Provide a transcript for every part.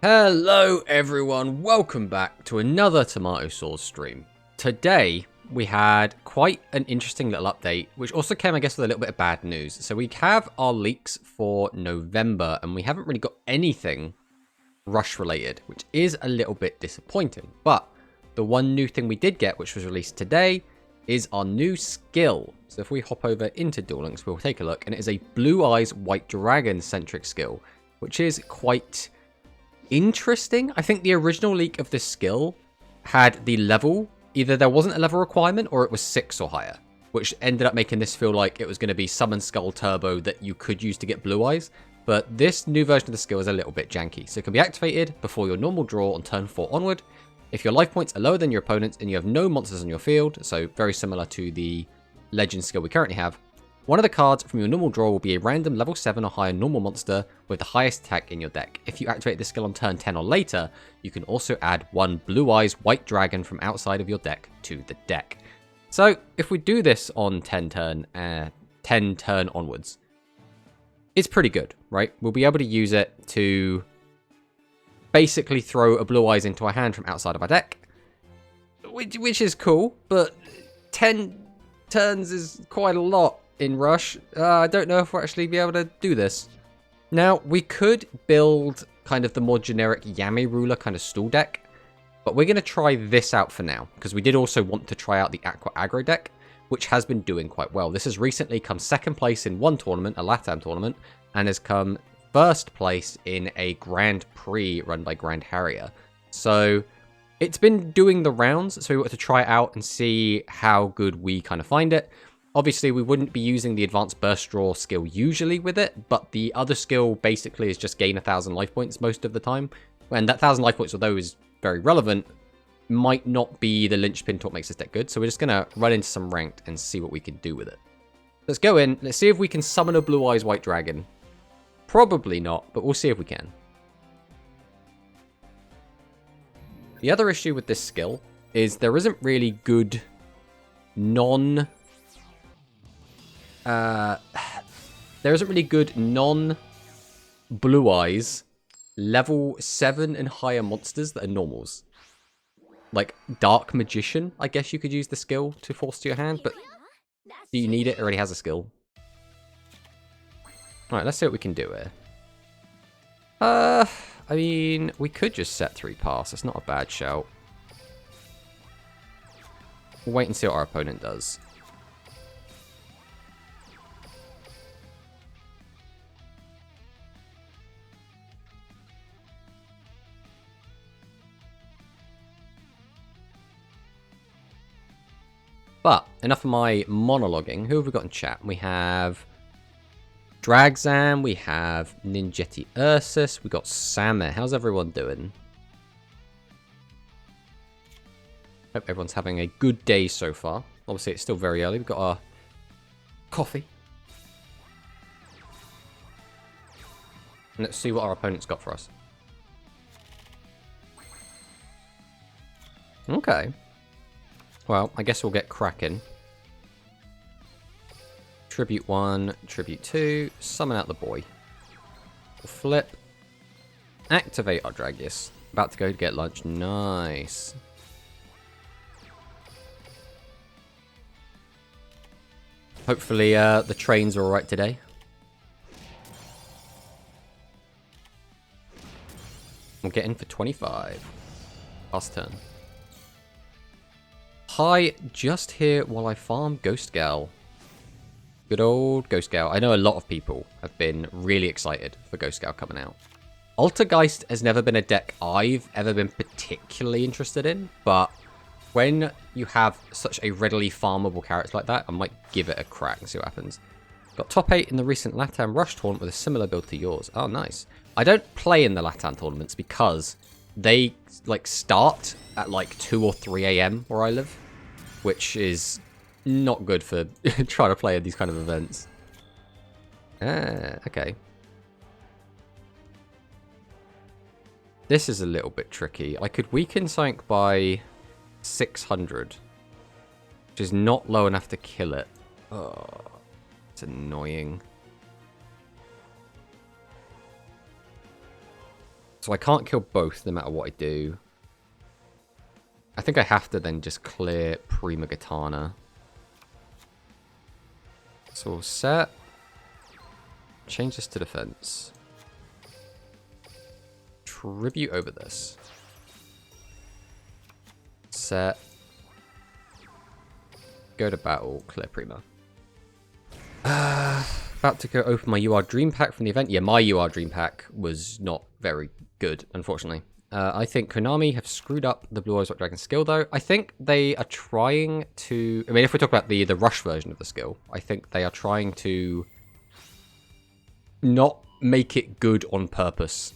Hello everyone, welcome back to another Tomato Sauce stream. Today we had quite an interesting little update, which also came I guess with a little bit of bad news. So we have our leaks for November and we haven't really got anything rush related, which is a little bit disappointing. But the one new thing we did get, which was released today, is our new skill. So if we hop over into Duel Links, we'll take a look, and it is a Blue Eyes White Dragon centric skill, which is quite interesting. I think the original leak of this skill had the level, either there wasn't a level requirement or it was 6 or higher, which ended up making this feel like it was going to be Summon Skull Turbo that you could use to get Blue Eyes. But this new version of the skill is a little bit janky, so it can be activated before your normal draw on turn 4 onward. If your life points are lower than your opponent's and you have no monsters on your field, so very similar to the Legend skill we currently have, one of the cards from your normal draw will be a random level 7 or higher normal monster with the highest attack in your deck. If you activate this skill on turn 10 or later, you can also add one Blue Eyes White Dragon from outside of your deck to the deck. So if we do this on 10 turn onwards, it's pretty good, right? We'll be able to use it to basically throw a Blue Eyes into our hand from outside of our deck, which is cool, but 10 turns is quite a lot in Rush. I don't know if we'll actually be able to do this. Now, we could build kind of the more generic Yami Ruler kind of stall deck, but we're going to try this out for now, because we did also want to try out the Aqua Aggro deck, which has been doing quite well. This has recently come second place in one tournament, a LATAM tournament, and has come first place in a Grand Prix run by Grand Harrier. So it's been doing the rounds, so we want to try it out and see how good we kind of find it. Obviously, we wouldn't be using the Advanced Burst Draw skill usually with it, but the other skill basically is just gain 1,000 life points most of the time. And that 1,000 life points, although is very relevant, might not be the linchpin to what makes this deck good. So we're just going to run into some ranked and see what we can do with it. Let's go in. Let's see if we can summon a Blue Eyes White Dragon. Probably not, but we'll see if we can. The other issue with this skill is there isn't really good non Blue Eyes level 7 and higher monsters that are normals. Like Dark Magician, I guess you could use the skill to force to your hand, but do you need it? It already has a skill. Alright, let's see what we can do here. I mean, we could just set 3 pass. It's not a bad shout. We'll wait and see what our opponent does. But enough of my monologuing. Who have we got in chat? We have Dragzam, we have Ninjetti Ursus, we got Sam there. How's everyone doing? Hope everyone's having a good day so far. Obviously, it's still very early. We've got our coffee. And let's see what our opponent's got for us. Okay. Well, I guess we'll get cracking. Tribute 1, Tribute 2, summon out the boy. We'll flip. Activate our Dragius. About to go to get lunch. Nice. Hopefully the trains are alright today. We'll get in for 25. Last turn. Hi, just here while I farm Ghost Gal. Good old Ghost Gal. I know a lot of people have been really excited for Ghost Gal coming out. Altergeist has never been a deck I've ever been particularly interested in, but when you have such a readily farmable character like that, I might give it a crack and see what happens. Got top 8 in the recent LATAM Rush tournament with a similar build to yours. Oh, nice. I don't play in the LATAM tournaments because they like start at like 2 or 3 a.m. where I live, which is not good for trying to play at these kind of events. Okay. This is a little bit tricky. I could weaken something by 600, which is not low enough to kill it. Oh, it's annoying. So I can't kill both no matter what I do. I think I have to then just clear Prima Gitana. So we'll set. Change this to defense. Tribute over this. Set. Go to battle, clear Prima. About to go open my UR Dream Pack from the event. Yeah, my UR Dream Pack was not very good, unfortunately. I think Konami have screwed up the Blue Eyes White Dragon skill, though. I think they are trying to... I mean, if we talk about the Rush version of the skill, I think they are trying to not make it good on purpose.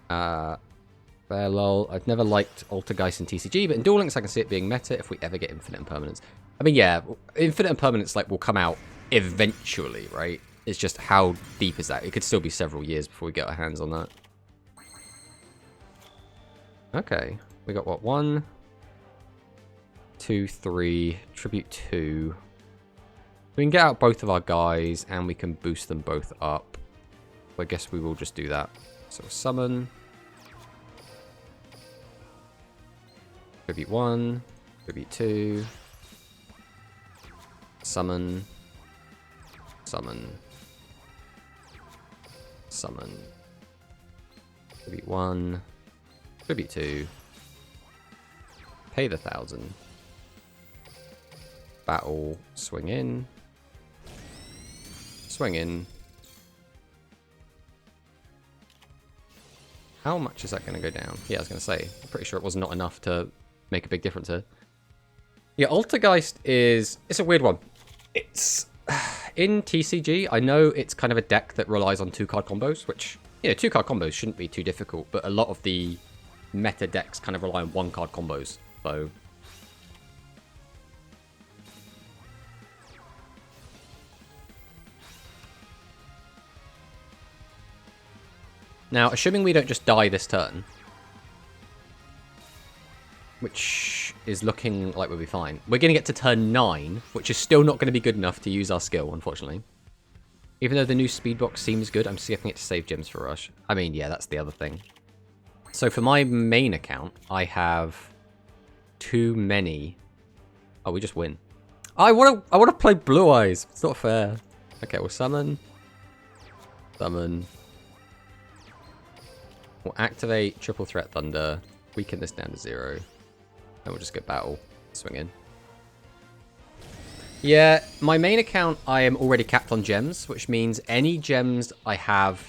Fair lol. I've never liked Altergeist in TCG, but in Duel Links I can see it being meta if we ever get Infinite Impermanence. I mean, yeah, Infinite Impermanence like will come out eventually, right? It's just how deep is that? It could still be several years before we get our hands on that. Okay, we got what? 1, 2, 3, Tribute 2. We can get out both of our guys and we can boost them both up. I guess we will just do that. So summon. Tribute 1, Tribute 2. Summon. Summon. Summon. Tribute 1. Tribute 2. Pay the 1,000. Battle. Swing in. Swing in. How much is that going to go down? Yeah, I was going to say. I'm pretty sure it was not enough to make a big difference here. Yeah, Altergeist is... It's a weird one. It's... In TCG, I know it's kind of a deck that relies on 2-card combos, which, you know, 2-card combos shouldn't be too difficult, but a lot of the meta decks kind of rely on 1-card combos, so... Now, assuming we don't just die this turn, which is looking like we'll be fine. We're going to get to turn 9, which is still not going to be good enough to use our skill, unfortunately. Even though the new speed box seems good, I'm skipping it to save gems for Rush. I mean, yeah, that's the other thing. So for my main account, I have too many... Oh, we just win. I want to play Blue Eyes. It's not fair. Okay, we'll summon. Summon. We'll activate Triple Threat Thunder. Weaken this down to 0. And we'll just get battle. Swing in. Yeah, my main account, I am already capped on gems, which means any gems I have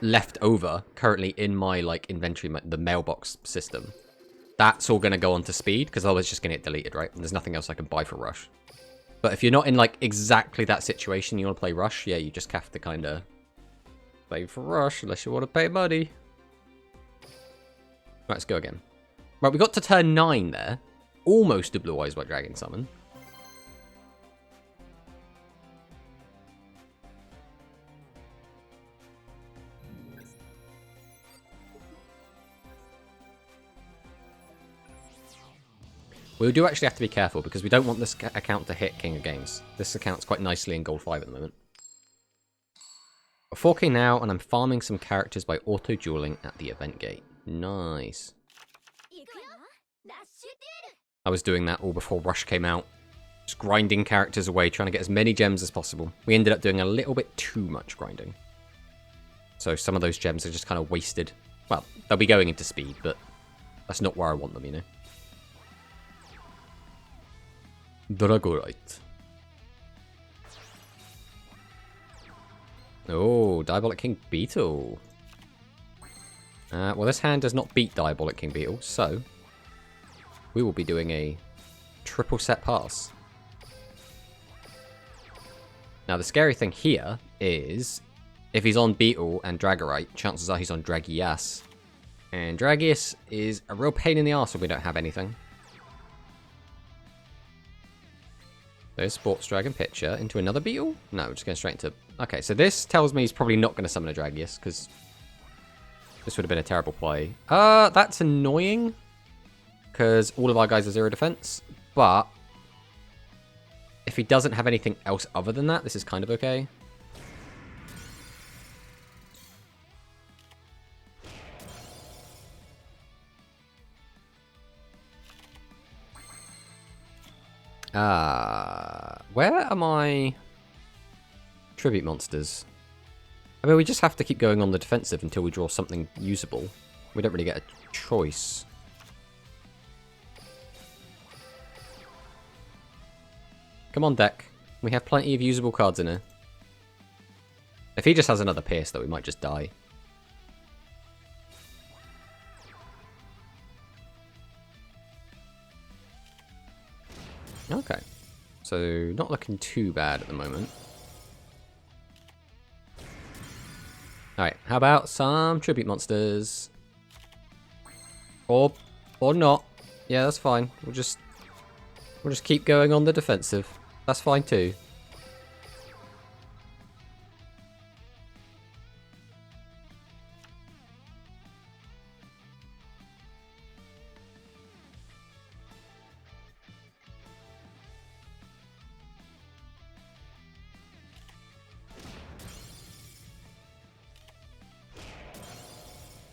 left over currently in my like inventory, the mailbox system, that's all going to go onto speed, because otherwise it's just going to get deleted, right? And there's nothing else I can buy for Rush. But if you're not in like exactly that situation, you want to play Rush, yeah, you just have to kind of play for Rush unless you want to pay money. Right, let's go again. Right, we got to turn 9 there. Almost a Blue Eyes White Dragon summon. We do actually have to be careful because we don't want this account to hit King of Games. This account's quite nicely in Gold 5 at the moment. 4K now, and I'm farming some characters by auto-dueling at the event gate. Nice. I was doing that all before Rush came out. Just grinding characters away, trying to get as many gems as possible. We ended up doing a little bit too much grinding. So some of those gems are just kind of wasted. Well, they'll be going into speed, but that's not where I want them, you know. Dragorite. Oh, Diabolic King Beetle. Well, this hand does not beat Diabolic King Beetle, so we will be doing a triple set pass. Now, the scary thing here is if he's on Beetle and Dragorite, chances are he's on Dragias. And Dragias is a real pain in the arse when we don't have anything. There's Sports Dragon picture into another Beetle? No, we're just going straight into... Okay, so this tells me he's probably not going to summon a Dragius, because this would have been a terrible play. That's annoying, because all of our guys are 0 defense, but if he doesn't have anything else other than that, this is kind of okay. Where are my tribute monsters? I mean, we just have to keep going on the defensive until we draw something usable. We don't really get a choice. Come on, deck. We have plenty of usable cards in here. If he just has another Pierce, though, we might just die. Okay. So, not looking too bad at the moment. Alright, how about some tribute monsters? Or not. Yeah, that's fine. We'll just keep going on the defensive. That's fine too.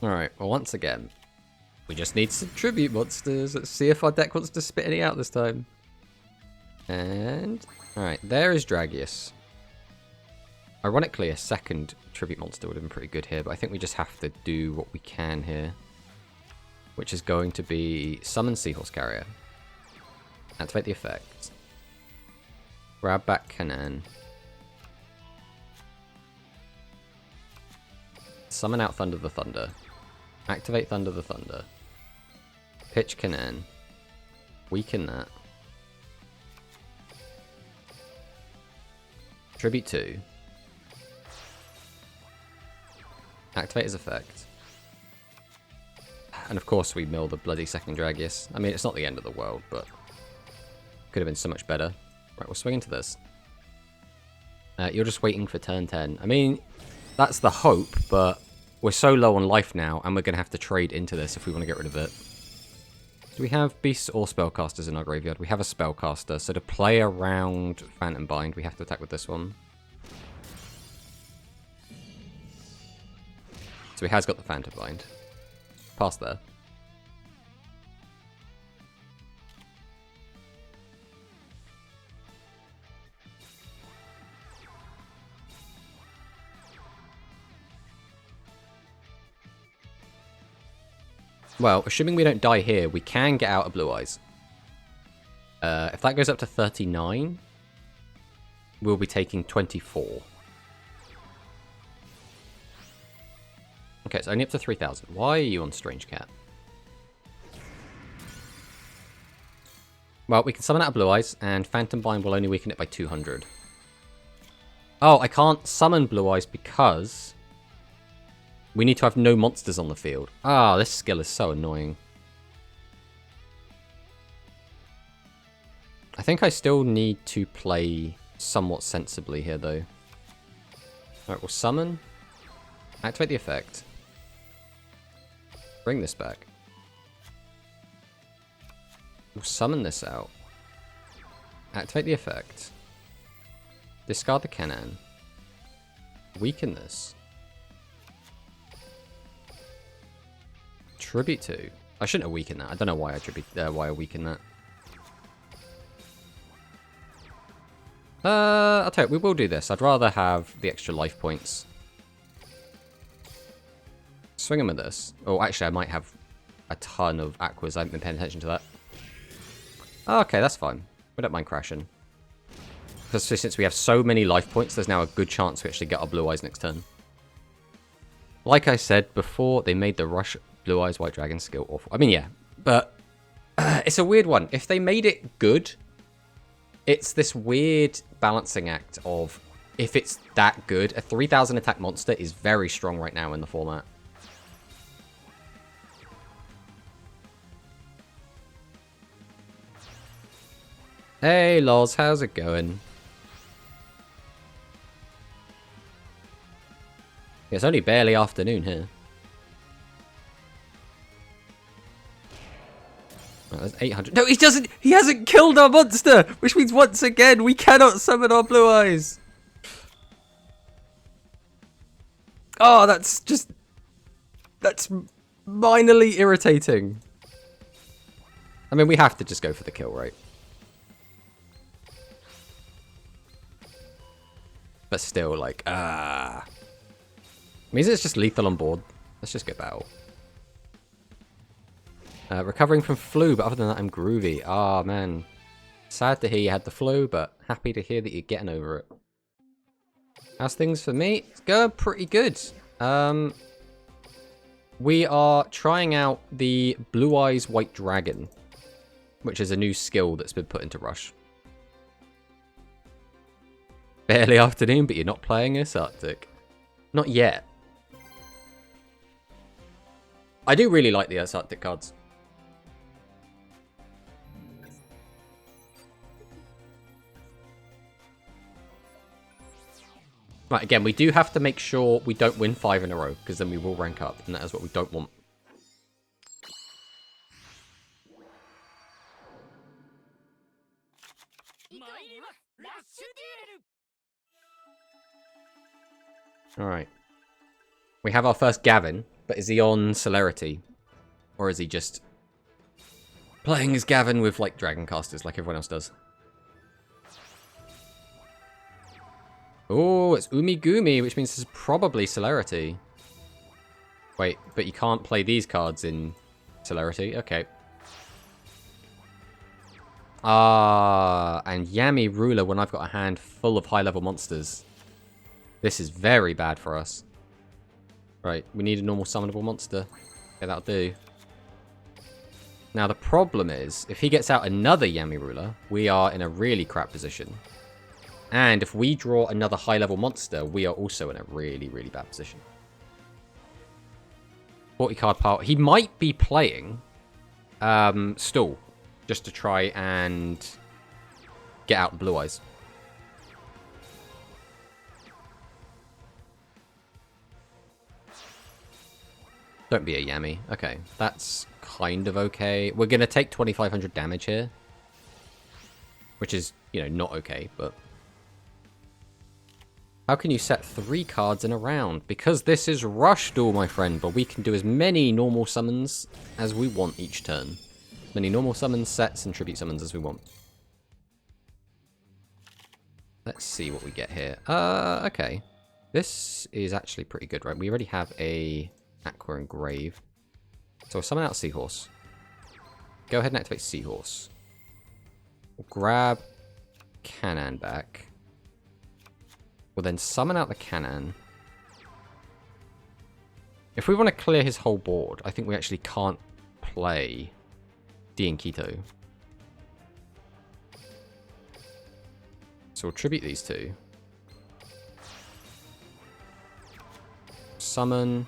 Alright, well once again, we just need some tribute monsters. Let's see if our deck wants to spit any out this time. And, alright, there is Dragius. Ironically, a second tribute monster would have been pretty good here, but I think we just have to do what we can here. Which is going to be summon Seahorse Carrier. Activate the effect. Grab back Canaan. Summon out Thunder the Thunder. Activate Thunder the Thunder. Pitch Canaan. Weaken that. Tribute 2. Activate his effect. And of course we mill the bloody second Dragius. I mean, it's not the end of the world, but could have been so much better. Right, we'll swing into this. You're just waiting for turn 10. I mean, that's the hope, but we're so low on life now, and we're going to have to trade into this if we want to get rid of it. Do we have beasts or spellcasters in our graveyard? We have a spellcaster, so to play around Phantom Bind, we have to attack with this one. So he has got the Phantom Bind. Pass there. Well, assuming we don't die here, we can get out of Blue Eyes. If that goes up to 39, we'll be taking 24. Okay, it's only up to 3,000. Why are you on Strange Cat? Well, we can summon out of Blue Eyes, and Phantom Bind will only weaken it by 200. Oh, I can't summon Blue Eyes because we need to have no monsters on the field. Ah, this skill is so annoying. I think I still need to play somewhat sensibly here, though. Alright, we'll summon. Activate the effect. Bring this back. We'll summon this out. Activate the effect. Discard the Canaan. Weaken this. Tribute 2. I shouldn't have weakened that. I don't know why I weakened that. I'll tell you, we will do this. I'd rather have the extra life points. Swing him with this. Oh, actually, I might have a ton of Aquas. I haven't been paying attention to that. Okay, that's fine. We don't mind crashing. Because since we have so many life points, there's now a good chance we actually get our Blue Eyes next turn. Like I said before, they made the Rush Blue Eyes White Dragon skill awful. I mean, yeah, but it's a weird one. If they made it good, it's this weird balancing act of if it's that good. A 3,000 attack monster is very strong right now in the format. Hey, Loz, how's it going? It's only barely afternoon here. Right, that's 800. No, he doesn't. He hasn't killed our monster, which means once again we cannot summon our Blue Eyes. Oh, that's minorly irritating. I mean, we have to just go for the kill, right? But still, like, Means it's just lethal on board. Let's just get battle. Recovering from flu, but other than that, I'm groovy. Ah, man. Sad to hear you had the flu, but happy to hear that you're getting over it. How's things for me? It's going pretty good. We are trying out the Blue Eyes White Dragon, which is a new skill that's been put into Rush. Barely afternoon, but you're not playing this, Arctic. Not yet. I do really like the Arctic cards. Right, again, we do have to make sure we don't win 5 in a row, because then we will rank up, and that is what we don't want. Alright. We have our first Gavin, but is he on Celerity? Or is he just playing as Gavin with, like, Dragon Casters, like everyone else does? Oh, it's Umigumi, which means this is probably Celerity. Wait, but you can't play these cards in Celerity? Okay. And Yami Ruler when I've got a hand full of high-level monsters. This is very bad for us. Right, we need a normal summonable monster. Okay, that'll do. Now, the problem is, if he gets out another Yami Ruler, we are in a really crap position. And if we draw another high-level monster, we are also in a really, really bad position. 40-card pile. He might be playing Stall, just to try and get out the Blue Eyes. Don't be a Yami. Okay, that's kind of okay. We're going to take 2,500 damage here. Which is, you know, not okay, but... How can you set 3 cards in a round? Because this is Rush Duel, my friend, but we can do as many normal summons as we want each turn. As many normal summons, sets, and tribute summons as we want. Let's see what we get here. Okay. This is actually pretty good, right? We already have a Aqua and Grave. So we'll summon out Seahorse. Go ahead and activate Seahorse. We'll grab Canaan back. We'll then summon out the Canaan. If we want to clear his whole board, I think we actually can't play Diankito. So we'll tribute these two. Summon.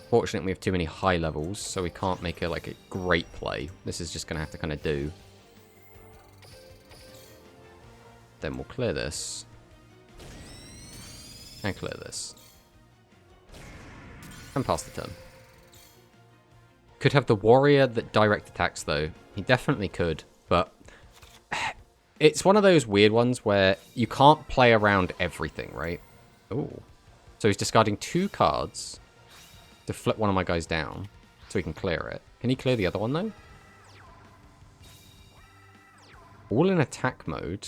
Fortunately, we have too many high levels, so we can't make a great play. This is just going to have to kind of do. Then we'll clear this. And clear this. And pass the turn. Could have the warrior that direct attacks, though. He definitely could, but... It's one of those weird ones where you can't play around everything, right? Ooh. So he's discarding 2 cards to flip one of my guys down so he can clear it. Can he clear the other one, though? All in attack mode...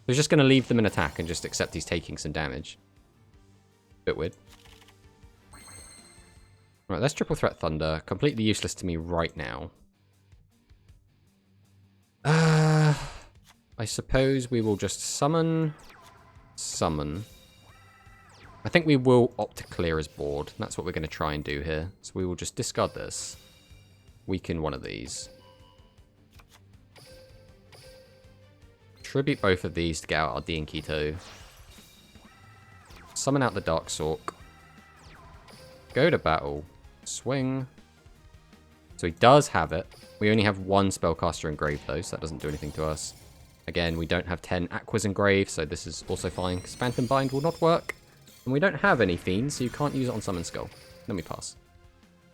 We're just going to leave them in attack and just accept he's taking some damage. Bit weird. Right, let's Triple Threat Thunder. Completely useless to me right now. I suppose we will just summon. Summon. I think we will opt to clear his board. That's what we're going to try and do here. So we will just discard this. Weaken one of these. Tribute both of these to get out our Diankito. Summon out the Dark Sork. Go to battle. Swing. So he does have it. We only have 1 Spellcaster Engraved though, so that doesn't do anything to us. Again, we don't have 10 Aquas Engraved, so this is also fine, because Phantom Bind will not work. And we don't have any Fiends, so you can't use it on Summon Skull. Let me pass.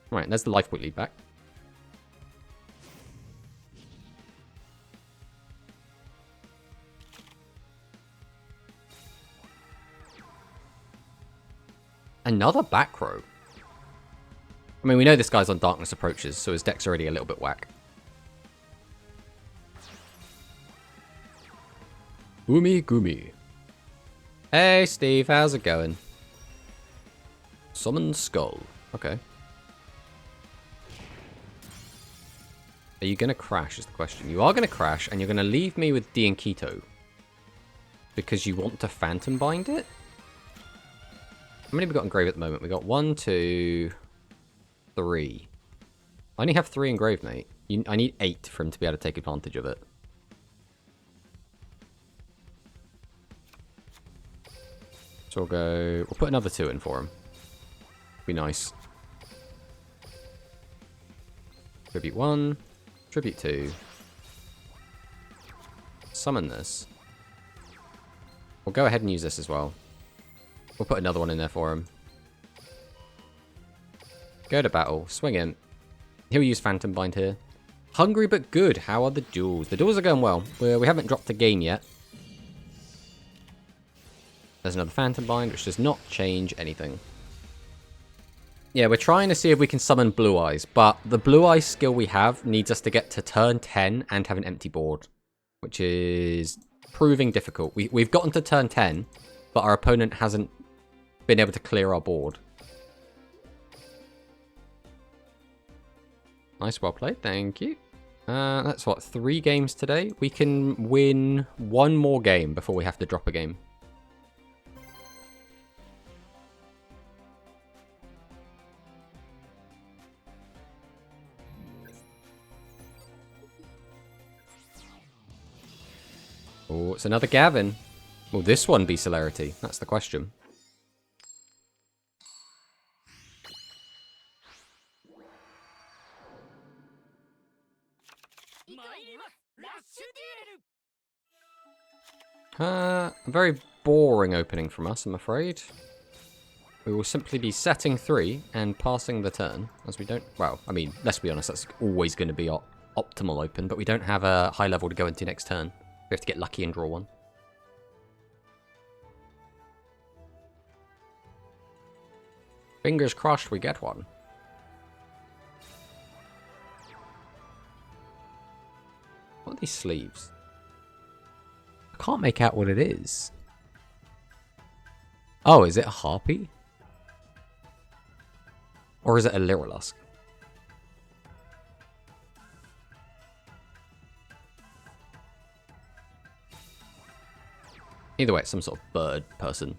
Right, there's the life point lead back. Another back row. I mean, we know this guy's on Darkness Approaches, so his deck's already a little bit whack. Umi Gumi. Hey Steve, how's it going? Summon Skull. Okay. Are you going to crash is the question. You are going to crash and you're going to leave me with D and Keto. Because you want to Phantom Bind it? How many have we got engraved at the moment? We got 1, 2, 3. I only have 3 engraved, mate. I need 8 for him to be able to take advantage of it. So we'll put another 2 in for him. Be nice. Tribute 1. Tribute 2. Summon this. We'll go ahead and use this as well. We'll put another one in there for him. Go to battle. Swing in. He'll use Phantom Bind here. Hungry but good. How are the duels? The duels are going well. We haven't dropped a game yet. There's another Phantom Bind, which does not change anything. Yeah, we're trying to see if we can summon Blue Eyes, but the Blue Eyes skill we have needs us to get to turn 10 and have an empty board, which is proving difficult. We've gotten to turn 10, but our opponent hasn't been able to clear our board. Nice, well played, thank you. That's what, 3 games today? We can win 1 more game before we have to drop a game. Oh, it's another Gavin. Will this one be Celerity? That's the question. A very boring opening from us, I'm afraid. We will simply be setting 3 and passing the turn, as we don't... Well, I mean, let's be honest, that's always going to be our optimal open, but we don't have a high level to go into next turn. We have to get lucky and draw one. Fingers crossed we get one. What are these sleeves? I can't make out what it is. Oh, is it a harpy? Or is it a Lyrilusk? Either way, it's some sort of bird person.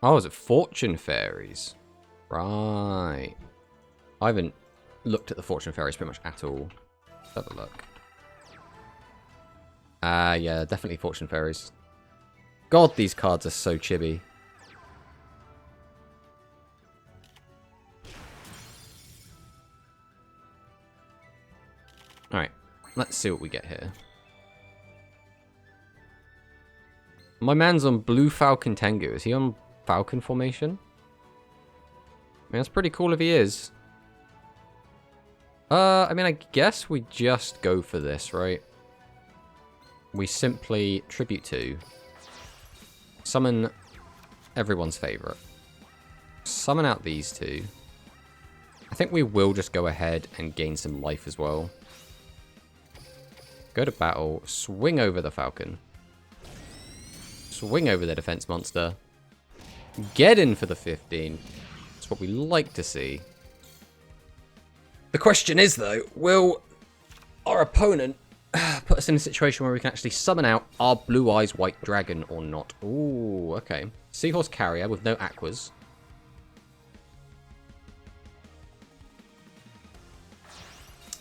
Oh, is it Fortune Fairies? Right. I haven't looked at the Fortune Fairies pretty much at all. Let's have a look. Yeah, definitely Fortune Fairies. God, these cards are so chibi. Alright, let's see what we get here. My man's on Blue Falcon Tengu. Is he on Falcon formation? I mean, that's pretty cool if he is. I mean, I guess we just go for this, right? We simply tribute to, summon everyone's favorite, summon out these 2. I think we will just go ahead and gain some life as well. Go to battle, swing over the Falcon, swing over the defense monster, get in for the 15. That's what we like to see. The question is, though, will our opponent put us in a situation where we can actually summon out our Blue Eyes White Dragon or not? Ooh, okay. Seahorse Carrier with no Aquas.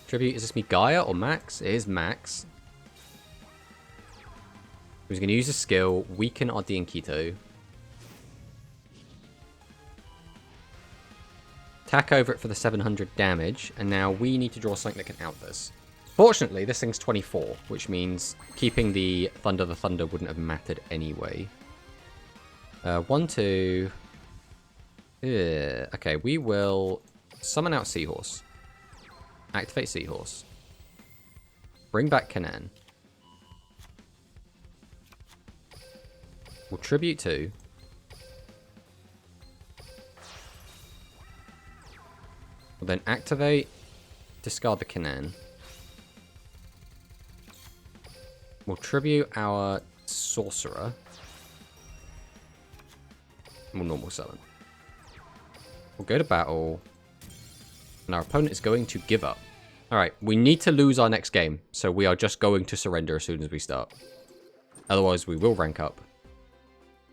Tribute, is this me Gaia or Max? It is Max. Who's going to use a skill, weaken our D and Keto. Attack over it for the 700 damage, and now we need to draw something that can out this. Fortunately, this thing's 24, which means keeping the Thunder wouldn't have mattered anyway. 1, 2... Okay, we will summon out Seahorse. Activate Seahorse. Bring back Kanan. We'll tribute 2. We'll then activate, discard the Canaan. We'll tribute our Sorcerer. And we'll normal summon. We'll go to battle. And our opponent is going to give up. Alright, we need to lose our next game. So we are just going to surrender as soon as we start. Otherwise, we will rank up.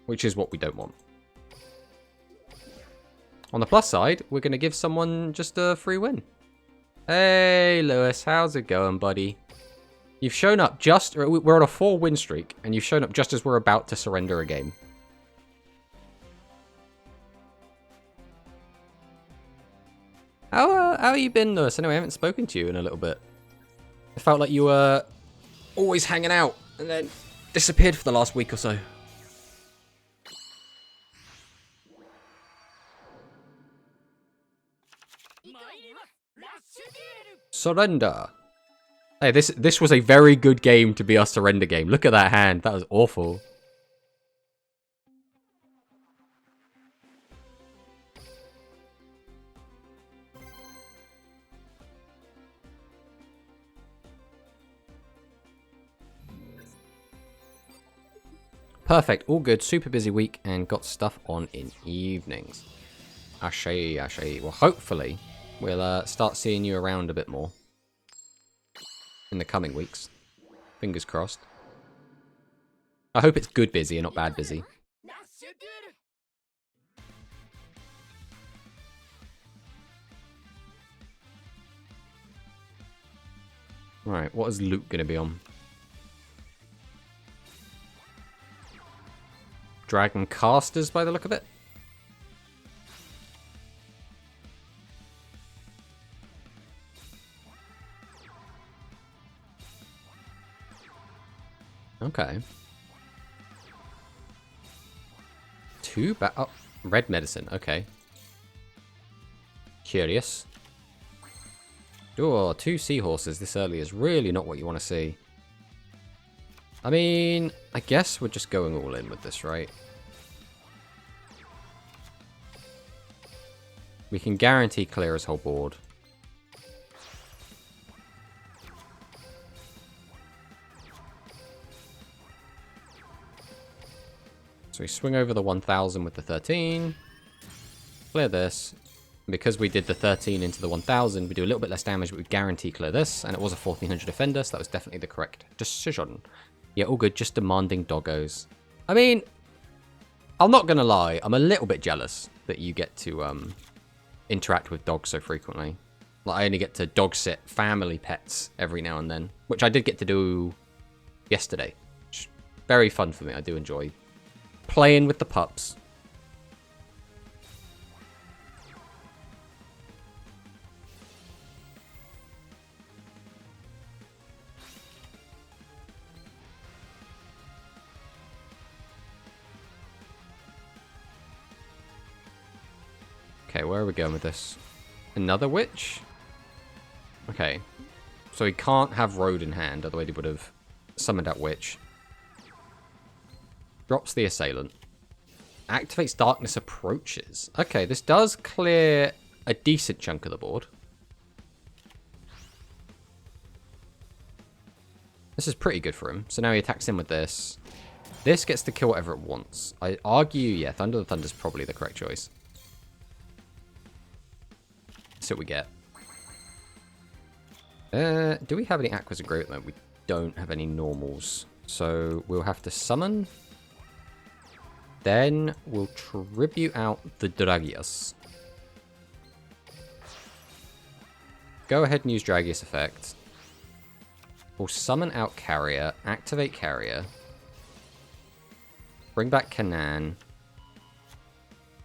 Which is what we don't want. On the plus side, we're going to give someone just a free win. Hey, Lewis, how's it going, buddy? You've shown up just... We're on a 4-win streak, and you've shown up just as we're about to surrender a game. How you been, Lewis? Anyway, I haven't spoken to you in a little bit. It felt like you were always hanging out, and then disappeared for the last week or so. Surrender. Hey, this was a very good game to be our surrender game. Look at that hand. That was awful. Perfect. All good. Super busy week and got stuff on in evenings. Ashe, ashe. Well, hopefully we'll start seeing you around a bit more in the coming weeks. Fingers crossed. I hope it's good busy and not bad busy. Alright, what is Luke going to be on? Dragon Casters by the look of it. Okay. Oh, red medicine. Okay. Curious. Oh, 2 seahorses this early is really not what you want to see. I mean, I guess we're just going all in with this, right? We can guarantee clear his whole board. So we swing over the 1000 with the 13. Clear this. And because we did the 13 into the 1000, we do a little bit less damage, but we guarantee clear this. And it was a 1400 defender, so that was definitely the correct decision. Yeah, all good, just demanding doggos. I mean, I'm not going to lie, I'm a little bit jealous that you get to interact with dogs so frequently. Like, I only get to dog sit family pets every now and then, which I did get to do yesterday. Which, very fun for me, I do enjoy playing with the pups. Okay, where are we going with this? Another witch? Okay. So he can't have road in hand, otherwise he would have summoned that witch. Drops the assailant. Activates darkness approaches. Okay, this does clear a decent chunk of the board. This is pretty good for him. So now he attacks him with this. This gets to kill whatever it wants. I argue, yeah, Thunder the Thunder's probably the correct choice. So we get. Do we have any Aquas of Great? No, we don't have any normals. So we'll have to summon. Then we'll tribute out the Dragius. Go ahead and use Dragius effect. We'll summon out Carrier, activate Carrier. Bring back Canaan.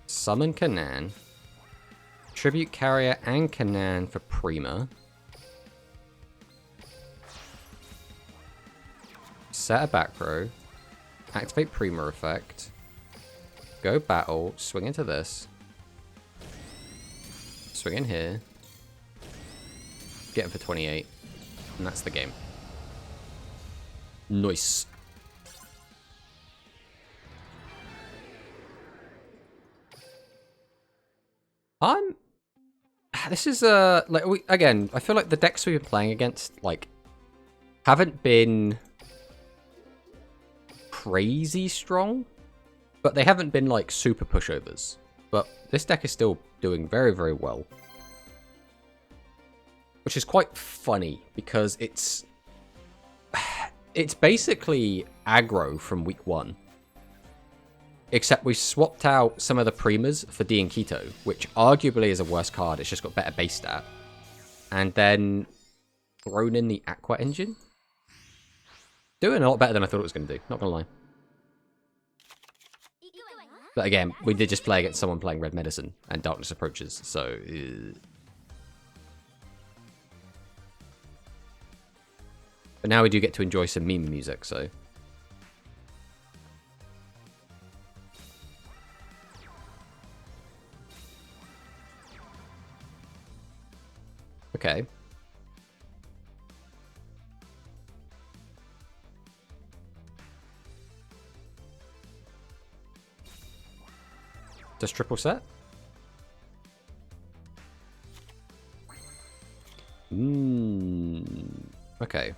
Summon Canaan. Tribute Carrier and Canaan for Prima. Set a back row. Activate Prima effect. Go battle. Swing into this. Swing in here. Get him for 28. And that's the game. Nice. this is like again, I feel like the decks we've been playing against like haven't been crazy strong, but they haven't been like super pushovers. But this deck is still doing very, very well, which is quite funny because it's basically aggro from week 1. Except we swapped out some of the Primas for D and Keto, which arguably is a worse card. It's just got better base stat. And then thrown in the Aqua engine. Doing a lot better than I thought it was going to do, not going to lie. But again, we did just play against someone playing Red Medicine and Darkness Approaches, so... But now we do get to enjoy some meme music, so... Okay. Just triple set? Okay.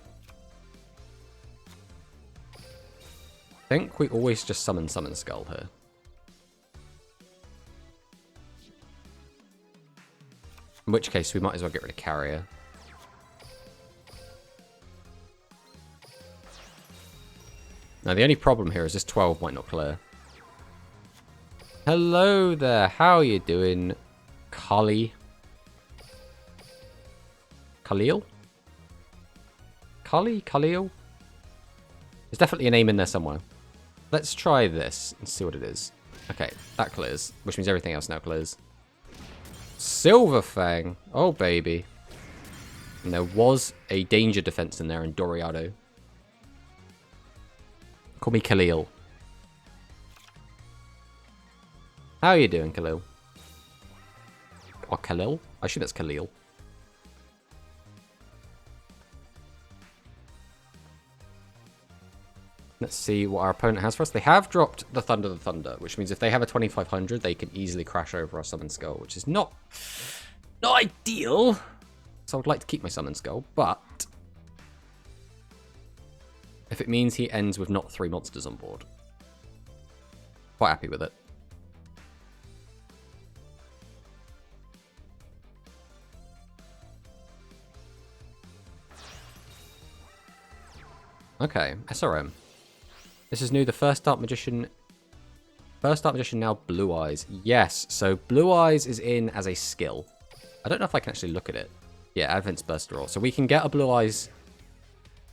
I think we always just summon Skull here. In which case, we might as well get rid of Carrier. Now, the only problem here is this 12 might not clear. Hello there, how are you doing, Khalil? Khalil? Khalil? There's definitely a name in there somewhere. Let's try this and see what it is. Okay, that clears, which means everything else now clears. Silver Fang. Oh, baby. And there was a danger defense in there in Doriado. Call me Khalil. How are you doing, Khalil? Or Khalil? I assume it's Khalil. Let's see what our opponent has for us. They have dropped the Thunder, which means if they have a 2500, they can easily crash over our Summon Skull, which is not ideal. So I would like to keep my Summon Skull, but if it means he ends with not 3 monsters on board, quite happy with it. Okay, SRM. This is new, the first Dark Magician. First Dark Magician now Blue Eyes. Yes, so Blue Eyes is in as a skill. I don't know if I can actually look at it. Yeah, Advent's Burst Draw. So we can get a Blue Eyes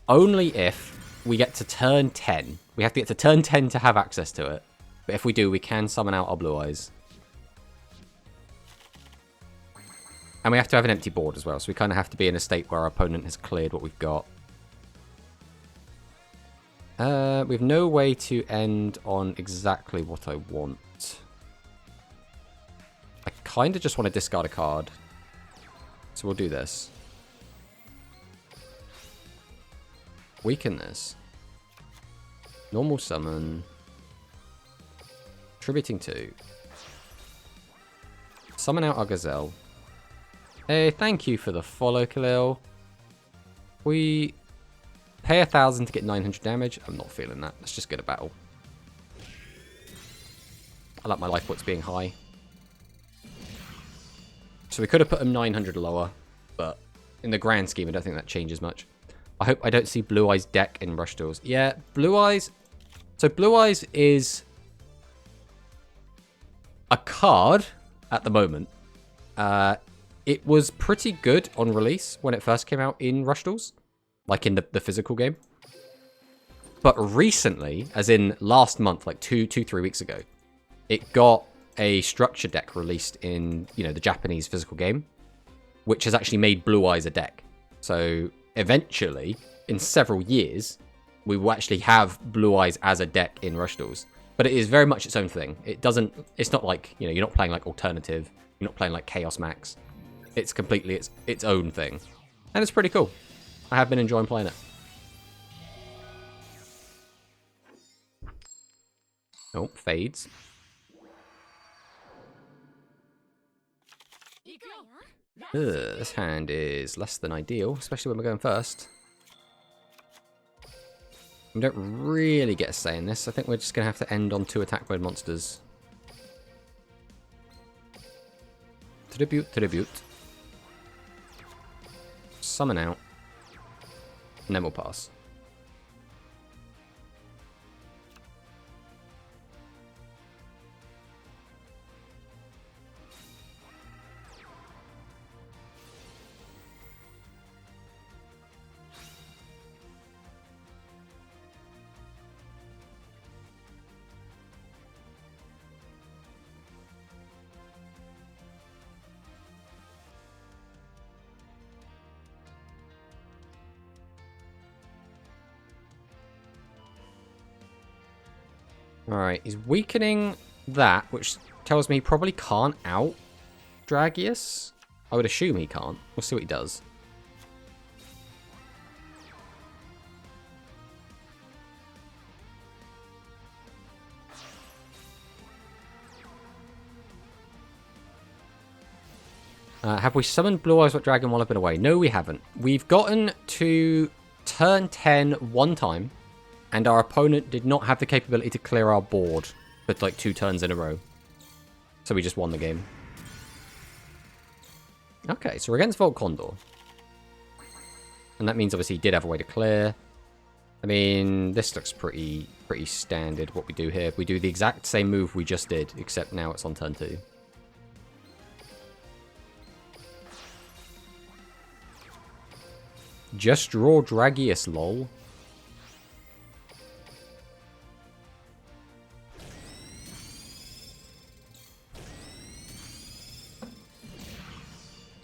only if we get to turn 10. We have to get to turn 10 to have access to it. But if we do, we can summon out our Blue Eyes. And we have to have an empty board as well. So we kind of have to be in a state where our opponent has cleared what we've got. We have no way to end on exactly what I want. I kind of just want to discard a card. So we'll do this. Weaken this. Normal summon. Tributing 2. Summon out our Gazelle. Hey, thank you for the follow, Khalil. We pay 1,000 to get 900 damage. I'm not feeling that. Let's just get a battle. I like my life points being high. So we could have put him 900 lower, but in the grand scheme, I don't think that changes much. I hope I don't see Blue Eyes deck in Rush Duels. Yeah, Blue Eyes. So Blue Eyes is a card at the moment. It was pretty good on release when it first came out in Rush Duels. Like in the physical game. But recently, as in last month, like 3 weeks ago, it got a structure deck released in, you know, the Japanese physical game, which has actually made Blue Eyes a deck. So eventually, in several years, we will actually have Blue Eyes as a deck in Rush Duels. But it is very much its own thing. It's not like, you know, you're not playing like Alternative, you're not playing like Chaos Max. It's completely its own thing. And it's pretty cool. I have been enjoying playing it. Oh, fades. This hand is less than ideal, especially when we're going first. We don't really get a say in this. I think we're just going to have to end on 2 attack mode monsters. Tribute, tribute. Summon out. And then we'll pass. Alright, he's weakening that, which tells me he probably can't out Dragius. I would assume he can't. We'll see what he does. Have we summoned Blue Eyes White Dragon while I've been away? No, we haven't. We've gotten to turn 10 one time, and our opponent did not have the capability to clear our board for like 2 turns in a row. So we just won the game. Okay, so we're against Volt Condor. And that means obviously he did have a way to clear. I mean, this looks pretty standard what we do here. We do the exact same move we just did, except now it's on turn 2. Just draw Dragius, lol.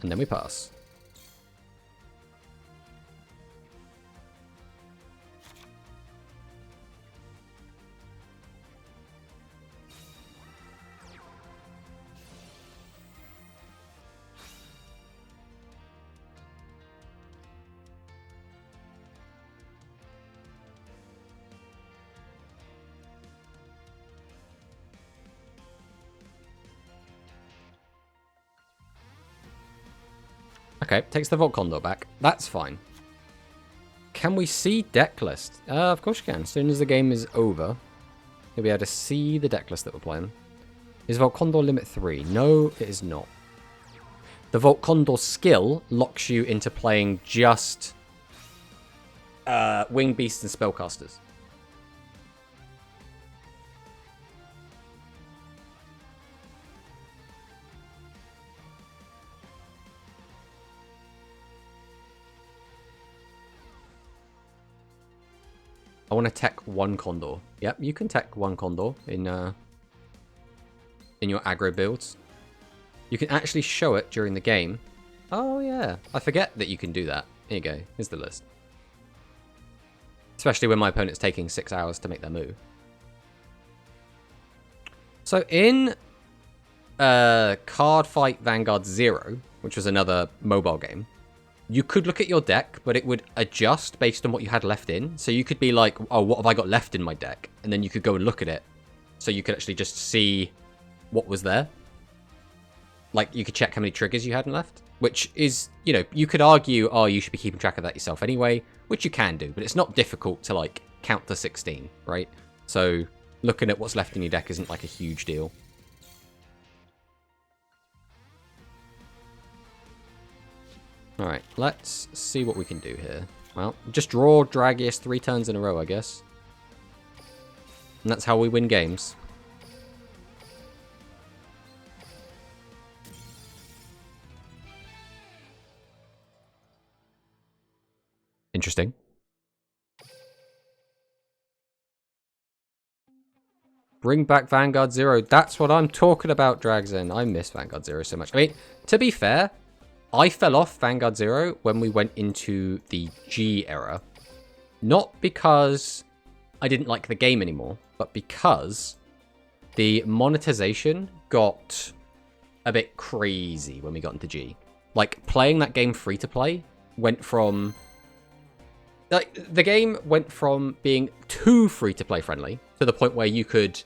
And then we pass. Okay, takes the Volt Condor back. That's fine. Can we see deck list? Of course you can. As soon as the game is over, you'll be able to see the deck list that we're playing. Is Volt Condor limit 3? No, it is not. The Volt Condor skill locks you into playing just Winged Beasts and Spellcasters. I want to tech 1 Condor. Yep, you can tech 1 Condor in your aggro builds. You can actually show it during the game. Oh yeah, I forget that you can do that. Here you go, here's the list. Especially when my opponent's taking 6 hours to make their move. So in Card Fight Vanguard 0, which was another mobile game, you could look at your deck, but it would adjust based on what you had left in. So you could be like, oh, what have I got left in my deck? And then you could go and look at it. So you could actually just see what was there. Like, you could check how many triggers you had left. Which is, you know, you could argue, oh, you should be keeping track of that yourself anyway. Which you can do, but it's not difficult to, like, count to 16, right? So looking at what's left in your deck isn't, like, a huge deal. Alright, let's see what we can do here. Well, just draw Dragius 3 turns in a row, I guess. And that's how we win games. Interesting. Bring back Vanguard 0. That's what I'm talking about, Dragzen. I miss Vanguard 0 so much. I mean, to be fair, I fell off Vanguard 0 when we went into the G era. Not because I didn't like the game anymore, but because the monetization got a bit crazy when we got into G. Like, playing that game free-to-play went from... Like, the game went from being too free-to-play friendly to the point where you could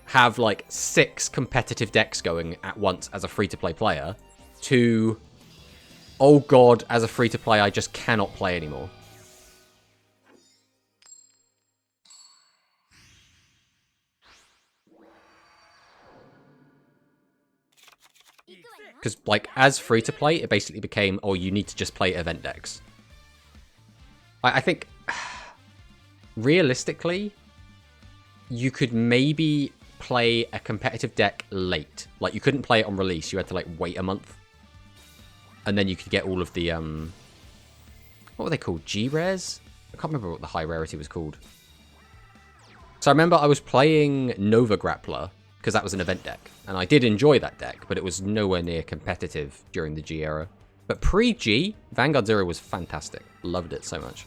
have, like, 6 competitive decks going at once as a free-to-play player to Oh god, as a free-to-play, I just cannot play anymore. Because, like, as free-to-play, it basically became, oh, you need to just play event decks. I think, realistically, you could maybe play a competitive deck late. Like, you couldn't play it on release. You had to, like, wait a month. And then you could get all of the, what were they called? G-rares? I can't remember what the high rarity was called. So I remember I was playing Nova Grappler, because that was an event deck. And I did enjoy that deck, but it was nowhere near competitive during the G era. But pre-G, Vanguard Zero was fantastic. Loved it so much.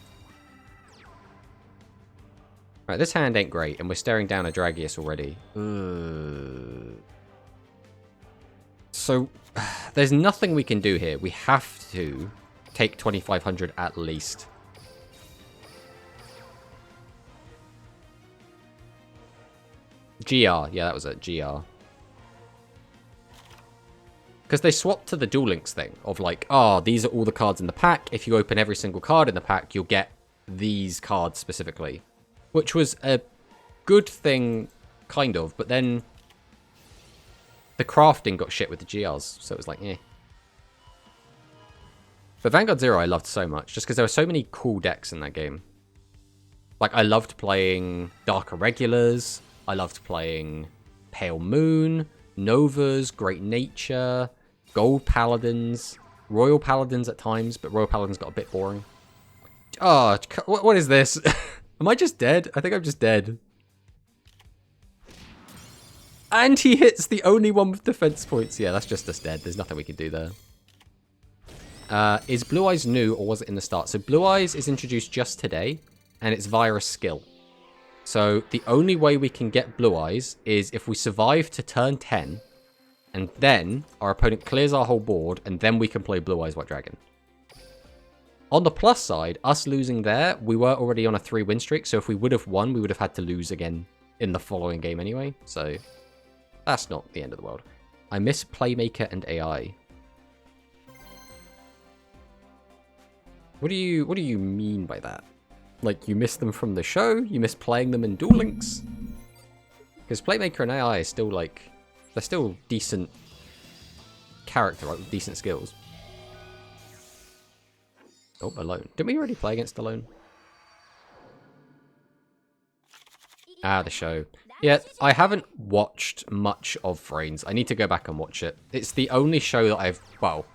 Right, this hand ain't great, and we're staring down a Dragius already. So, there's nothing we can do here. We have to take 2,500 at least. GR. Yeah, that was it. GR. Because they swapped to the Duel Links thing of like, oh, these are all the cards in the pack. If you open every single card in the pack, you'll get these cards specifically. Which was a good thing, kind of. But then the crafting got shit with the GRs. So it was like, eh. But Vanguard Zero I loved so much. Just because there were so many cool decks in that game. Like, I loved playing Dark Irregulars. I loved playing Pale Moon, Novas, Great Nature, Gold Paladins, Royal Paladins at times, but Royal Paladins got a bit boring. Oh, what is this? Am I just dead? I think I'm just dead. And he hits the only one with defense points. Yeah, that's just us dead. There's nothing we can do there. Is Blue Eyes new, or was it in the start? So Blue Eyes is introduced just today, and it's via a skill. So the only way we can get Blue Eyes is if we survive to turn 10, and then our opponent clears our whole board, and then we can play Blue Eyes White Dragon. On the plus side, us losing there, we were already on a 3-win streak, so if we would have won, we would have had to lose again in the following game anyway, so that's not the end of the world. I miss Playmaker and AI. What do you mean by that? Like, you miss them from the show? You miss playing them in Duel Links? Because Playmaker and AI is still, like, they're still decent character, right, with decent skills. Oh, Alone. Didn't we already play against Alone? Ah, the show. Yeah, I haven't watched much of Vrains. I need to go back and watch it. It's the only show that well,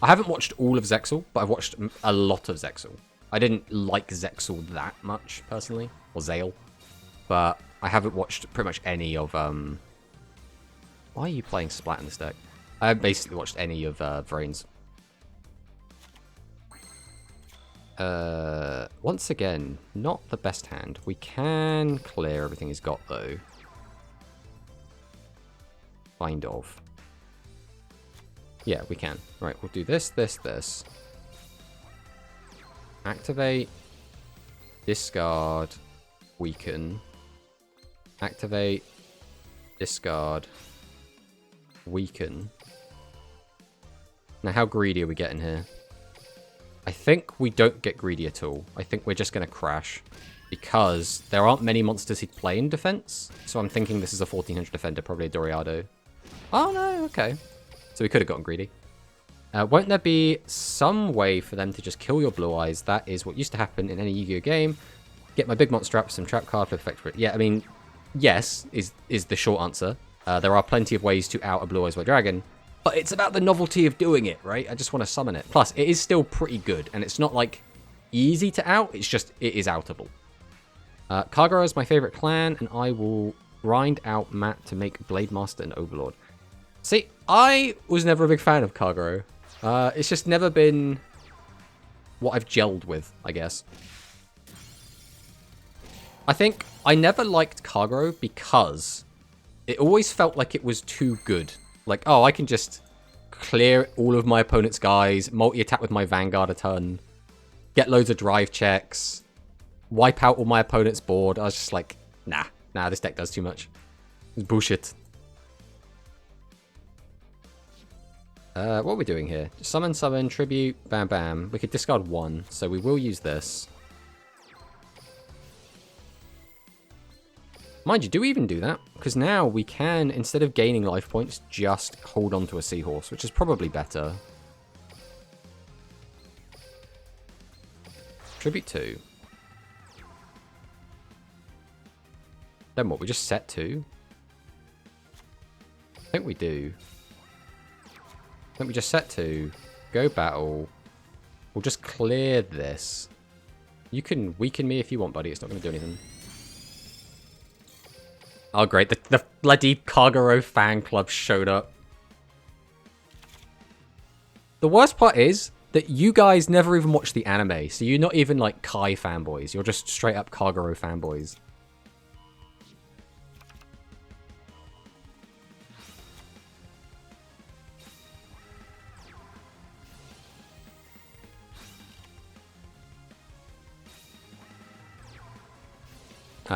I haven't watched all of Zexal, but I've watched a lot of Zexal. I didn't like Zexal that much, personally. Or Zale. But I haven't watched pretty much any of, Why are you playing Splat in this deck? I haven't basically watched any of, Vrains. Once again, not the best hand. We can clear everything he's got, though. Kind of. Yeah, we can. Right, we'll do this, this, this. Activate. Discard. Weaken. Activate. Discard. Weaken. Now, how greedy are we getting here? I think we don't get greedy at all. I think we're just going to crash. Because there aren't many monsters he'd play in defense. So I'm thinking this is a 1400 defender, probably a Doriado. Oh, no, okay. So we could have gotten greedy. Won't there be some way for them to just kill your Blue Eyes? That is what used to happen in any Yu-Gi-Oh game. Get my big monster up, some trap card for effect for it. Yeah, I mean, yes, is the short answer. There are plenty of ways to out a Blue Eyes White Dragon. But it's about the novelty of doing it, right? I just want to summon it. Plus, it is still pretty good. And it's not, like, easy to out. It's just, it is outable. Kagura is my favorite clan. And I will grind out Matt to make Blade Master and Overlord. See, I was never a big fan of Kagura. It's just never been what I've gelled with, I guess. I think I never liked Kagura because it always felt like it was too good. Like, oh, I can just clear all of my opponent's guys, multi-attack with my Vanguard a ton, get loads of drive checks, wipe out all my opponent's board. I was just like, nah, this deck does too much. It's bullshit. What are we doing here? Summon, summon, tribute, bam, bam. We could discard one, so we will use this. Mind you, do we even do that? Because now we can, instead of gaining life points, just hold on to a seahorse, which is probably better. Tribute 2. Then what? We just set 2? I think we do. I think we just set 2. Go battle. We'll just clear this. You can weaken me if you want, buddy. It's not going to do anything. Oh, great. The bloody Kagero fan club showed up. The worst part is that you guys never even watch the anime, so you're not even, like, Kai fanboys. You're just straight-up Kagero fanboys.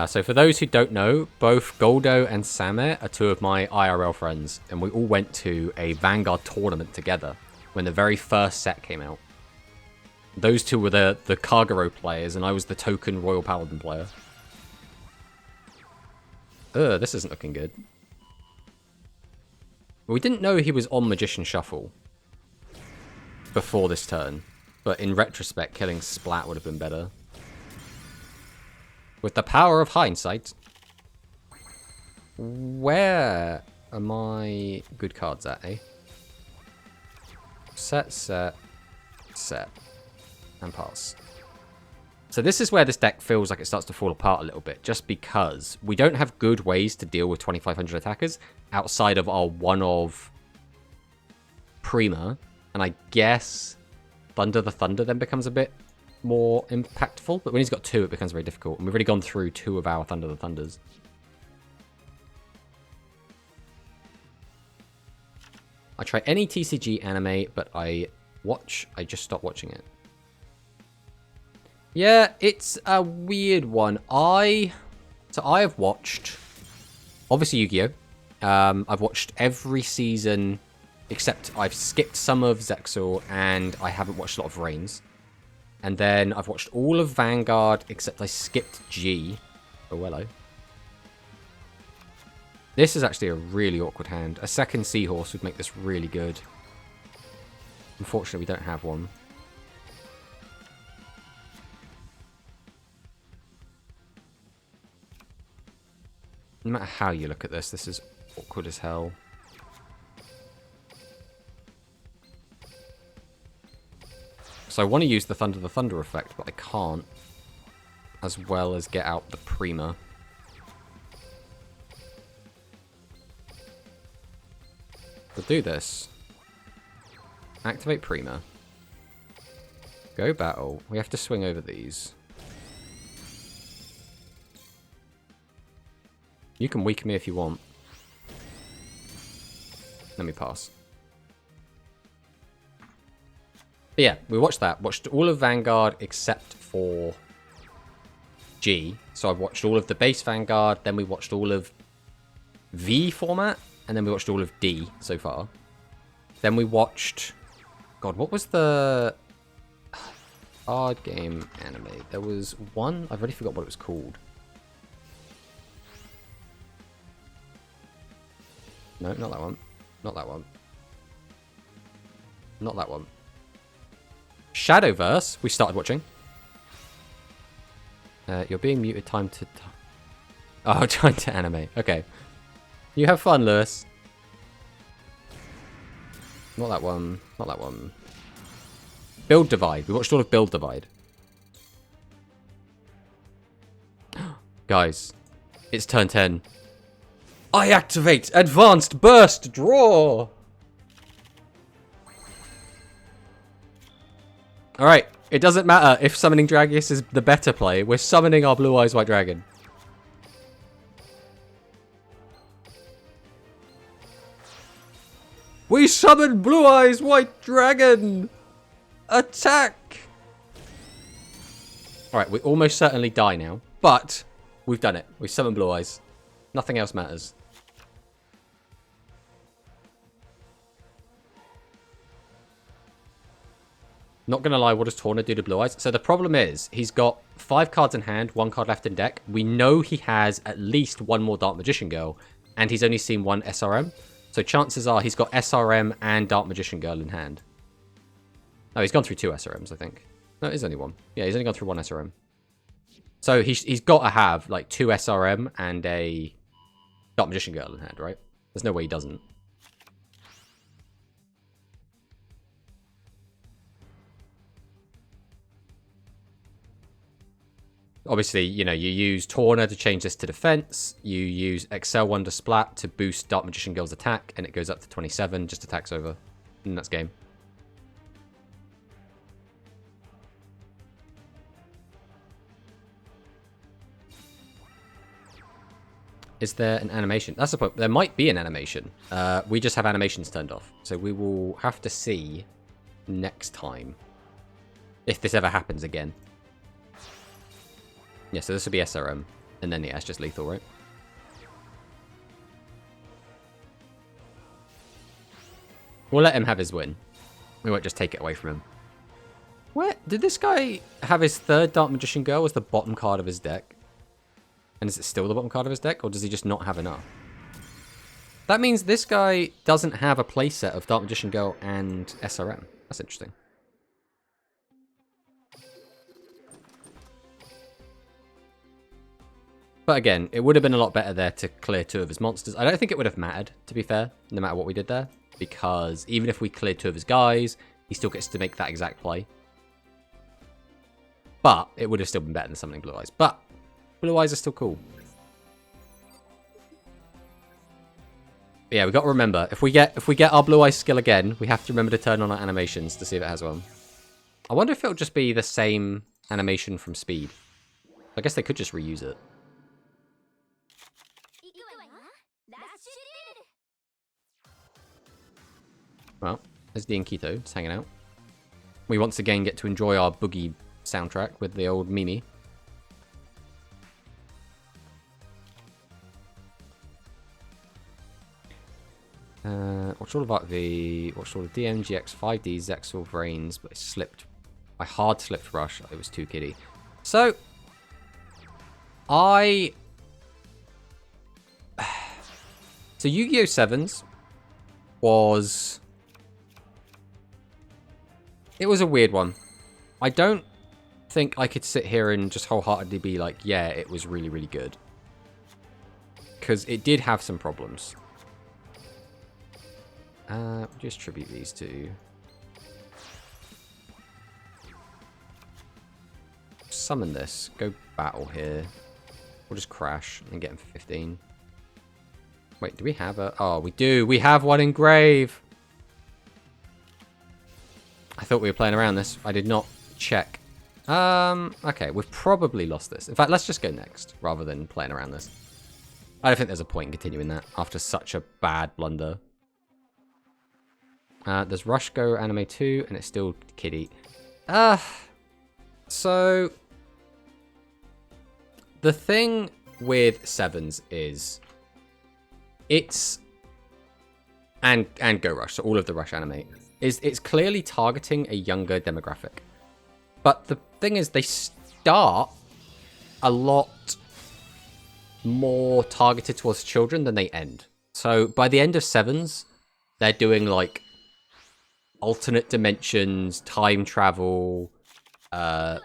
So for those who don't know, both Goldo and Samet are two of my IRL friends, and we all went to a Vanguard tournament together when the very first set came out. Those two were the Kagero players, and I was the token Royal Paladin player. Ugh, this isn't looking good. We didn't know he was on Magician Shuffle before this turn, but in retrospect, killing Splat would have been better. With the power of hindsight. Where are my good cards at, eh? Set, set, set. And pass. So this is where this deck feels like it starts to fall apart a little bit, just because we don't have good ways to deal with 2500 attackers outside of our one of Prima, and I guess Thunder the Thunder then becomes a bit more impactful, but when he's got two, it becomes very difficult, and we've already gone through two of our Thunder the Thunders. I try any TCG anime, but I just stop watching it. Yeah, it's a weird one. I have watched, obviously, Yu-Gi-Oh! I've watched every season, except I've skipped some of Zexal, and I haven't watched a lot of Reigns. And then I've watched all of Vanguard, except I skipped G. Oh, hello. This is actually a really awkward hand. A second Seahorse would make this really good. Unfortunately, we don't have one. No matter how you look at this, this is awkward as hell. So I want to use the Thunder effect, but I can't. As well as get out the Prima. To do this, activate Prima. Go battle. We have to swing over these. You can weaken me if you want. Let me pass. But yeah, we watched that. Watched all of Vanguard except for G. So I've watched all of the base Vanguard, then we watched all of V format, and then we watched all of D so far. Then we watched... God, what was the card game anime? There was one... I've already forgot what it was called. No, not that one. Not that one. Not that one. Shadowverse, we started watching. You're being muted. Time to... Oh, time to anime. Okay. You have fun, Lewis. Not that one. Not that one. Build Divide. We watched all of Build Divide. Guys, it's turn 10. I activate Advanced Burst Draw! Alright, it doesn't matter if summoning Dragius is the better play. We're summoning our Blue Eyes White Dragon. We summon Blue Eyes White Dragon! Attack! Alright, we almost certainly die now, but we've done it. We've summoned Blue Eyes. Nothing else matters. Not gonna lie, what does Torna do to Blue Eyes? So the problem is, he's got 5 cards in hand, 1 card left in deck. We know he has at least 1 more Dark Magician Girl, and he's only seen 1 SRM. So chances are he's got SRM and Dark Magician Girl in hand. No, he's gone through 2 SRMs, I think. No, it is only 1. Yeah, he's only gone through 1 SRM. So he's got to have, like, 2 SRM and a Dark Magician Girl in hand, right? There's no way he doesn't. Obviously, you know, you use Torna to change this to defense. You use Excel Wonder Splat to boost Dark Magician Girl's attack, and it goes up to 27, just attacks over. And that's game. Is there an animation? That's the point. There might be an animation. We just have animations turned off. So we will have to see next time if this ever happens again. Yeah, so this will be SRM. And then, yeah, it's just lethal, right? We'll let him have his win. We won't just take it away from him. Where? Did this guy have his 3rd Dark Magician Girl as the bottom card of his deck? And is it still the bottom card of his deck? Or does he just not have enough? That means this guy doesn't have a playset of Dark Magician Girl and SRM. That's interesting. But again, it would have been a lot better there to clear 2 of his monsters. I don't think it would have mattered, to be fair, no matter what we did there. Because even if we cleared 2 of his guys, he still gets to make that exact play. But it would have still been better than summoning Blue Eyes. But Blue Eyes are still cool. But yeah, we got to remember, if we get our Blue Eyes skill again, we have to remember to turn on our animations to see if it has one. I wonder if it'll just be the same animation from Speed. I guess they could just reuse it. Well, there's the Inkito, just hanging out. We once again get to enjoy our boogie soundtrack with the old Mimi. Watched all of the watched all of DMGX 5D Zexal Vrains, but it slipped. I hard slipped Rush. It was too kiddie. So Yu-Gi-Oh! 7s was... It was a weird one. I don't think I could sit here and just wholeheartedly be like, yeah, it was really, really good. Because it did have some problems. Just tribute these two. Summon this. Go battle here. We'll just crash and get him for 15. Wait, do we have a... Oh, we do. We have one in grave. I thought we were playing around this. I did not check. Okay, we've probably lost this. In fact, let's just go next rather than playing around this. I don't think there's a point in continuing that after such a bad blunder. There's Rush Go Anime 2, and it's still Kitty. So... The thing with 7s is... It's... And Go Rush, so all of the Rush anime. It's clearly targeting a younger demographic. But the thing is, they start a lot more targeted towards children than they end. So by the end of 7s, they're doing like alternate dimensions, time travel,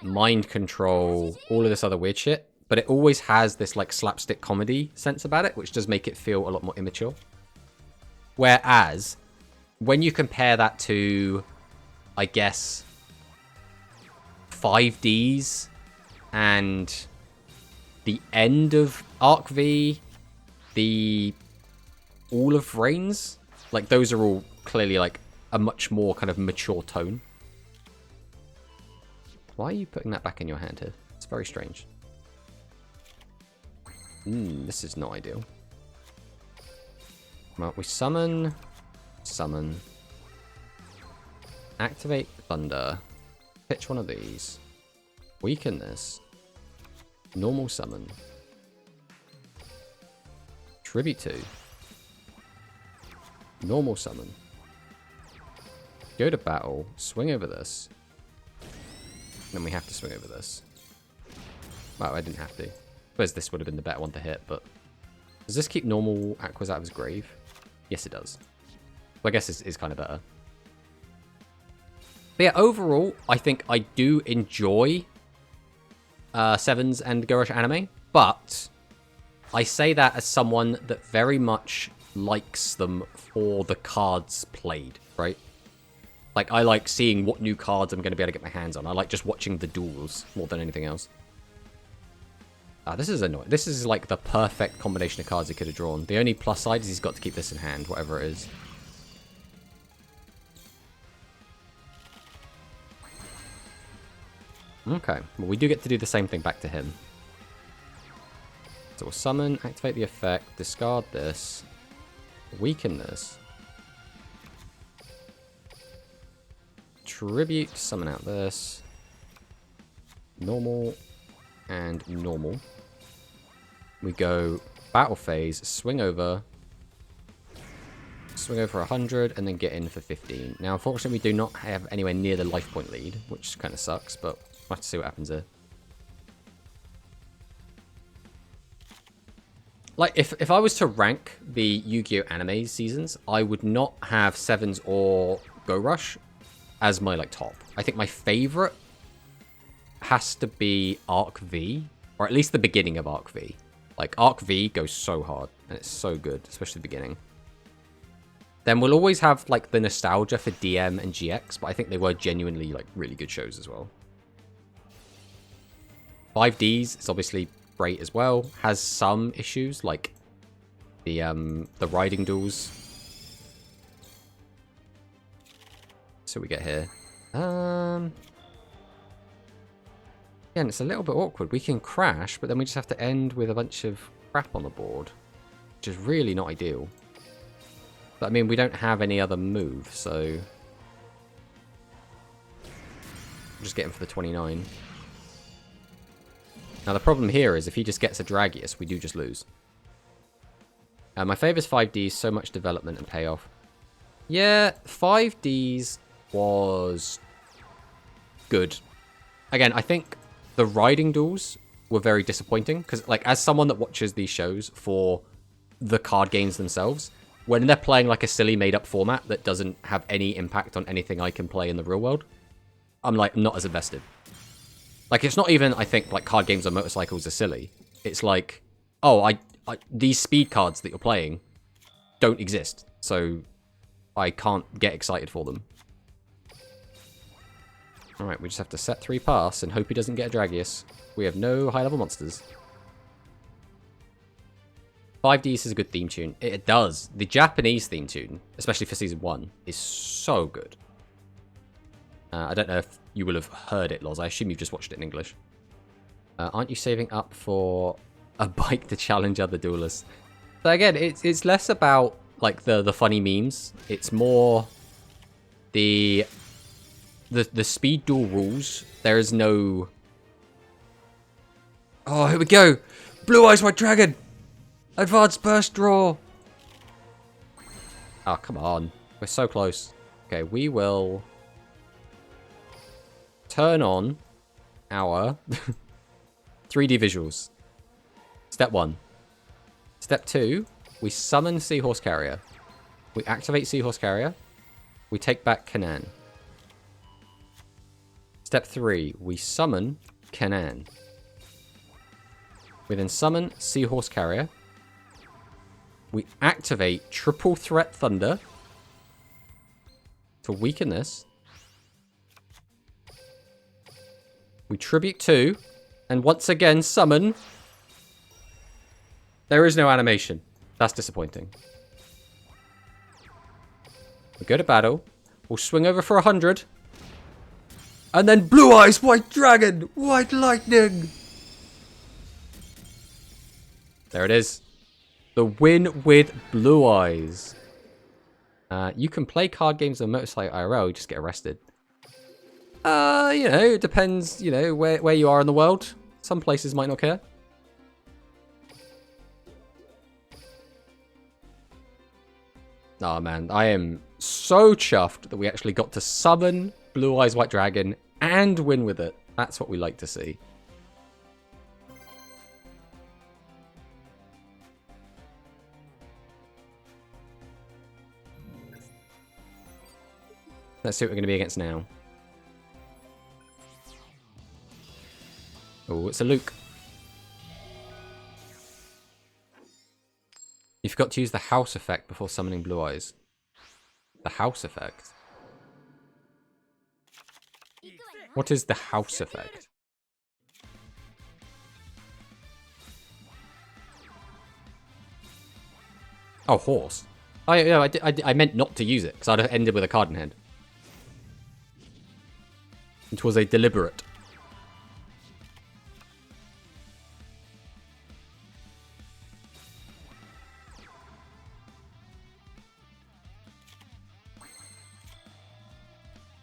mind control, all of this other weird shit. But it always has this like slapstick comedy sense about it, which does make it feel a lot more immature. Whereas, when you compare that to, I guess, 5Ds and the end of Arc V, all of Reigns, like those are all clearly like a much more kind of mature tone. Why are you putting that back in your hand here? It's very strange. This is not ideal. Well, we summon, activate Thunder, pitch one of these, weaken this, normal summon, tribute 2, normal summon, go to battle, swing over this, Then we have to swing over this. Well, I didn't have to. I suppose this would have been the better one to hit, but... Does this keep normal Aquas out of his grave? Yes, it does. So I guess it's kind of better. But yeah, overall, I think I do enjoy Sevens and Go Rush anime, but I say that as someone that very much likes them for the cards played, right? Like, I like seeing what new cards I'm going to be able to get my hands on. I like just watching the duels more than anything else. This is annoying. This is like the perfect combination of cards he could have drawn. The only plus side is he's got to keep this in hand, whatever it is. Okay, well, we do get to do the same thing back to him. So we'll summon, activate the effect, discard this, weaken this, tribute, summon out this, normal, and normal. We go battle phase, swing over 100, and then get in for 15. Now, unfortunately, we do not have anywhere near the life point lead, which kind of sucks, but we'll have to see what happens here. Like, if I was to rank the Yu-Gi-Oh! Anime seasons, I would not have Sevens or Go Rush as my, like, top. I think my favorite has to be Arc V, or at least the beginning of Arc V. Like, Arc V goes so hard, and it's so good, especially the beginning. Then we'll always have, like, the nostalgia for DM and GX, but I think they were genuinely, like, really good shows as well. 5Ds is obviously great as well. Has some issues, like the riding duels. So we get here. Yeah, and it's a little bit awkward. We can crash, but then we just have to end with a bunch of crap on the board, which is really not ideal. But I mean, we don't have any other move, so we'll just get him for the 29. Now, the problem here is if he just gets a Dragius, we do just lose. My favourite is 5Ds, so much development and payoff. Yeah, 5Ds was good. Again, I think the riding duels were very disappointing, because, like, as someone that watches these shows for the card games themselves, when they're playing, like, a silly made-up format that doesn't have any impact on anything I can play in the real world, I'm, like, not as invested. Like, it's not even, I think, like, card games on motorcycles are silly. It's like, oh, these speed cards that you're playing don't exist, so I can't get excited for them. Alright, we just have to set 3 pass and hope he doesn't get a Dragius. We have no high-level monsters. 5Ds is a good theme tune. It does. The Japanese theme tune, especially for Season 1, is so good. I don't know if you will have heard it, Loz. I assume you've just watched it in English. Aren't you saving up for a bike to challenge other duelists? So again, it's less about, like, the funny memes. It's more the speed duel rules. There is no... Oh, here we go! Blue Eyes White Dragon! Advanced Burst Draw! Oh, come on. We're so close. Okay, we will... turn on our 3D visuals. Step 1. Step 2, we summon Seahorse Carrier. We activate Seahorse Carrier. We take back Kanan. Step 3, we summon Kanan. We then summon Seahorse Carrier. We activate Triple Threat Thunder to weaken this. We tribute 2, and once again summon. There is no animation. That's disappointing. We go to battle. We'll swing over for 100. And then Blue Eyes White Dragon! White Lightning! There it is. The win with Blue Eyes. You can play card games on Motorcycle IRL, you just get arrested. You know, it depends, you know, where you are in the world. Some places might not care. Oh man, I am so chuffed that we actually got to summon Blue Eyes White Dragon and win with it. That's what we like to see. Let's see what we're going to be against now. Oh, it's a Luke. You forgot to use the house effect before summoning Blue Eyes. The house effect? What is the house effect? Oh, horse. Oh, yeah, I meant not to use it, because I'd have ended with a card in hand. It was a deliberate.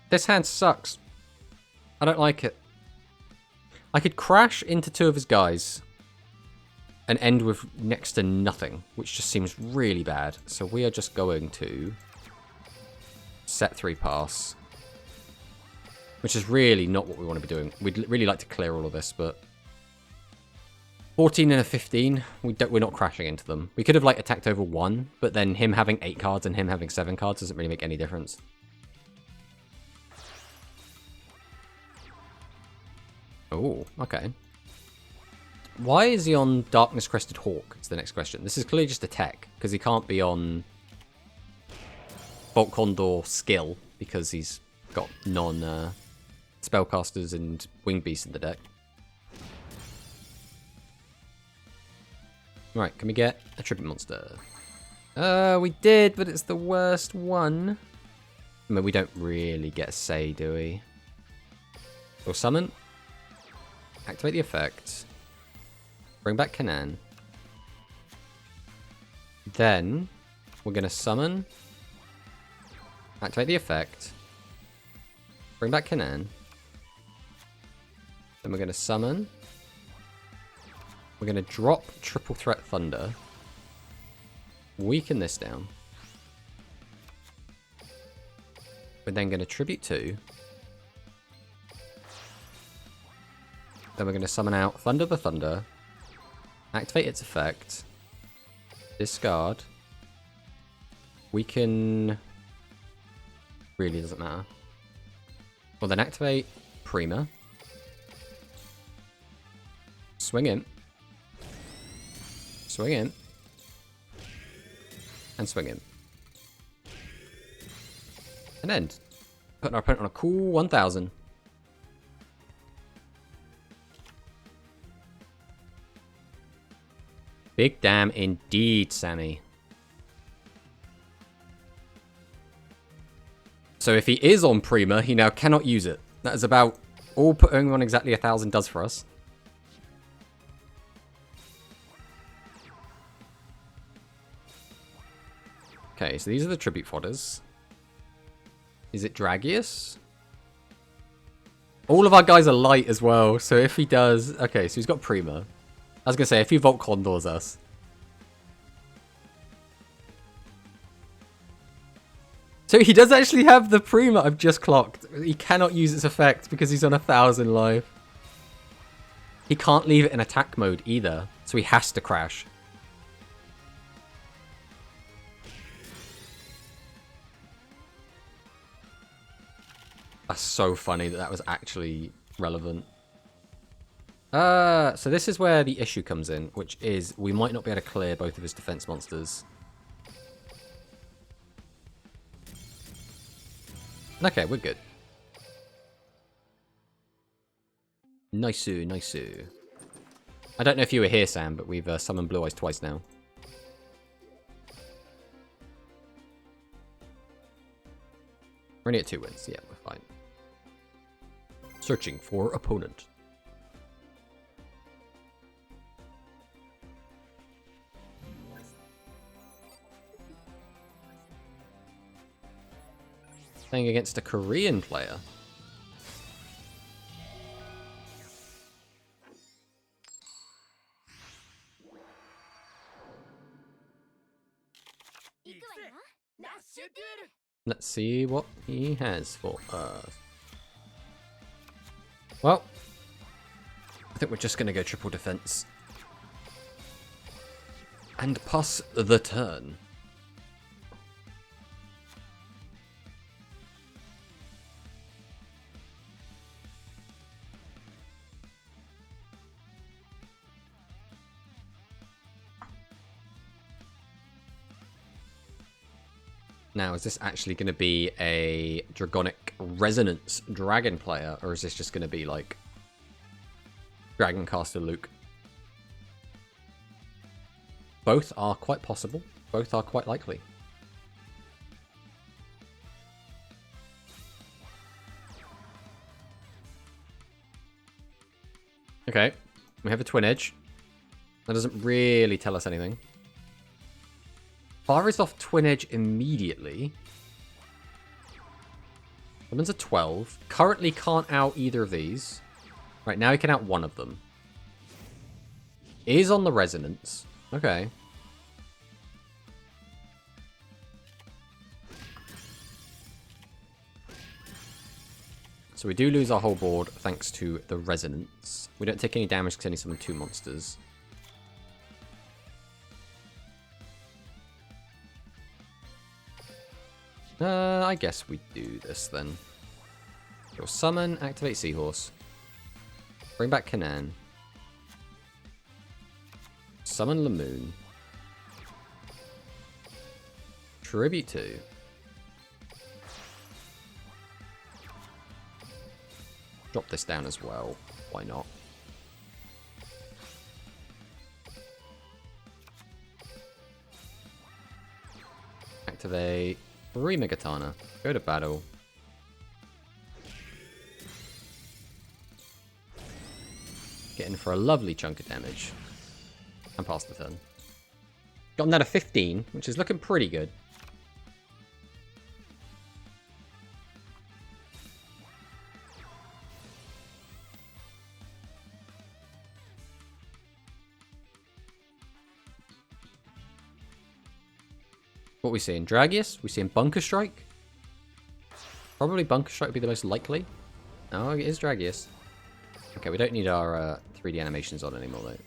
This hand sucks. I don't like it. I could crash into two of his guys and end with next to nothing, which just seems really bad. So we are just going to set 3 pass, which is really not what we want to be doing. We'd really like to clear all of this, but 14 and a 15, we're not crashing into them. We could have like attacked over 1, but then him having 8 cards and him having 7 cards doesn't really make any difference. Oh, okay. Why is he on Darkness Crested Hawk? Is the next question. This is clearly just a tech, because he can't be on Bolt Condor skill, because he's got spellcasters and Winged Beasts in the deck. Right, can we get a Tribute Monster? We did, but it's the worst one. I mean, we don't really get a say, do we? Or summon? Activate the effect. Bring back Kanan. Then, we're going to summon. Activate the effect. Bring back Kanan. Then we're going to summon. We're going to drop Triple Threat Thunder. Weaken this down. We're then going to Tribute 2. Then we're going to summon out Thunder the Thunder. Activate its effect. Discard. Weaken. Really doesn't matter. Well, then activate Prima. Swing in. Swing in. And swing in. And end. Putting our opponent on a cool 1000. Big damn indeed, Sammy. So if he is on Prima, he now cannot use it. That is about all putting on exactly 1000 does for us. Okay, so these are the tribute fodders. Is it Dragius? All of our guys are light as well, so if he does... Okay, so he's got Prima. I was going to say, if he Volt Condors us. So he does actually have the Prima I've just clocked. He cannot use its effect because he's on 1000 life. He can't leave it in attack mode either, so he has to crash. That's so funny that that was actually relevant. So this is where the issue comes in, which is we might not be able to clear both of his defense monsters. Okay, we're good. Nice-oo, nice-oo. I don't know if you were here, Sam, but we've summoned Blue Eyes twice now. We're only at 2 wins. Yeah, we're fine. Searching for opponent. Playing against a Korean player. Let's see what he has for us. Well, I think we're just going to go triple defense. And pass the turn. Now, is this actually going to be a Dragonic Resonance Dragon player? Or is this just going to be like Dragoncaster Luke? Both are quite possible. Both are quite likely. Okay, we have a Twin Edge. That doesn't really tell us anything. Fire is off Twin Edge immediately. Summons a 12. Currently can't out either of these. Right, now he can out one of them. Is on the Resonance. Okay. So we do lose our whole board thanks to the Resonance. We don't take any damage because only summon 2 monsters. I guess we do this then. You'll summon, activate Seahorse. Bring back Kanan. Summon Lamoon. Tribute 2. Drop this down as well. Why not? Activate 3 Megatana. Go to battle. Get in for a lovely chunk of damage. And pass the turn. Gotten that a 15, which is looking pretty good. What are we seeing? Dragius? We seeing Bunker Strike? Probably Bunker Strike would be the most likely. Oh, it is Dragius. Okay, we don't need our 3D animations on anymore, though.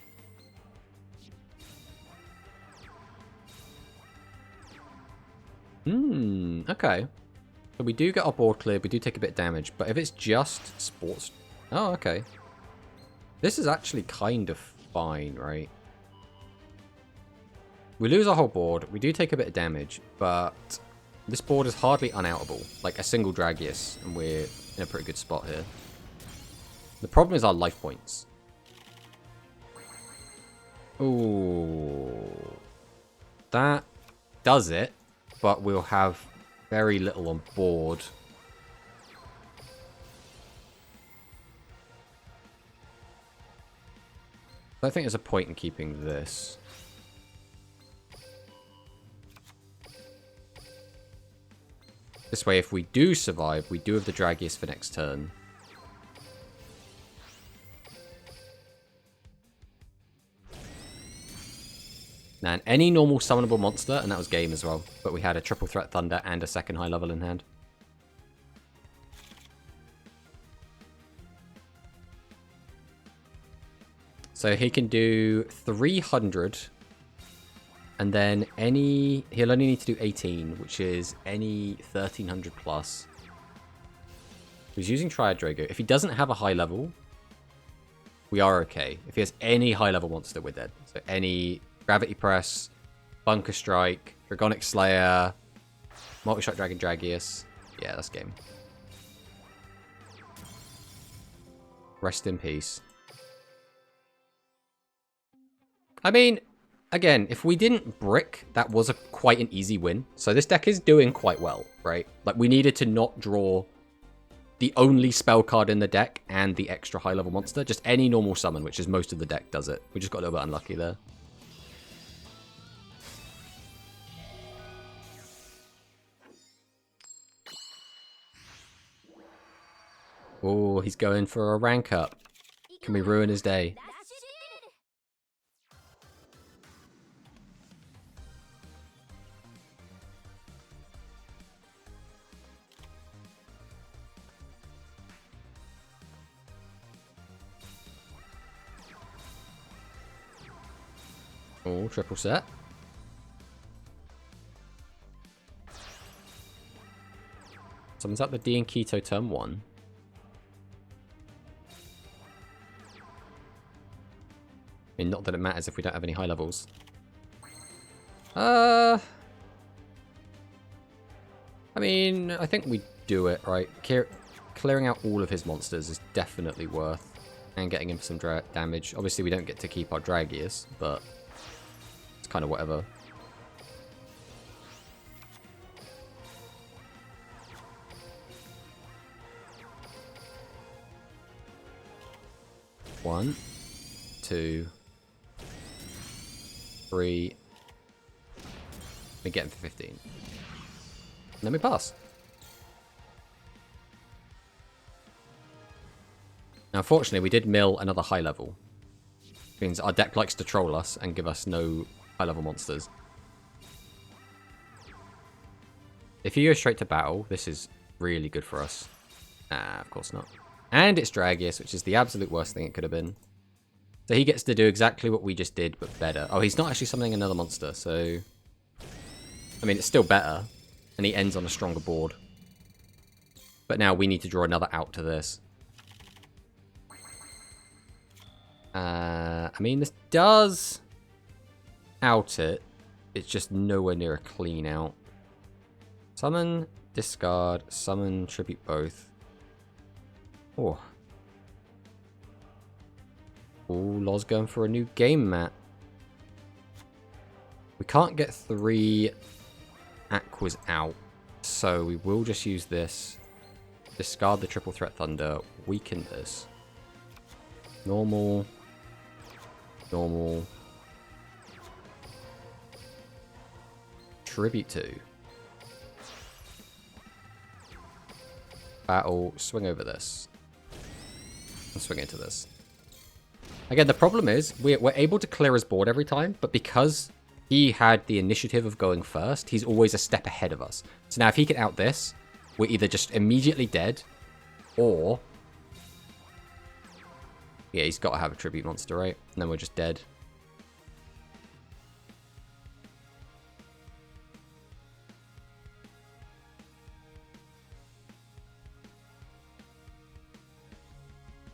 Okay. So we do get our board cleared, we do take a bit of damage, but if it's just sports... Oh, okay. This is actually kind of fine, right? We lose our whole board, we do take a bit of damage, but this board is hardly unoutable. Like a single Dragius, and we're in a pretty good spot here. The problem is our life points. Ooh. That does it, but we'll have very little on board. I think there's a point in keeping this. This way, if we do survive, we do have the Dragius for next turn. Now, any normal summonable monster, and that was game as well, but we had a triple threat Thunder and a second high level in hand. So he can do 300, and then he'll only need to do 18, which is any 1300 plus. He's using Triad Drago. If he doesn't have a high level, we are okay. If he has any high level monster, we're dead. So any Gravity Press, Bunker Strike, Dragonic Slayer, Multi-Shot Dragon Dragius. Yeah, that's game. Rest in peace. I mean, again, if we didn't brick, that was quite an easy win. So this deck is doing quite well, right? Like, we needed to not draw the only spell card in the deck and the extra high-level monster. Just any normal summon, which is most of the deck does it. We just got a little bit unlucky there. Oh, he's going for a rank up. Can we ruin his day? Oh, triple set. Summons out the D and Keto turn 1. I mean, not that it matters if we don't have any high levels. I mean, I think we do it, right? Clearing out all of his monsters is definitely worth. And getting him some damage. Obviously, we don't get to keep our Dragius, but it's kind of whatever. One, 2, 3. We get him for 15. And then we pass. Now, unfortunately, we did mill another high level. Which means our deck likes to troll us and give us no high level monsters. If you go straight to battle, this is really good for us. Ah, of course not. And it's Dragius, which is the absolute worst thing it could have been. So he gets to do exactly what we just did, but better. Oh, he's not actually summoning another monster, so... I mean, it's still better. And he ends on a stronger board. But now we need to draw another out to this. I mean, this does out it. It's just nowhere near a clean out. Summon, discard, summon, tribute both. Oh. Oh, Loz going for a new game mat. We can't get 3 Aquas out, so we will just use this. Discard the triple threat thunder, weaken this. Normal. Normal. Tribute 2. Battle, swing over this. And swing into this. Again, the problem is, we're able to clear his board every time, but because he had the initiative of going first, he's always a step ahead of us. So now if he can out this, we're either just immediately dead, or... Yeah, he's got to have a tribute monster, right? And then we're just dead.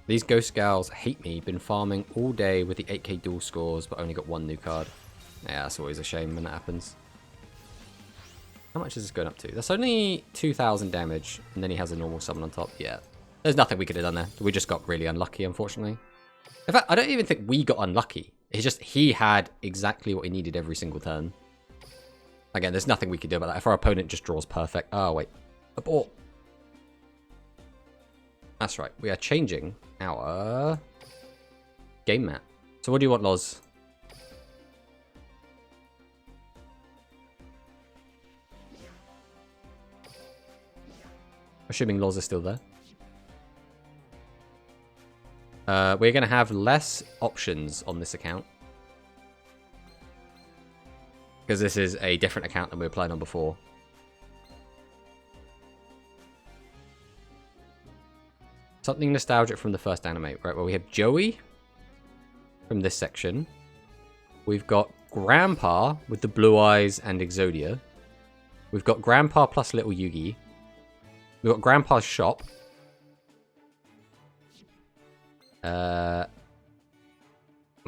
These Ghost Gals hate me. Been farming all day with the 8k dual scores, but only got 1 new card. Yeah, that's always a shame when that happens. How much is this going up to? That's only 2,000 damage, and then he has a normal summon on top. Yeah. There's nothing we could have done there. We just got really unlucky, unfortunately. In fact, I don't even think we got unlucky. It's just he had exactly what he needed every single turn. Again, there's nothing we could do about that. If our opponent just draws perfect... Oh, wait. Abort. That's right. We are changing our game mat. So what do you want, Loz? Assuming Loz is still there. We're going to have less options on this account. Because this is a different account than we were playing on before. Something nostalgic from the first anime. Right, well, we have Joey from this section. We've got Grandpa with the blue eyes and Exodia. We've got Grandpa plus Little Yugi. We've got Grandpa's shop. And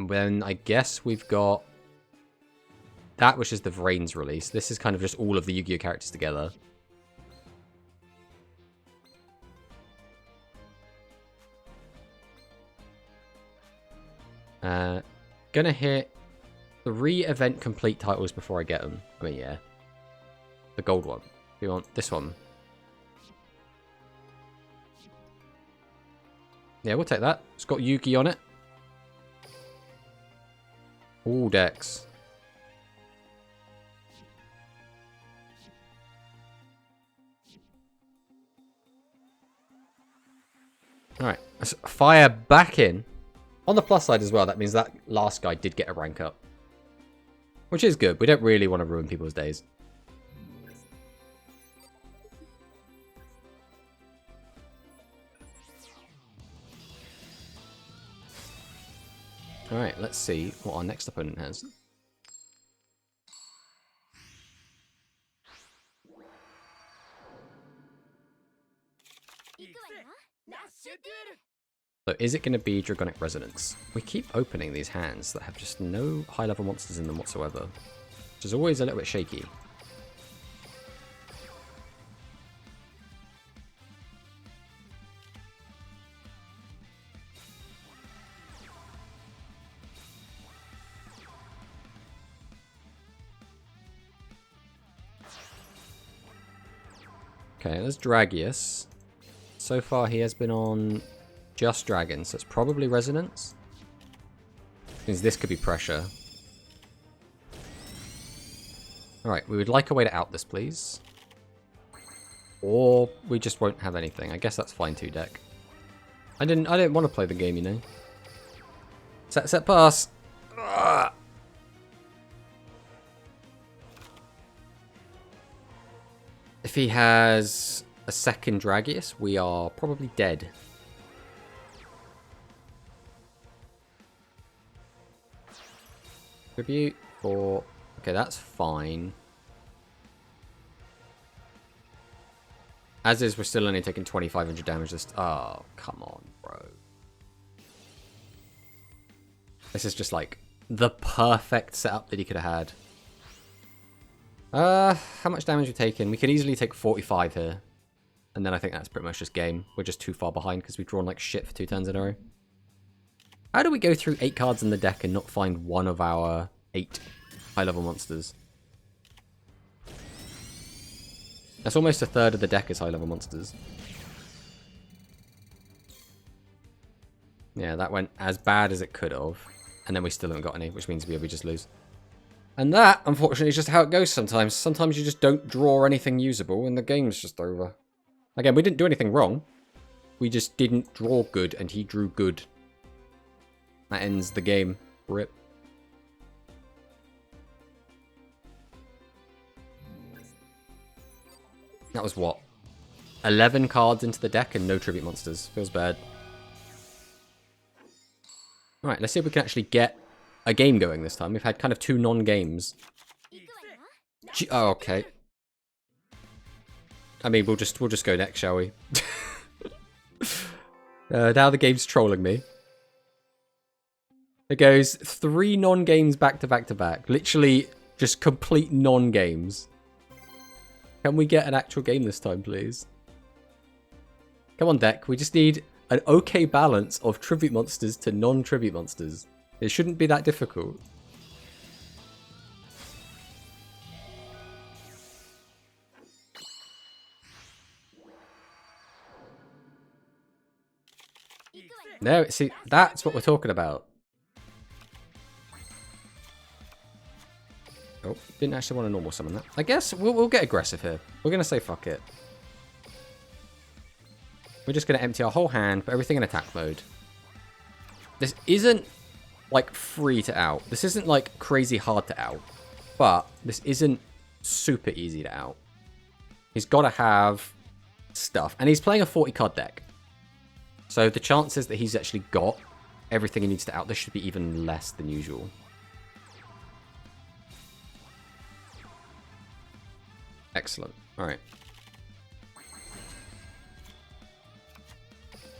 then I guess we've got that, which is the Vrains release. This is kind of just all of the Yu-Gi-Oh characters together. Gonna hit 3 event complete titles before I get them. I mean, yeah. The gold one. We want this one. Yeah, we'll take that. It's got Yugi on it. All decks. Alright, let's fire back in. On the plus side as well, that means that last guy did get a rank up. Which is good. We don't really want to ruin people's days. Alright, let's see what our next opponent has. So is it going to be Dragonic Resonance? We keep opening these hands that have just no high-level monsters in them whatsoever, which is always a little bit shaky. Okay, there's Dragius. So far he has been on just Dragons, so it's probably Resonance. Means this could be Pressure. Alright, we would like a way to out this, please. Or we just won't have anything. I guess that's fine too, deck. I didn't want to play the game, you know. Set pass. Ugh. If he has a second Dragius, we are probably dead. Tribute for... Okay, that's fine. As is, we're still only taking 2,500 damage. Just... Oh, come on, bro. This is just like the perfect setup that he could have had. How much damage we taking? We could easily take 45 here. And then I think that's pretty much just game. We're just too far behind because we've drawn like shit for 2 turns in a row. How do we go through 8 cards in the deck and not find one of our 8 high-level monsters? That's almost a third of the deck is high-level monsters. Yeah, that went as bad as it could have. And then we still haven't got any, which means we just lose. And that, unfortunately, is just how it goes sometimes. Sometimes you just don't draw anything usable and the game's just over. Again, we didn't do anything wrong. We just didn't draw good and he drew good. That ends the game. RIP. That was what? 11 cards into the deck and no tribute monsters. Feels bad. Alright, let's see if we can actually get a game going this time. We've had kind of 2 non-games. Oh, okay. I mean, we'll just go next, shall we? Now the game's trolling me. It goes 3 non-games back to back to back. Literally just complete non-games. Can we get an actual game this time, please? Come on, deck. We just need an okay balance of tribute monsters to non-tribute monsters. It shouldn't be that difficult. No, see, that's what we're talking about. Oh, didn't actually want a normal summon that. I guess we'll get aggressive here. We're going to say fuck it. We're just going to empty our whole hand, put everything in attack mode. This isn't like free to out. This isn't like crazy hard to out. But this isn't super easy to out. He's got to have stuff. And he's playing a 40 card deck. So the chances that he's actually got everything he needs to out this should be even less than usual. Excellent. Alright.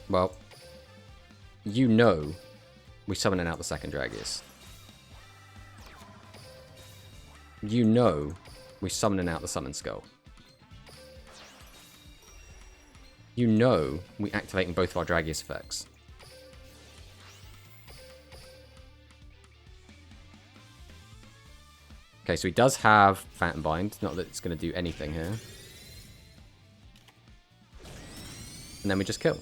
Well, you know we're summoning out the second Dragius. You know we're summoning out the Summon Skull. You know we're activating both of our Dragius effects. Okay, so he does have Phantom Bind. Not that it's going to do anything here. And then we just kill.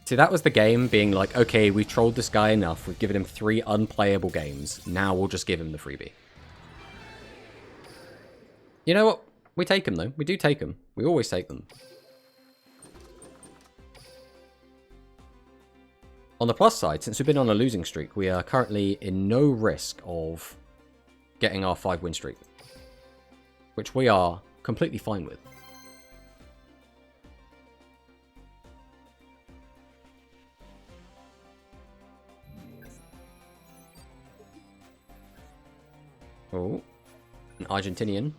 See, that was the game being like, okay, we've trolled this guy enough. We've given him 3 unplayable games. Now we'll just give him the freebie. You know what? We take them, though. We do take them. We always take them. On the plus side, since we've been on a losing streak, we are currently in no risk of getting our 5-win streak. Which we are completely fine with. Oh, an Argentinian.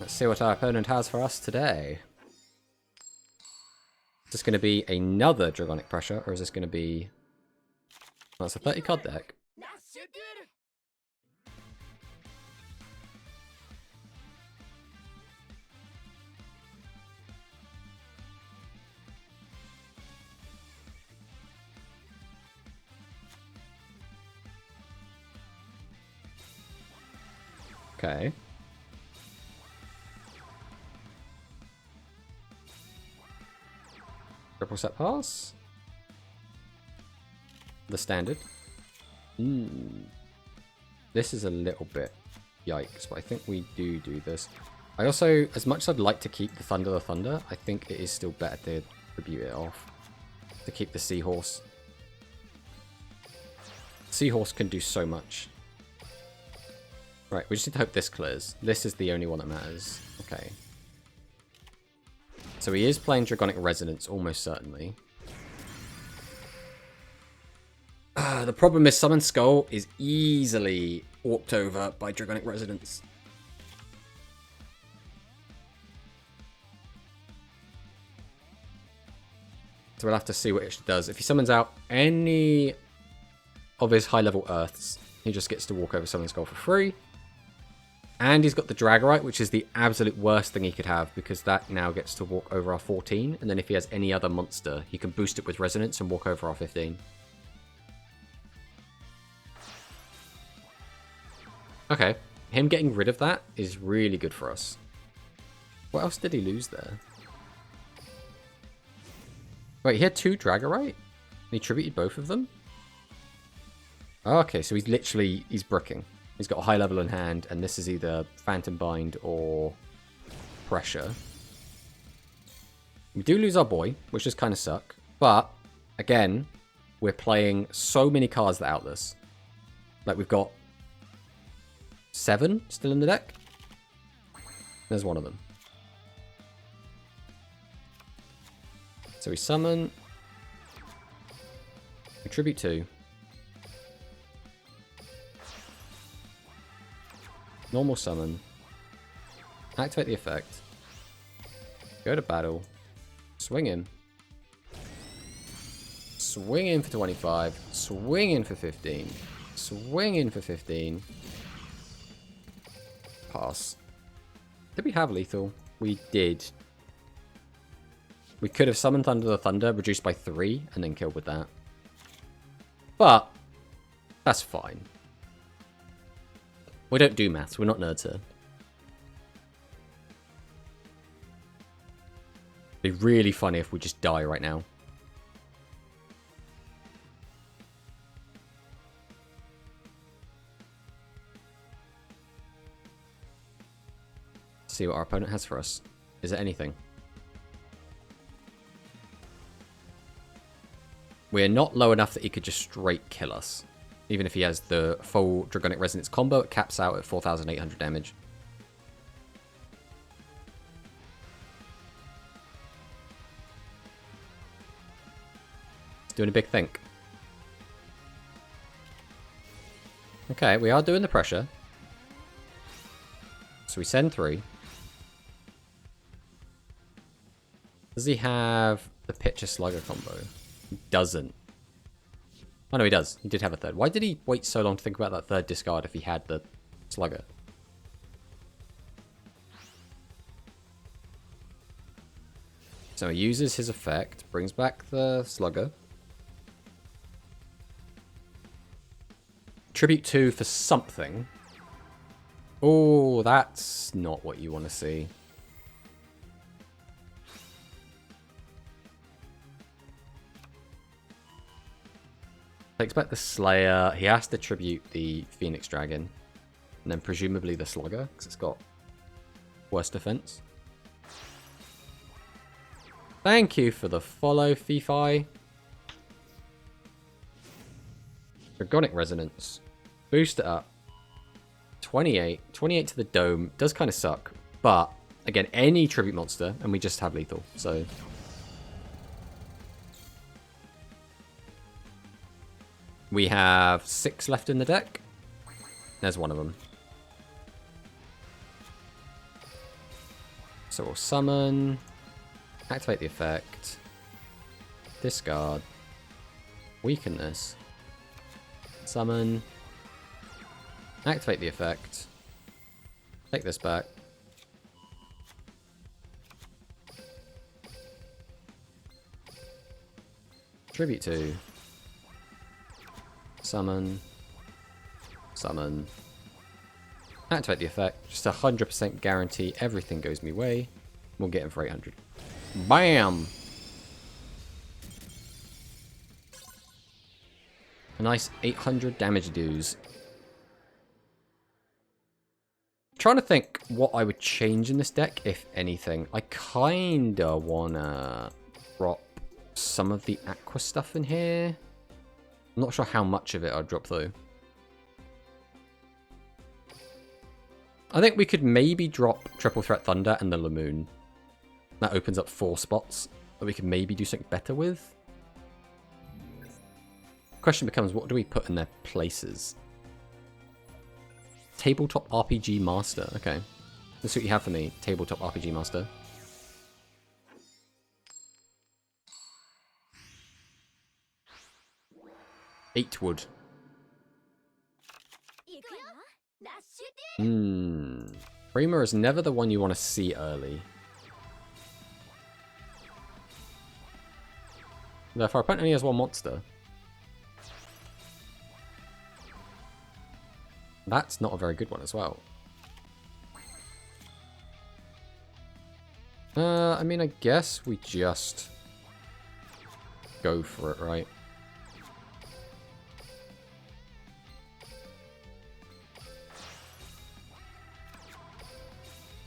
Let's see what our opponent has for us today. Is this going to be another Dragonic Pressure, or is this going to be... Well, it's a 30 card deck. Okay. Triple set pass. The standard. This is a little bit yikes, but I think we do this. I also, as much as I'd like to keep the Thunder, I think it is still better to tribute it off. To keep the Seahorse. Seahorse can do so much. Right, we just need to hope this clears. This is the only one that matters. Okay. So he is playing Dragonic Resonance, almost certainly. The problem is Summon Skull is easily walked over by Dragonic Resonance. So we'll have to see what it does. If he summons out any of his high-level Earths, he just gets to walk over Summon Skull for free. And he's got the Dragorite, which is the absolute worst thing he could have, because that now gets to walk over our 14. And then if he has any other monster, he can boost it with Resonance and walk over our 15. Okay, him getting rid of that is really good for us. What else did he lose there? Wait, he had 2 Dragorite? And he tributed both of them? Okay, so he's bricking. He's got a high level in hand, and this is either Phantom Bind or Pressure. We do lose our boy, which does kind of suck. But, again, we're playing so many cards that out this. Like, we've got 7 still in the deck. There's one of them. So we summon. We tribute 2. Normal summon. Activate the effect. Go to battle. Swing in. Swing in for 25. Swing in for 15. Swing in for 15. Pass. Did we have lethal? We did. We could have summoned Thunder the Thunder, reduced by 3, and then killed with that. But, that's fine. We don't do maths, we're not nerds here. It'd be really funny if we just die right now. See what our opponent has for us. Is it anything? We're not low enough that he could just straight kill us. Even if he has the full Dragonic Resonance combo, it caps out at 4,800 damage. It's doing a big think. Okay, we are doing the pressure. So we send 3. Does he have the Pitcher Slugger combo? He doesn't. Oh no, he does. He did have a third. Why did he wait so long to think about that third discard if he had the Slugger? So he uses his effect, brings back the Slugger. Tribute 2 for something. Oh, that's not what you want to see. Takes back the Slayer. He has to tribute the Phoenix Dragon. And then presumably the Slugger, because it's got worse defense. Thank you for the follow, Fifi. Dragonic Resonance. Boost it up. 28. 28 to the Dome. Does kind of suck. But, again, any tribute monster, and we just have lethal. So... we have 6 left in the deck. There's one of them. So we'll summon, activate the effect, discard, weaken this, summon, activate the effect, take this back, tribute to, summon, summon, activate the effect, just 100% guarantee everything goes me way. We'll get him for 800. Bam! A nice 800 damage dues. Trying to think what I would change in this deck, if anything. I kinda wanna drop some of the Aqua stuff in here. I'm not sure how much of it I'd drop though. I think we could maybe drop Triple Threat Thunder and the Lamoon. That opens up 4 spots that we could maybe do something better with. Question becomes, what do we put in their places? Tabletop RPG Master. Okay. That's what you have for me. Tabletop RPG Master. Eightwood. Prima is never the one you want to see early. If our opponent only has 1 monster, that's not a very good one as well. I mean, I guess we just go for it, right?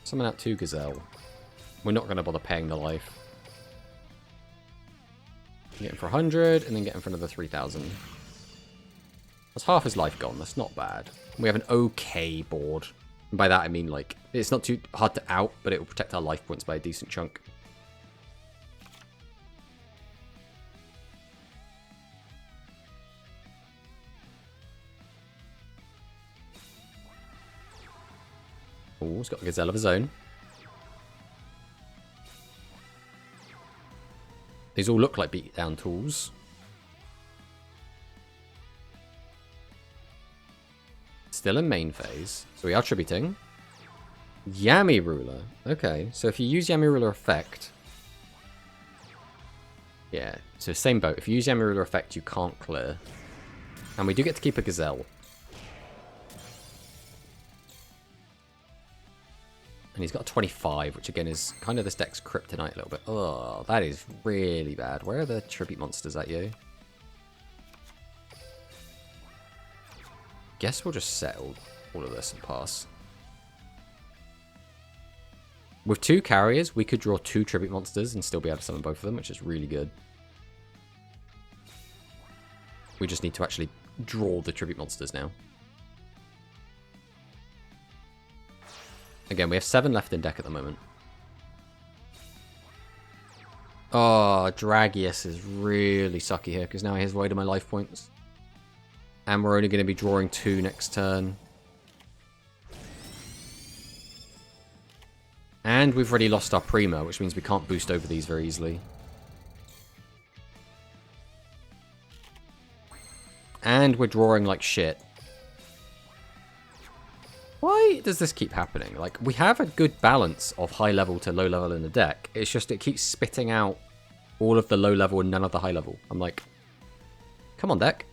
Summon out 2 Gazelle. We're not going to bother paying the life. Get him for 100, and then get him for another 3,000. That's half his life gone. That's not bad. We have an okay board. And by that I mean, like, it's not too hard to out, but it will protect our life points by a decent chunk. Oh, he's got a Gazelle of his own. These all look like beatdown tools. Still in main phase. So we are tributing. Yami Ruler. Okay, so if you use Yami Ruler effect... Yeah, so same boat. If you use Yami Ruler effect, you can't clear. And we do get to keep a Gazelle. And he's got a 25, which again is kind of this deck's kryptonite a little bit. Oh, that is really bad. Where are the tribute monsters at you? Guess we'll just settle all of this and pass. With 2 carriers, we could draw 2 tribute monsters and still be able to summon both of them, which is really good. We just need to actually draw the tribute monsters now. Again, we have 7 left in deck at the moment. Oh, Dragius is really sucky here, because now he has way to my life points. And we're only going to be drawing 2 next turn. And we've already lost our Prima, which means we can't boost over these very easily. And we're drawing like shit. Why does this keep happening? Like, we have a good balance of high level to low level in the deck. It's just it keeps spitting out all of the low level and none of the high level. I'm like, come on, deck.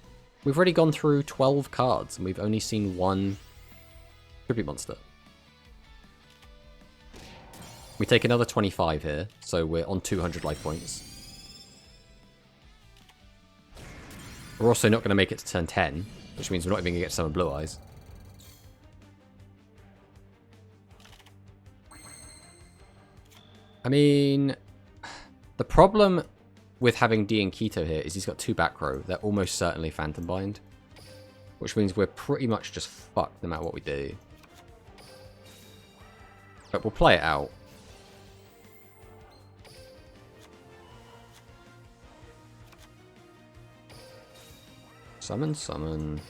We've already gone through 12 cards and we've only seen 1 tribute monster. We take another 25 here, so we're on 200 life points. We're also not going to make it to turn 10, which means we're not even going to get to summon Blue Eyes. I mean, the problem with having D and Keto here is he's got 2 back row. They're almost certainly Phantom Bind, which means we're pretty much just fucked no matter what we do. But we'll play it out. Summon, summon.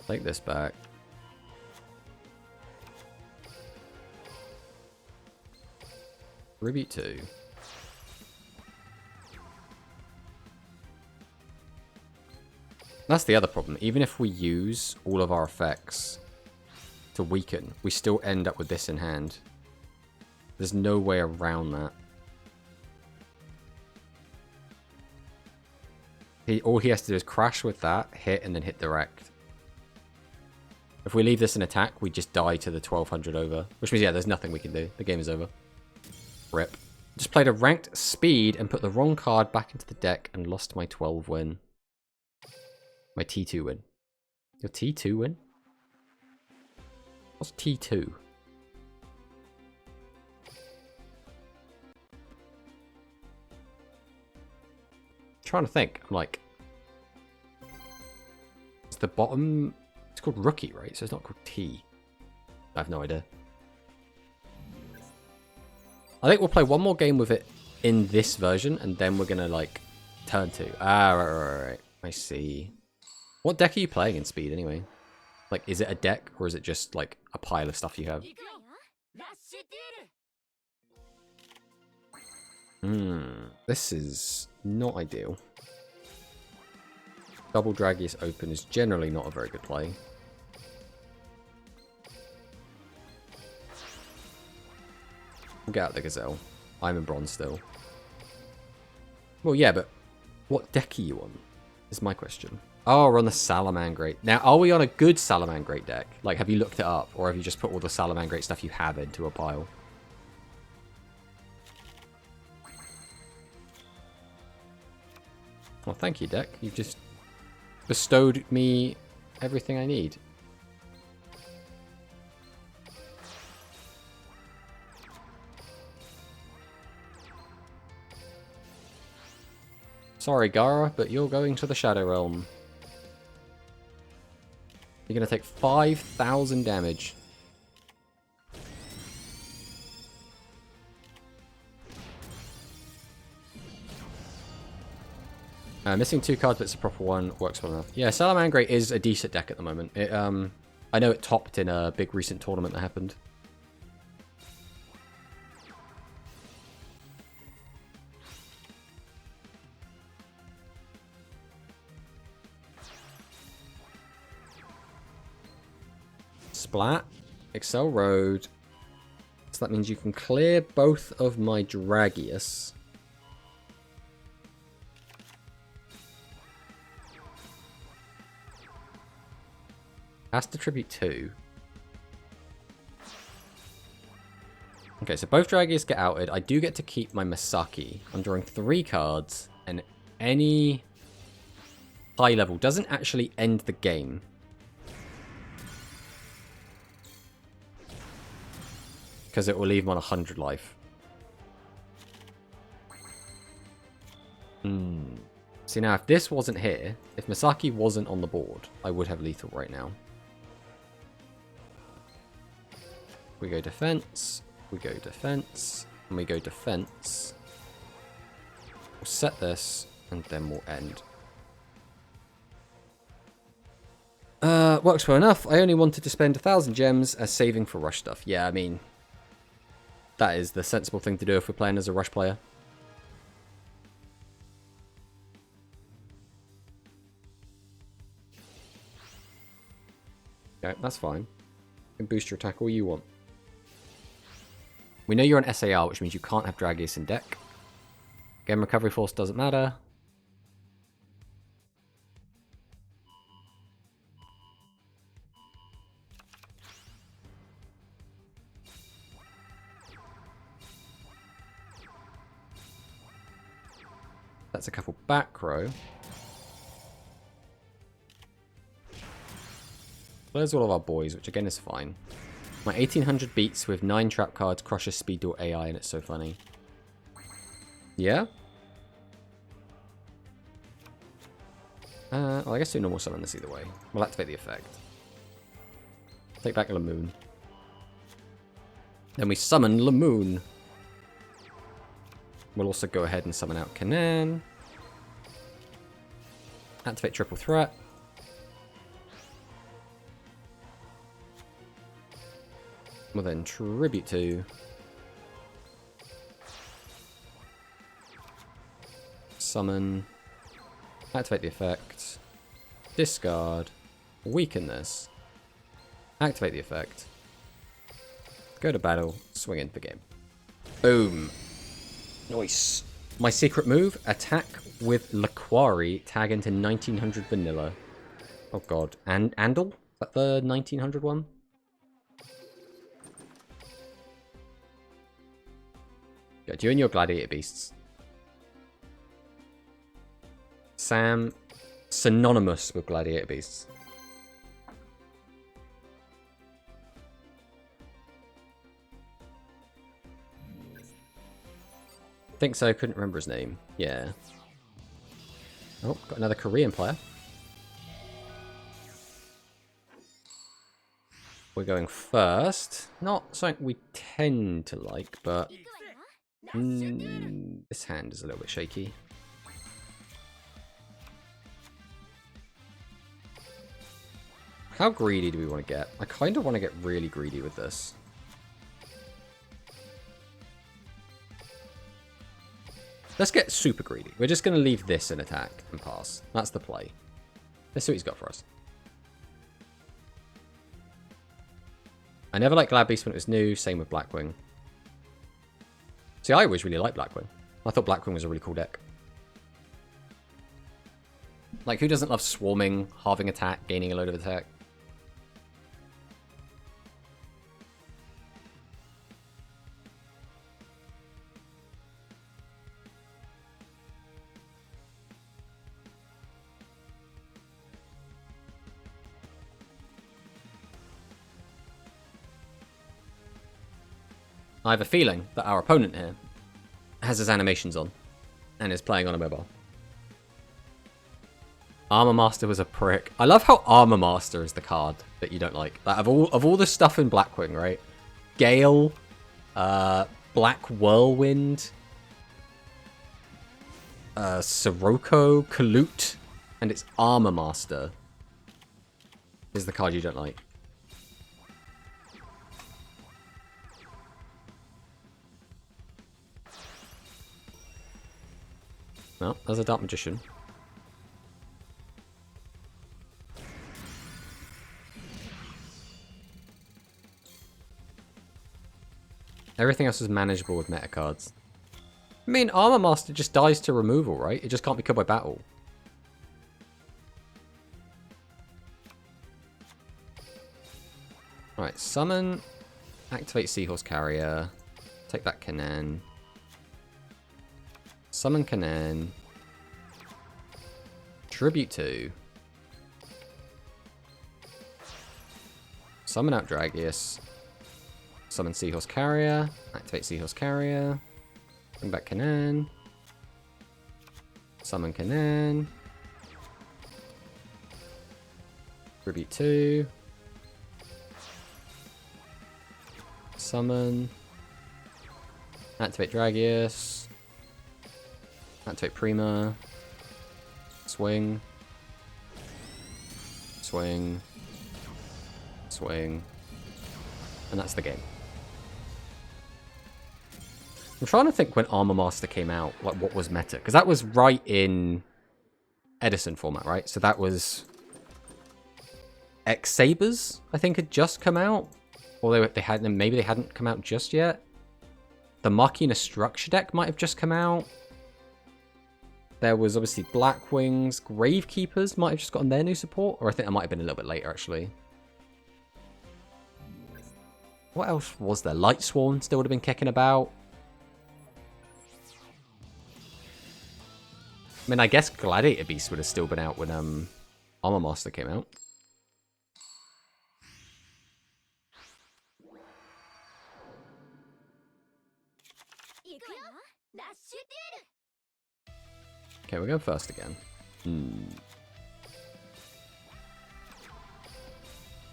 Take this back. Tribute 2. That's the other problem. Even if we use all of our effects to weaken, we still end up with this in hand. There's no way around that. All he has to do is crash with that, hit, and then hit direct. If we leave this in attack, we just die to the 1200 over. Which means, yeah, there's nothing we can do. The game is over. Rip. Just played a ranked speed and put the wrong card back into the deck and lost my 12 win. My T2 win. Your T2 win? What's T2? Trying to think. I'm like, it's the bottom. It's called rookie, right? So it's not called T. I have no idea. I think we'll play one more game with it in this version, and then we're gonna like turn to. Ah, right. I see. What deck are you playing in speed anyway? Like, is it a deck or is it just like a pile of stuff you have? This is not ideal. Double Dragius open is generally not a very good play. Get out the Gazelle. I'm in bronze still. Well, yeah, but what deck are you on? Is my question. Oh, we're on the Salamangrate. Now, are we on a good Salamangrate deck? Like, have you looked it up? Or have you just put all the Salamangrate stuff you have into a pile? Well, thank you, deck. You've just bestowed me everything I need. Sorry, Gara, but you're going to the Shadow Realm. You're going to take 5,000 damage. Missing 2 cards, but it's a proper one. Works well enough. Yeah, Salamangrate is a decent deck at the moment. It, I know it topped in a big recent tournament that happened. Splat, Excel Road. So that means you can clear both of my Dragius. Has to tribute 2. Okay, so both Dragius get outed. I do get to keep my Masaki. I'm drawing 3 cards, and any high level doesn't actually end the game. Because it will leave him on 100 life. See, now if this wasn't here, if Masaki wasn't on the board, I would have lethal right now. We go defense, we go defense, and we go defense. We'll set this, and then we'll end. Works well enough. I only wanted to spend 1,000 gems as saving for rush stuff. Yeah, I mean, that is the sensible thing to do if we're playing as a rush player. Okay, that's fine. You can boost your attack all you want. We know you're an SAR, which means you can't have Dragius in deck. Again, Recovery Force doesn't matter. That's a couple back row. There's all of our boys, which again is fine. My 1800 beats with 9 trap cards, crushes speed door AI, and it's so funny. Yeah? Well, I guess do normal summon this either way. We'll activate the effect. Take back Lamoon. Then we summon Lamoon. We'll also go ahead and summon out Kanan. Activate triple threat. We'll then tribute 2. Summon. Activate the effect. Discard. Weaken this. Activate the effect. Go to battle. Swing into the game. Boom. Nice. My secret move, attack with Laquari, tag into 1900 vanilla. Oh god. And Andal? Is that the 1900 one? Good, you and your gladiator beasts. Sam, synonymous with gladiator beasts. Think so, couldn't remember his name. Yeah. Oh, got another Korean player. We're going first. Not something we tend to like, but this hand is a little bit shaky. How greedy do we want to get? I kind of want to get really greedy with this. Let's get super greedy. We're just going to leave this in attack and pass. That's the play. Let's see what he's got for us. I never liked Glad Beast when it was new. Same with Blackwing. See, I always really liked Blackwing. I thought Blackwing was a really cool deck. Like, who doesn't love swarming, halving attack, gaining a load of attack? I have a feeling that our opponent here has his animations on and is playing on a mobile. Armor Master was a prick. I love how Armor Master is the card that you don't like. Like of all the stuff in Blackwing, right? Gale, Black Whirlwind, Sirocco, Kalute, and its Armor Master is the card you don't like. Well, there's a Dark Magician. Everything else is manageable with meta cards. I mean, Armor Master just dies to removal, right? It just can't be killed by battle. Alright, summon, activate Seahorse Carrier, take that Canaan. Summon Canaan. Tribute 2. Summon out Dragius. Summon Seahorse Carrier. Activate Seahorse Carrier. Bring back Canaan. Summon Canaan. Tribute 2. Summon. Activate Dragius. Activate Prima. Swing. Swing. Swing. And that's the game. I'm trying to think when Armor Master came out, like what was meta. Because that was right in Edison format, right? So that was X Sabers, I think, had just come out. Or they hadn't, maybe they hadn't come out just yet. The Machina Structure deck might have just come out. There was obviously Blackwings. Gravekeepers might have just gotten their new support. Or I think that might have been a little bit later, actually. What else was there? Light Sworn still would have been kicking about. I mean, I guess Gladiator Beast would have still been out when Armor Master came out. Okay, we're going first again.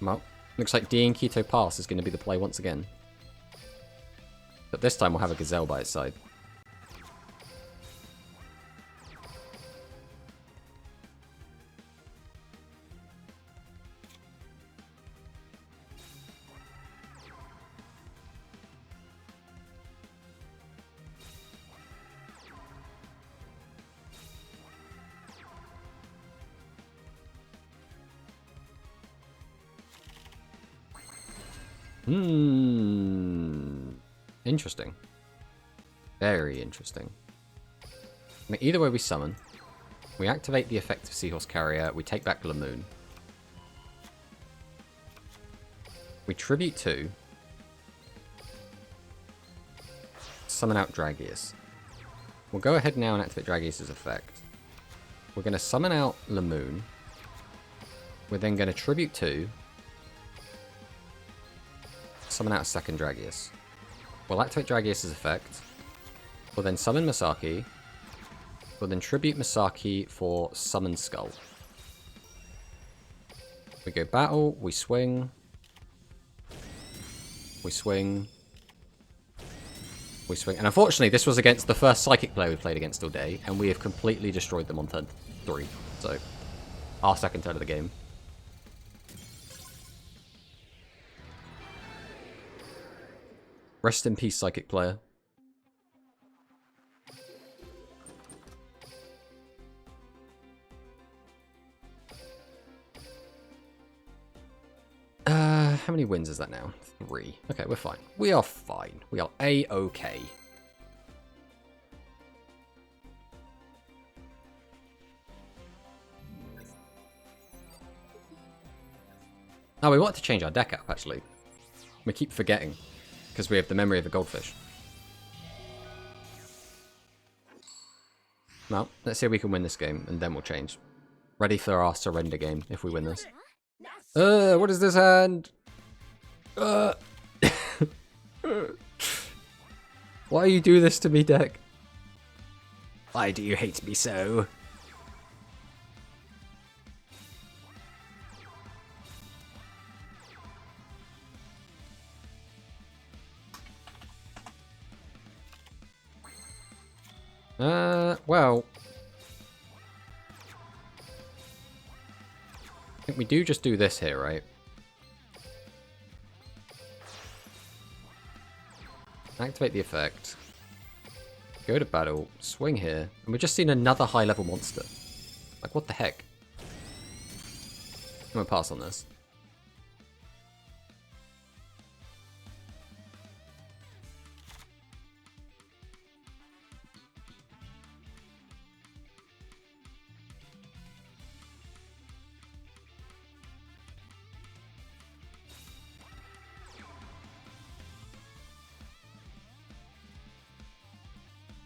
Well, looks like D and Keto Pass is going to be the play once again. But this time we'll have a Gazelle by its side. Interesting. Very interesting. I mean, either way we summon. We activate the effect of Seahorse Carrier. We take back Lamoon. We tribute 2. Summon out Dragius. We'll go ahead now and activate Dragius' effect. We're going to summon out Lamoon. We're then going to tribute 2. Summon out a second Dragius. We'll activate Dragius' effect. We'll then summon Masaki. We'll then tribute Masaki for Summon Skull. We go battle, we swing. We swing. We swing. And unfortunately, this was against the first Psychic player we played against all day, and we have completely destroyed them on turn 3. So, our second turn of the game. Rest in peace, Psychic player. How many wins is that now? 3. Okay, we're fine. We are fine. We are A-okay. Oh, we want to change our deck up, actually. We keep forgetting, because we have the memory of a goldfish. Well, let's see if we can win this game, and then we'll change. Ready for our surrender game, if we win this. What is this hand? Why you do this to me, deck? Why do you hate me so? Well, I think we do just do this here, right? Activate the effect. Go to battle, swing here, and we've just seen another high-level monster. Like, what the heck? I'm gonna pass on this.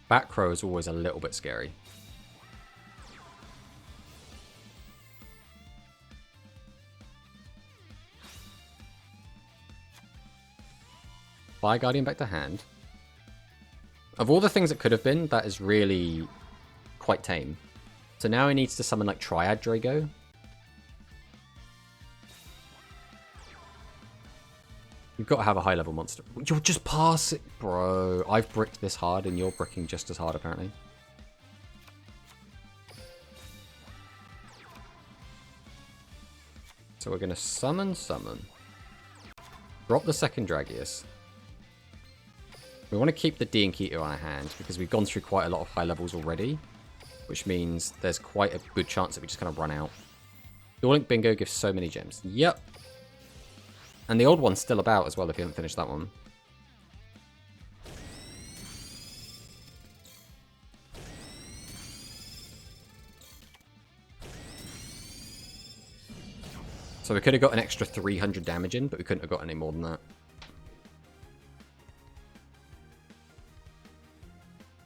Back row is always a little bit scary. Fire Guardian back to hand. Of all the things it could have been, that is really quite tame. So now he needs to summon like Triad Drago. You've got to have a high-level monster. You'll just pass it, bro. I've bricked this hard, and you're bricking just as hard, apparently. So we're going to summon. Drop the second Dragius. We want to keep the D and Keto on our hand, because we've gone through quite a lot of high levels already. Which means there's quite a good chance that we just kind of run out. Duel Link Bingo gives so many gems. Yep. And the old one's still about as well if you haven't finished that one. So we could have got an extra 300 damage in, but we couldn't have got any more than that.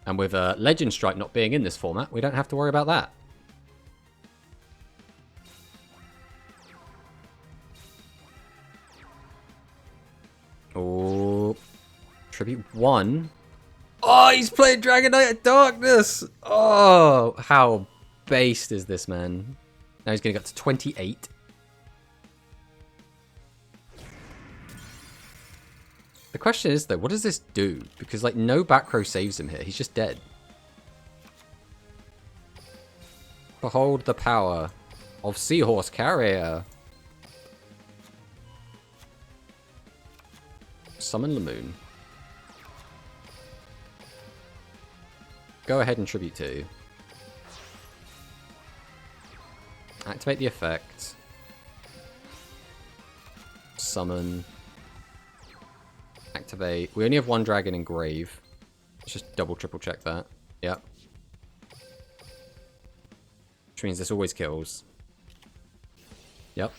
And with Legend Strike not being in this format, we don't have to worry about that. Oh, Tribute 1. Oh, he's playing Dragon Knight of Darkness. Oh, how based is this, man? Now he's going to get to 28. The question is, though, what does this do? Because, like, no back row saves him here. He's just dead. Behold the power of Seahorse Carrier. Summon Lamoon. Go ahead and tribute 2. Activate the effect. Summon. activate. We only have one dragon in Grave. Let's just double, triple check that. Yep. Which means this always kills. Yep.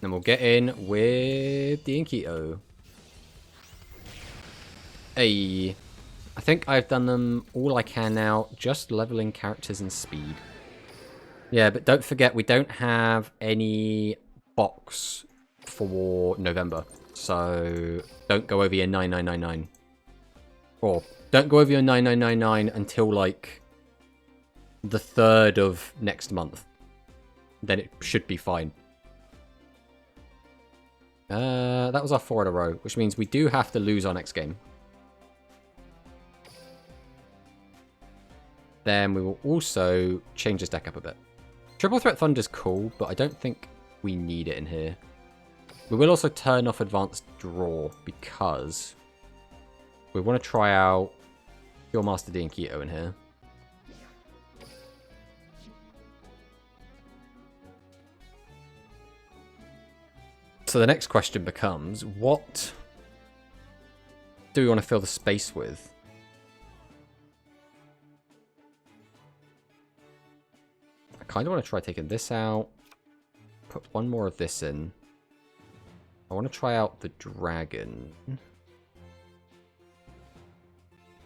Then we'll get in with the Inkito. Hey. I think I've done them all I can now. Just leveling characters and speed. Yeah, but don't forget, we don't have any box for November. So don't go over your 9999. Or don't go over your 9999 until like the 3rd of next month. Then it should be fine. That was our 4 in a row, which means we do have to lose our next game. Then we will also change this deck up a bit. Triple Threat Thunder's cool, but I don't think we need it in here. We will also turn off Advanced Draw because we want to try out Pure Master D and Keto in here. So the next question becomes, what do we want to fill the space with? I kind of want to try taking this out, put one more of this in. I want to try out the dragon,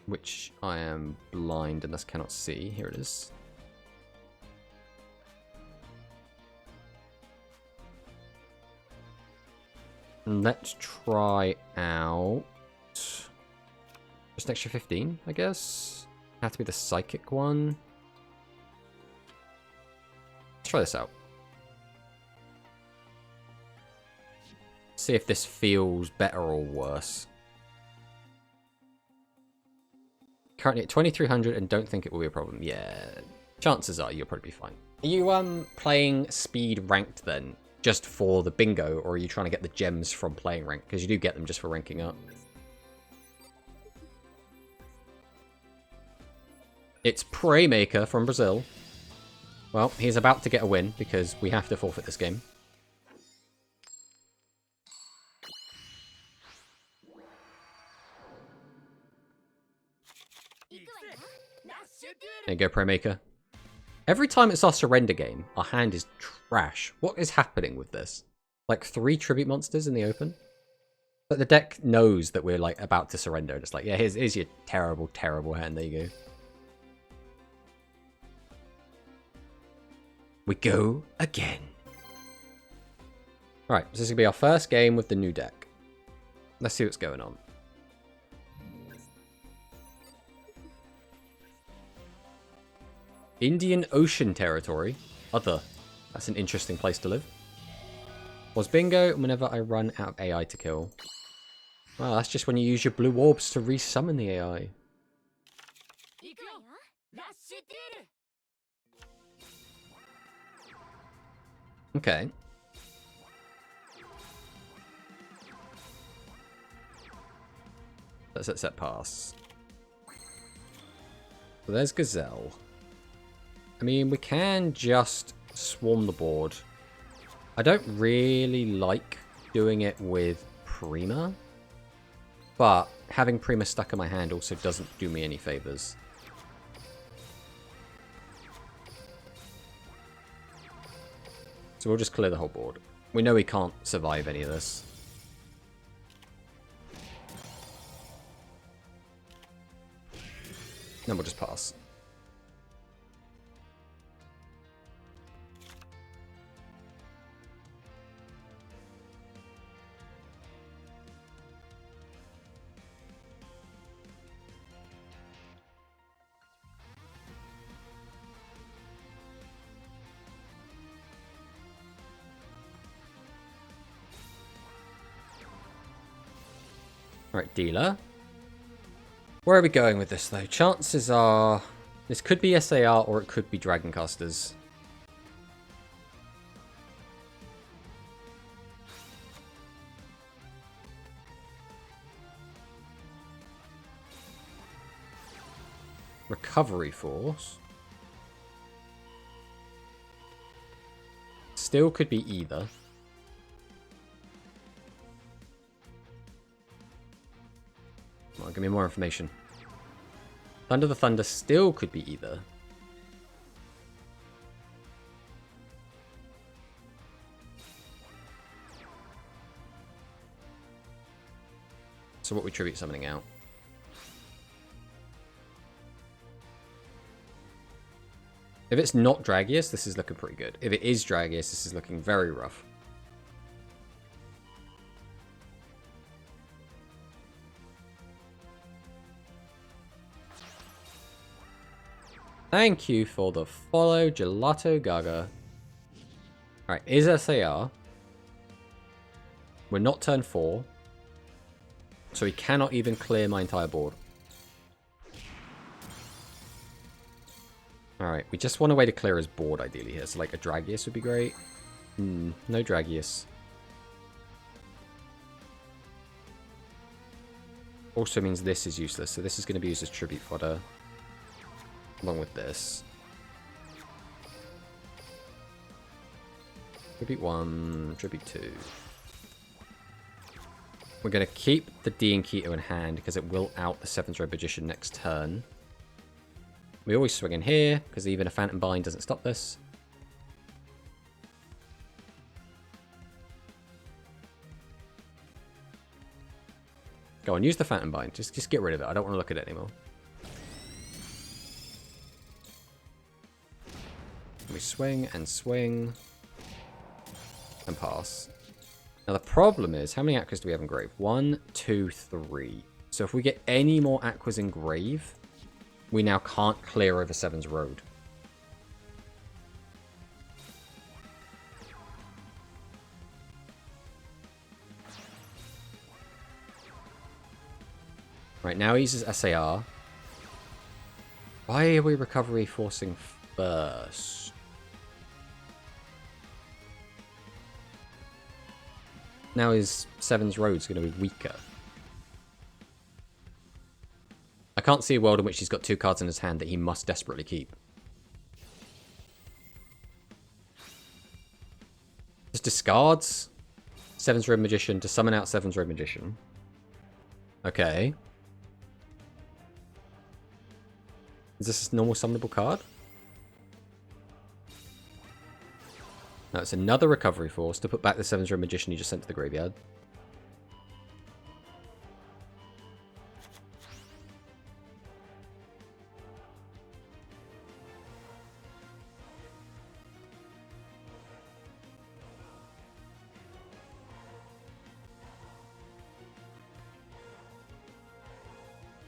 which I am blind and thus cannot see. Here it is. And let's try out just an extra 15, I guess. Have to be the psychic one. Let's try this out. See if this feels better or worse. Currently at 2300 and don't think it will be a problem. Yeah, chances are you'll probably be fine. Are you playing speed ranked then? Just for the bingo, or are you trying to get the gems from playing rank? Because you do get them just for ranking up. It's Praymaker from Brazil. Well, he's about to get a win because we have to forfeit this game. There you go, Praymaker. Every time it's our surrender game, our hand is trash. What is happening with this? Like 3 tribute monsters in the open? But the deck knows that we're like about to surrender. And it's like, yeah, here's your terrible, terrible hand. There you go. We go again. Alright, so this is going to be our first game with the new deck. Let's see what's going on. Indian Ocean Territory. Other. That's an interesting place to live. Was bingo whenever I run out of AI to kill. Well, that's just when you use your blue orbs to resummon the AI. Okay. Let's let set pass. So there's Gazelle. I mean, we can just swarm the board. I don't really like doing it with Prima, but having Prima stuck in my hand also doesn't do me any favors. So we'll just clear the whole board. We know we can't survive any of this. Then we'll just pass. Right, dealer. Where are we going with this, though? Chances are this could be SAR or it could be Dragoncasters. Recovery Force. Still could be either. on, give me more information. Thunder the Thunder still could be either. So what we tribute summoning out? If it's not Dragius, this is looking pretty good. If it is Dragius, this is looking very rough. Thank you for the follow, Gelato Gaga. Alright, is SAR. We're not turn 4. So he cannot even clear my entire board. Alright, we just want a way to clear his board ideally here. So like a Dragius would be great. No Dragius. Also means this is useless. So this is going to be used as tribute fodder. Along with this. Tribute 1, tribute 2. We're going to keep the D and Keto in hand because it will out the 7th Road Magician next turn. We always swing in here because even a Phantom Bind doesn't stop this. Go on, use the Phantom Bind. Just get rid of it. I don't want to look at it anymore. We swing and pass. Now the problem is, how many Aquas do we have in grave? 1, 2, 3. So if we get any more Aquas in grave, we now can't clear over 7's road. Right, now he uses SAR. Why are we recovery forcing first? Now his 7's road's going to be weaker. I can't see a world in which he's got 2 cards in his hand that he must desperately keep. Just discards 7's Road Magician to summon out 7's Road Magician. Okay. Is this a normal summonable card? No, it's another recovery force to put back the 7's Road Magician you just sent to the graveyard.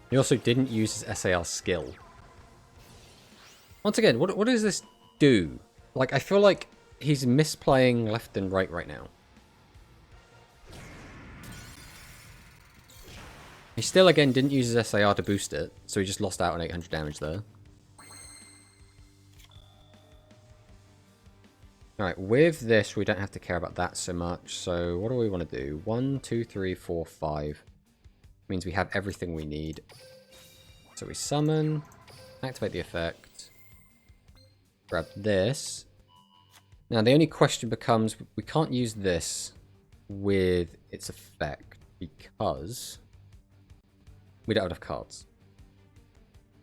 He also didn't use his SAR skill. Once again, what does this do? Like, I feel like he's misplaying left and right now. He still, again, didn't use his SAR to boost it, so he just lost out on 800 damage there. Alright, with this, we don't have to care about that so much, so what do we want to do? 1, 2, 3, 4, 5. Means we have everything we need. So we summon, activate the effect, grab this. Now the only question becomes, we can't use this with its effect because we don't have enough cards.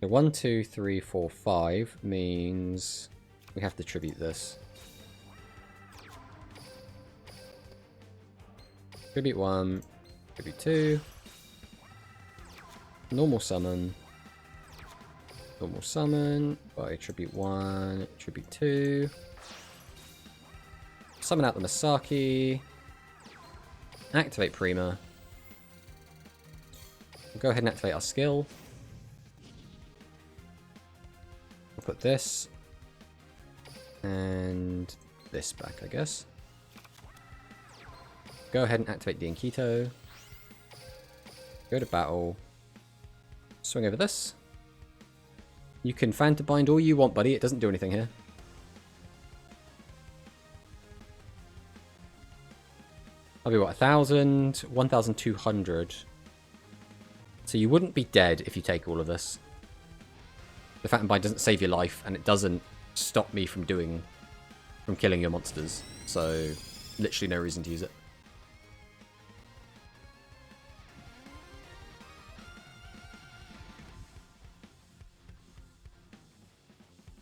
So 1, 2, 3, 4, 5 means we have to tribute this. Tribute 1, tribute 2, normal summon by tribute 1, tribute 2. Summon out the Masaki. Activate Prima. We'll go ahead and activate our skill. We'll put this and this back, I guess. Go ahead and activate the Inkito. Go to battle. Swing over this. You can Phantom Bind all you want, buddy. It doesn't do anything here. I'll be what, 1,000? 1,200. So you wouldn't be dead if you take all of this. The Phantom Bind doesn't save your life, and it doesn't stop me from killing your monsters. So, literally no reason to use it.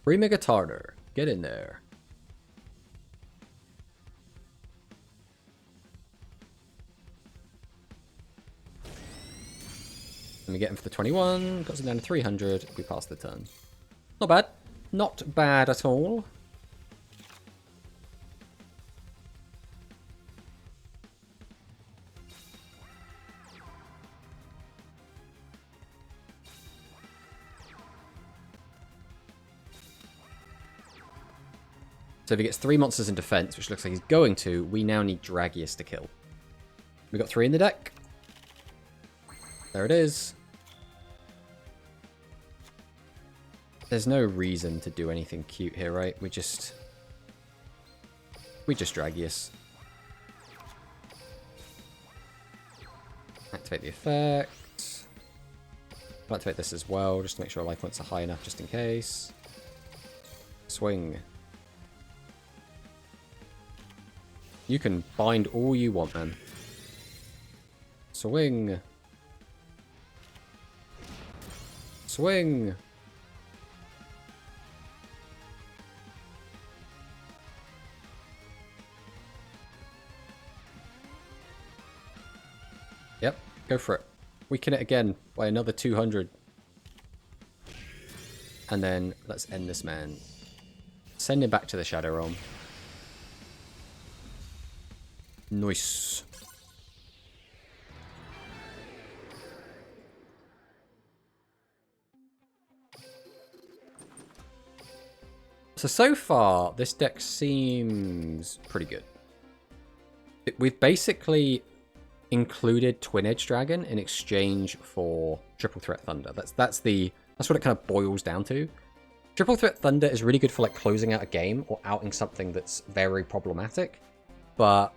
Pre-Mega Tartar. Get in there. Let me get him for the 21. Got him down to 300. We passed the turn. Not bad. Not bad at all. So if he gets 3 monsters in defense, which looks like he's going to, we now need Dragius to kill. We got 3 in the deck. There it is. There's no reason to do anything cute here, right? We just Dragius. Activate the effect. I'll activate this as well, just to make sure life points are high enough, just in case. Swing. You can bind all you want, man. Swing. Swing. Yep, go for it. Weaken it again by another 200. And then let's end this man. Send him back to the Shadow Realm. Nice. So far, this deck seems pretty good. We've basically included Twin Edge Dragon in exchange for Triple Threat Thunder. That's what it kind of boils down to. Triple Threat Thunder is really good for like closing out a game or outing something that's very problematic, but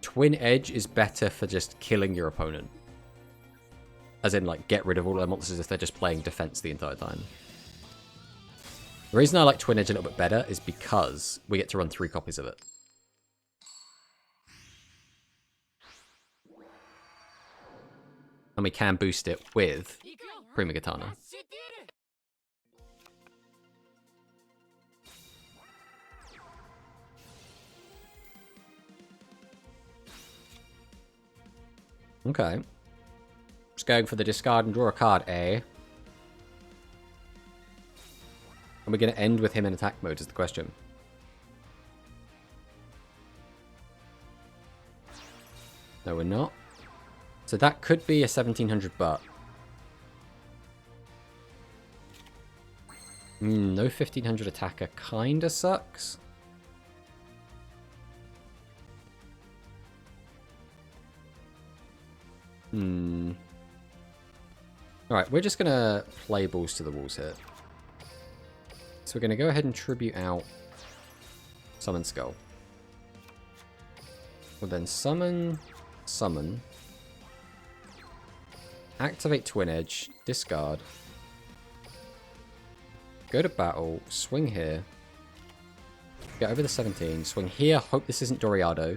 Twin Edge is better for just killing your opponent. As in, like, get rid of all their monsters if they're just playing defense the entire time. The reason I like Twin Edge a little bit better is because we get to run 3 copies of it. And we can boost it with Prima Katana. Okay. Just going for the discard and draw a card, eh? And we're going to end with him in attack mode is the question. No, we're not. So that could be a 1700 butt. No 1500 attacker kinda sucks. Alright, we're just going to play balls to the walls here. So we're going to go ahead and tribute out Summon Skull. We'll then summon, activate Twin Edge, discard, go to battle, swing here, get over the 17, swing here, hope this isn't Doriado.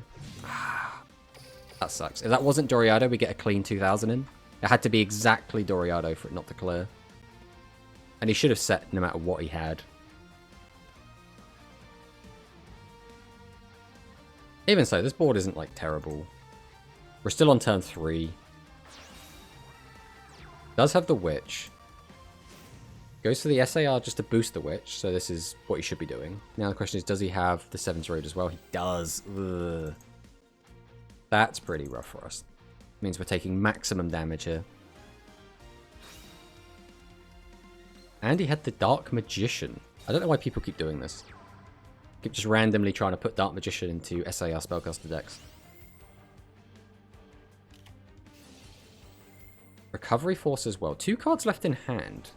That sucks. If that wasn't Doriado, we get a clean 2000 in. It had to be exactly Doriado for it not to clear. And he should have set no matter what he had. Even so, this board isn't, like, terrible. We're still on turn 3. Does have the Witch. Goes for the SAR just to boost the Witch, so this is what he should be doing. Now the question is, does he have the 7th Road as well? He does. Ugh. That's pretty rough for us. Means we're taking maximum damage here. And he had the Dark Magician. I don't know why people keep doing this. Keep just randomly trying to put Dark Magician into SAR spellcaster decks. Recovery Force as well. 2 cards left in hand.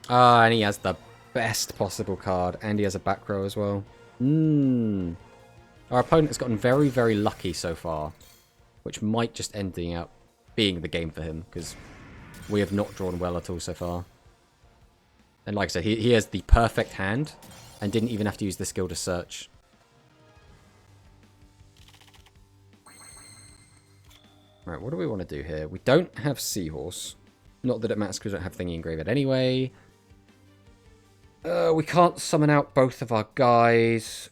Ah, and he has the best possible card, and he has a back row as well. Our opponent has gotten very, very lucky so far, which might just ending up being the game for him, because we have not drawn well at all so far. And like I said, he has the perfect hand and didn't even have to use the skill to search. Right, what do we want to do here? We don't have Seahorse. Not that it matters because we don't have Thingy engraved anyway. We can't summon out both of our guys.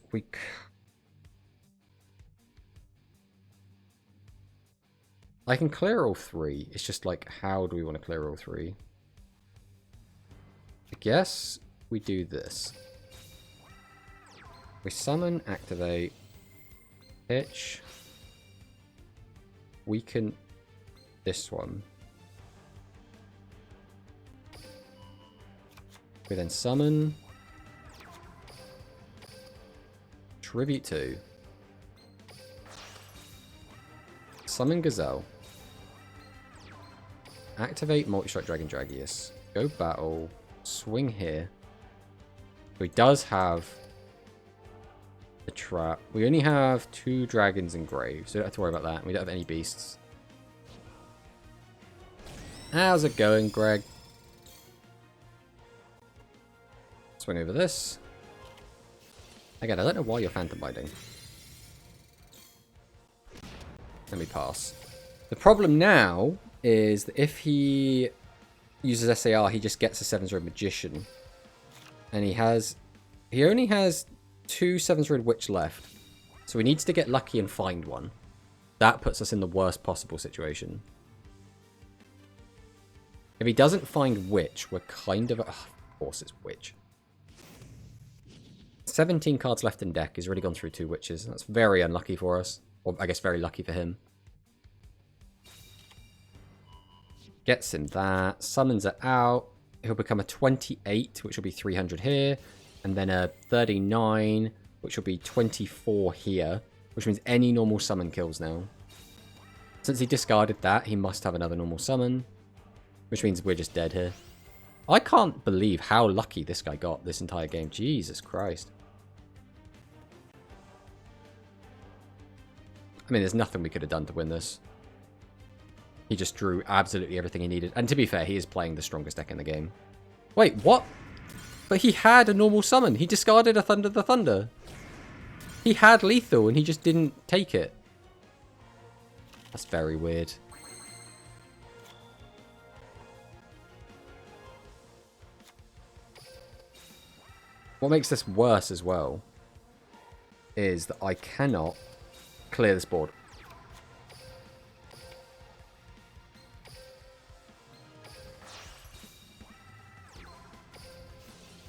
I can clear all three. It's just like, how do we want to clear all three? I guess we do this. We summon, activate, pitch, weaken this one. We then summon, tribute 2, summon Gazelle, activate Multi-Strike Dragon Dragius, go battle, swing here. So he does have the trap. We only have 2 dragons in grave, so we don't have to worry about that. We don't have any beasts. How's it going, Greg? Swing over this. Again, I don't know why you're phantom binding. Let me pass. The problem now is that if he uses SAR, he just gets a 7's Road Magician. And he only has 2 7's Road Witch left. So he needs to get lucky and find one. That puts us in the worst possible situation. If he doesn't find Witch, we're kind of... of course it's Witch. 17 cards left in deck. He's already gone through 2 Witches. That's very unlucky for us. Or I guess very lucky for him. Gets him that. Summons it out. He'll become a 28, which will be 300 here. And then a 39, which will be 24 here. Which means any normal summon kills now. Since he discarded that, he must have another normal summon. Which means we're just dead here. I can't believe how lucky this guy got this entire game. Jesus Christ. I mean, there's nothing we could have done to win this. He just drew absolutely everything he needed. And to be fair, he is playing the strongest deck in the game. Wait, what? But he had a normal summon. He discarded a Thunder the Thunder. He had lethal and he just didn't take it. That's very weird. What makes this worse as well is that I cannot clear this board.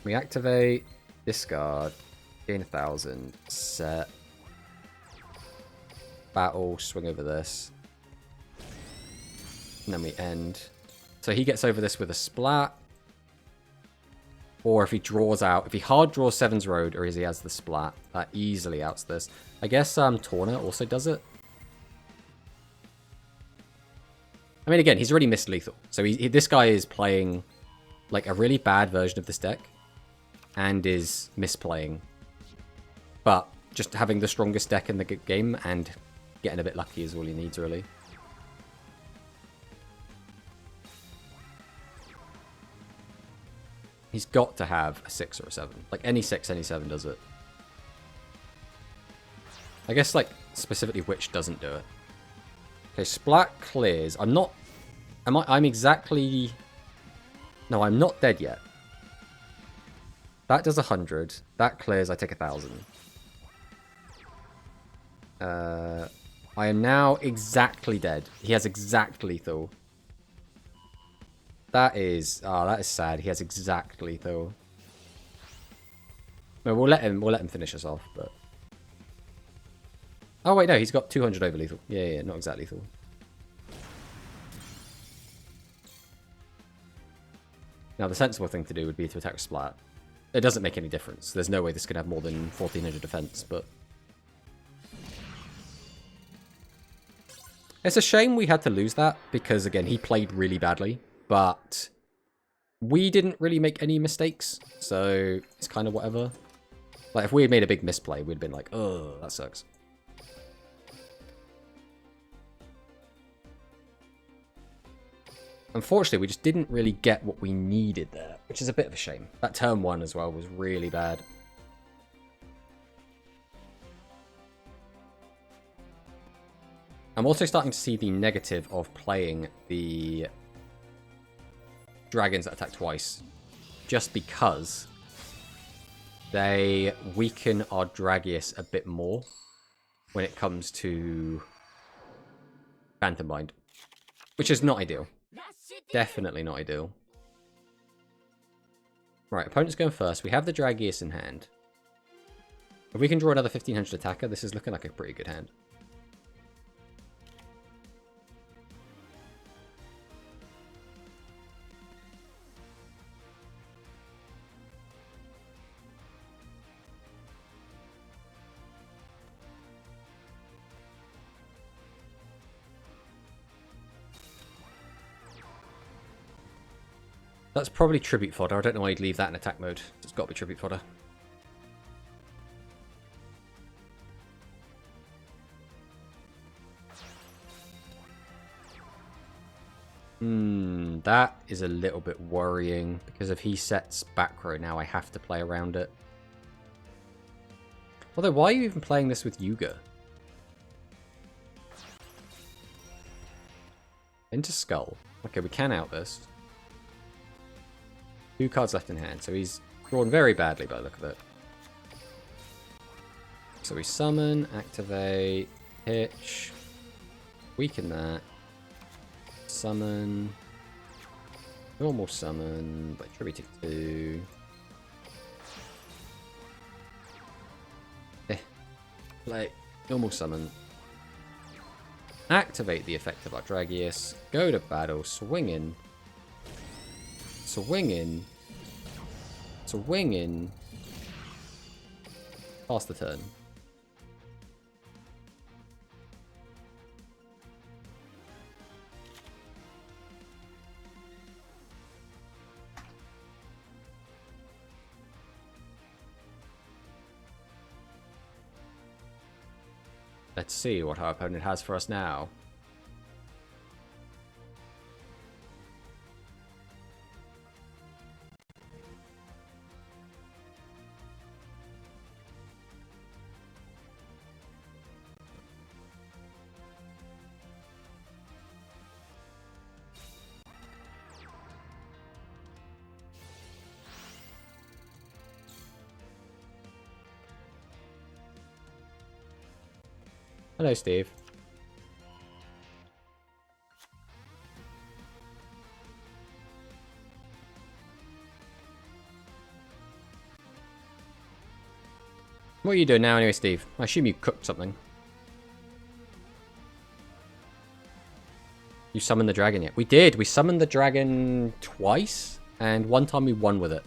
We activate, discard, gain 1,000, set, battle, swing over this, and then we end. So he gets over this with a splat, or if he draws out, if he hard draws 7's Road, or as he has the splat, that easily outs this. I guess Torna also does it. I mean, again, he's already missed lethal, so this guy is playing like a really bad version of this deck. And is misplaying. But just having the strongest deck in the game and getting a bit lucky is all he needs, really. He's got to have a 6 or a 7. Like, any 6, any 7 does it. I guess, like, specifically Witch doesn't do it. Okay, Splat clears. I'm exactly... No, I'm not dead yet. That does 100. That clears. I take 1,000. I am now exactly dead. He has exact lethal. That is sad. He has exact lethal. No, we'll let him finish us off. But oh wait, no, he's got 200 over lethal. Yeah, not exact lethal. Now the sensible thing to do would be to attack Splat. It doesn't make any difference. There's no way this could have more than 1,400 defense, but... It's a shame we had to lose that, because, again, he played really badly, but we didn't really make any mistakes, so it's kind of whatever. Like, if we had made a big misplay, we'd have been like, oh, that sucks. Unfortunately, we just didn't really get what we needed there, which is a bit of a shame. That turn 1 as well was really bad. I'm also starting to see the negative of playing the dragons that attack twice, just because they weaken our Dragius a bit more when it comes to Phantom Bind, which is not ideal. Definitely not ideal. Right, opponent's going first. We have the Dragius in hand. If we can draw another 1500 attacker, this is looking like a pretty good hand. That's probably tribute fodder. I don't know why you'd leave that in attack mode. It's got to be tribute fodder. That is a little bit worrying, because if he sets back row now, I have to play around it. Although, why are you even playing this with Yuga? Into Skull. Okay, we can out this. 2 cards left in hand, so he's drawn very badly by the look of it. So we summon, activate, pitch, weaken that, summon, normal summon, but tribute to... Play, normal summon, activate the effect of our Dragius, go to battle, swing in, pass the turn. Let's see what our opponent has for us now. Hello, Steve. What are you doing now anyway, Steve? I assume you cooked something. You summoned the dragon yet? We did. We summoned the dragon twice, and one time we won with it.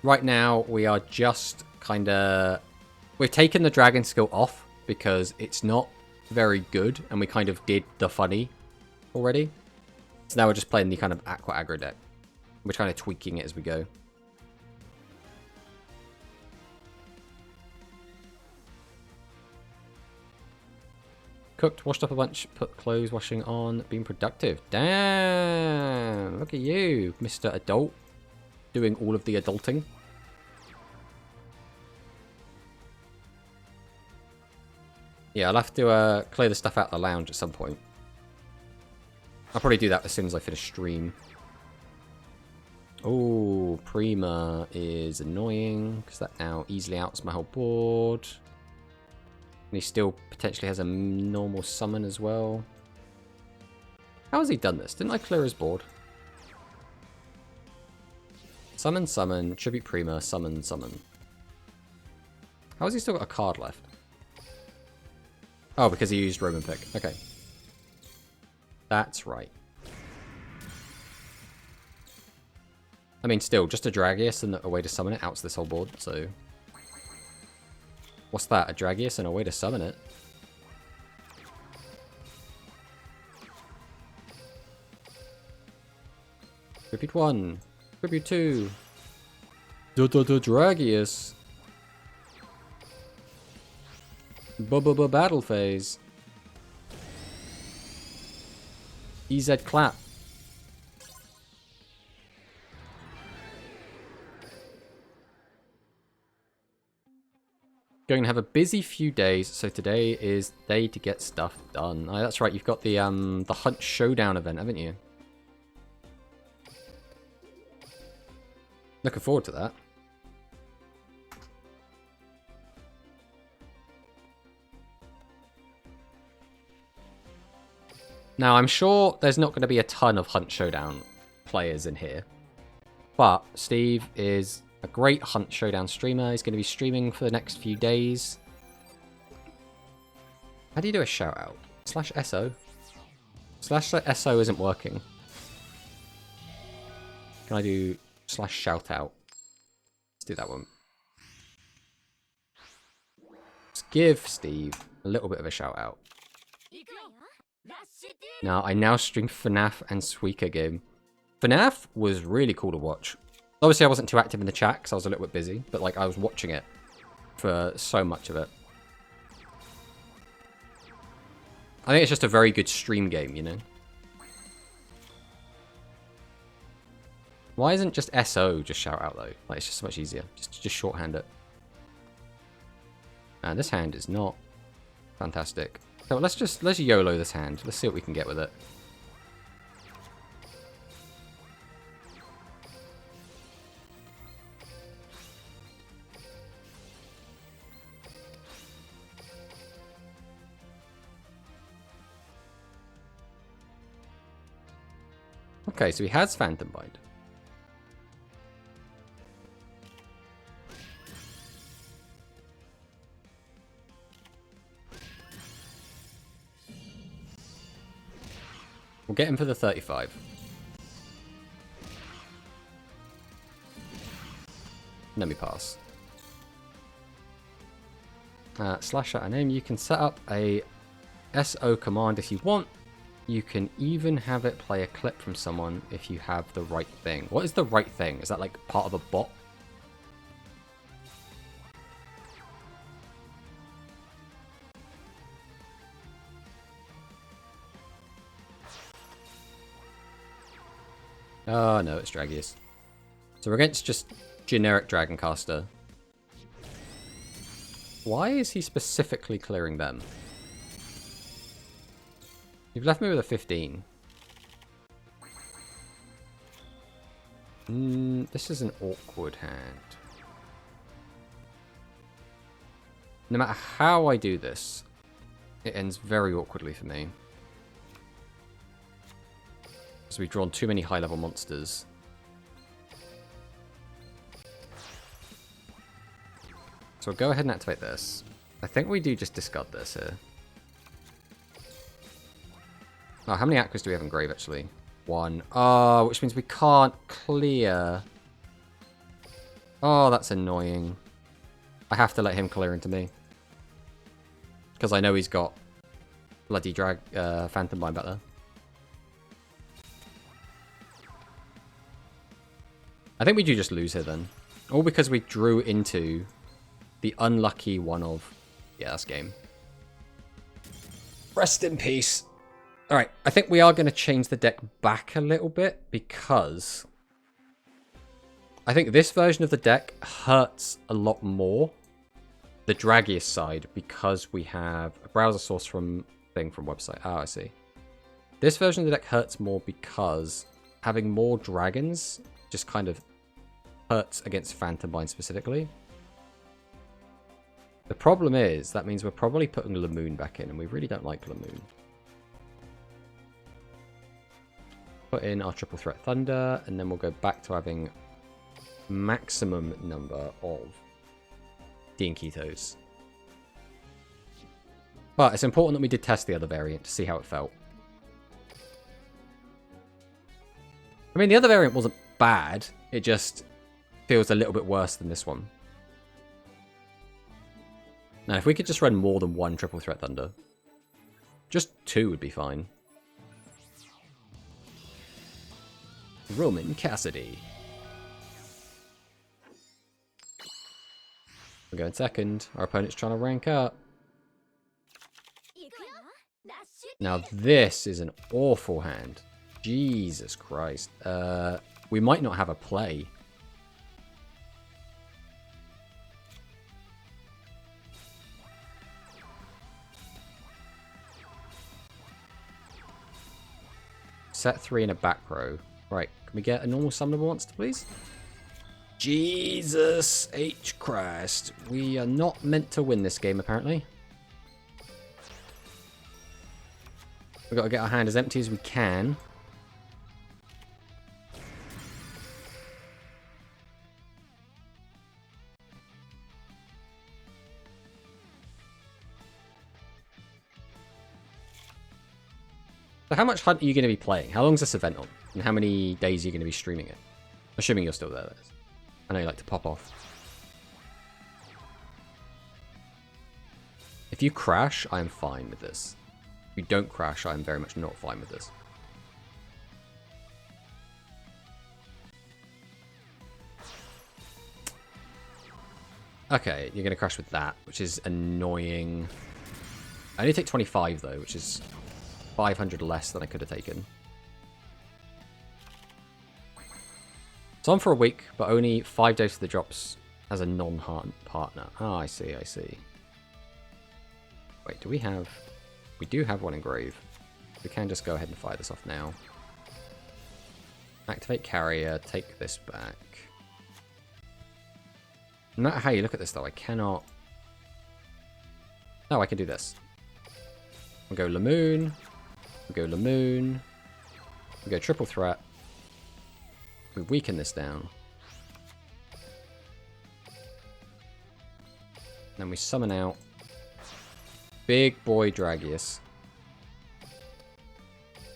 Right now, we are just kind of... We've taken the dragon skill off because it's not very good, and we kind of did the funny already. So now we're just playing the kind of Aqua Aggro deck. We're kind of tweaking it as we go. Cooked, washed up a bunch, put clothes washing on, being productive. Damn! Look at you, Mr. Adult. Doing all of the adulting. Yeah, I'll have to clear the stuff out of the lounge at some point. I'll probably do that as soon as I finish stream. Oh, Prima is annoying, because that now easily outs my whole board. And he still potentially has a normal summon as well. How has he done this? Didn't I clear his board? Summon, summon, tribute Prima, summon, summon. How has he still got a card left? Oh, because he used Roman Pick. Okay. That's right. I mean, still, just a Dragius and a way to summon it outs this whole board, so... What's that? A Dragius and a way to summon it? Tribute 1. Tribute 2. Dragius. Battle phase. EZ clap. Going to have a busy few days, so today is the day to get stuff done. Oh, that's right, you've got the Hunt Showdown event, haven't you? Looking forward to that. Now, I'm sure there's not going to be a ton of Hunt Showdown players in here, but Steve is a great Hunt Showdown streamer. He's going to be streaming for the next few days. How do you do a shout out? /SO? /SO isn't working. Can I do /shout out? Let's do that one. Let's give Steve a little bit of a shout out. Now, I now stream FNAF and Suika game. FNAF was really cool to watch. Obviously, I wasn't too active in the chat because I was a little bit busy, but like I was watching it for so much of it. I think it's just a very good stream game, you know? Why isn't just SO just shout out though? Like, it's just so much easier. Just shorthand it. And this hand is not fantastic. So let's YOLO this hand. Let's see what we can get with it. Okay, so he has Phantom Bind. We'll get him for the 35. Let me pass. Slash out a name. You can set up a SO command if you want. You can even have it play a clip from someone if you have the right thing. What is the right thing? Is that like part of a bot? Oh no, it's Dragius. So we're against just generic Dragoncaster. Why is he specifically clearing them? You've left me with a 15. This is an awkward hand. No matter how I do this, it ends very awkwardly for me. So we've drawn too many high-level monsters. So we'll go ahead and activate this. I think we do just discard this here. Oh, how many Aquas do we have in grave, actually? 1. Oh, which means we can't clear. Oh, that's annoying. I have to let him clear into me. Because I know he's got bloody Phantom Bind back there. I think we do just lose here then. All because we drew into the unlucky one of... Yeah, that's game. Rest in peace. Alright, I think we are going to change the deck back a little bit because I think this version of the deck hurts a lot more the Dragius side because we have a browser source from website. Oh, I see. This version of the deck hurts more because having more dragons just kind of hurts against Phantom Bind specifically. The problem is that means we're probably putting Lamoon back in, and we really don't like Lamoon. Put in our triple threat Thunder, and then we'll go back to having maximum number of Dinkitos. But it's important that we did test the other variant to see how it felt. I mean, the other variant wasn't bad, it just feels a little bit worse than this one. Now, if we could just run more than one triple threat Thunder, just 2 would be fine. Roman Cassidy. We're going second. Our opponent's trying to rank up. Now this is an awful hand. Jesus Christ. We might not have a play. Set 3 in a back row. Right, can we get a normal summonable monster, please? Jesus H. Christ. We are not meant to win this game, apparently. We've got to get our hand as empty as we can. So how much Hunt are you going to be playing? How long is this event on? And how many days are you going to be streaming it? Assuming you're still there, that is. I know you like to pop off. If you crash, I am fine with this. If you don't crash, I am very much not fine with this. Okay, you're going to crash with that, which is annoying. I only take 25 though, which is 500 less than I could have taken. So I'm for a week, but only 5 days for the drops as a non-hunt partner. Ah, I see, I see. Wait, do we have... We do have one engrave. We can just go ahead and fire this off now. Activate carrier, take this back. No matter how you look at this though, I cannot... Oh, I can do this. We'll go Lamoon. We'll go Lamoon. We'll go triple threat. We weaken this down. Then we summon out Big Boy Dragius.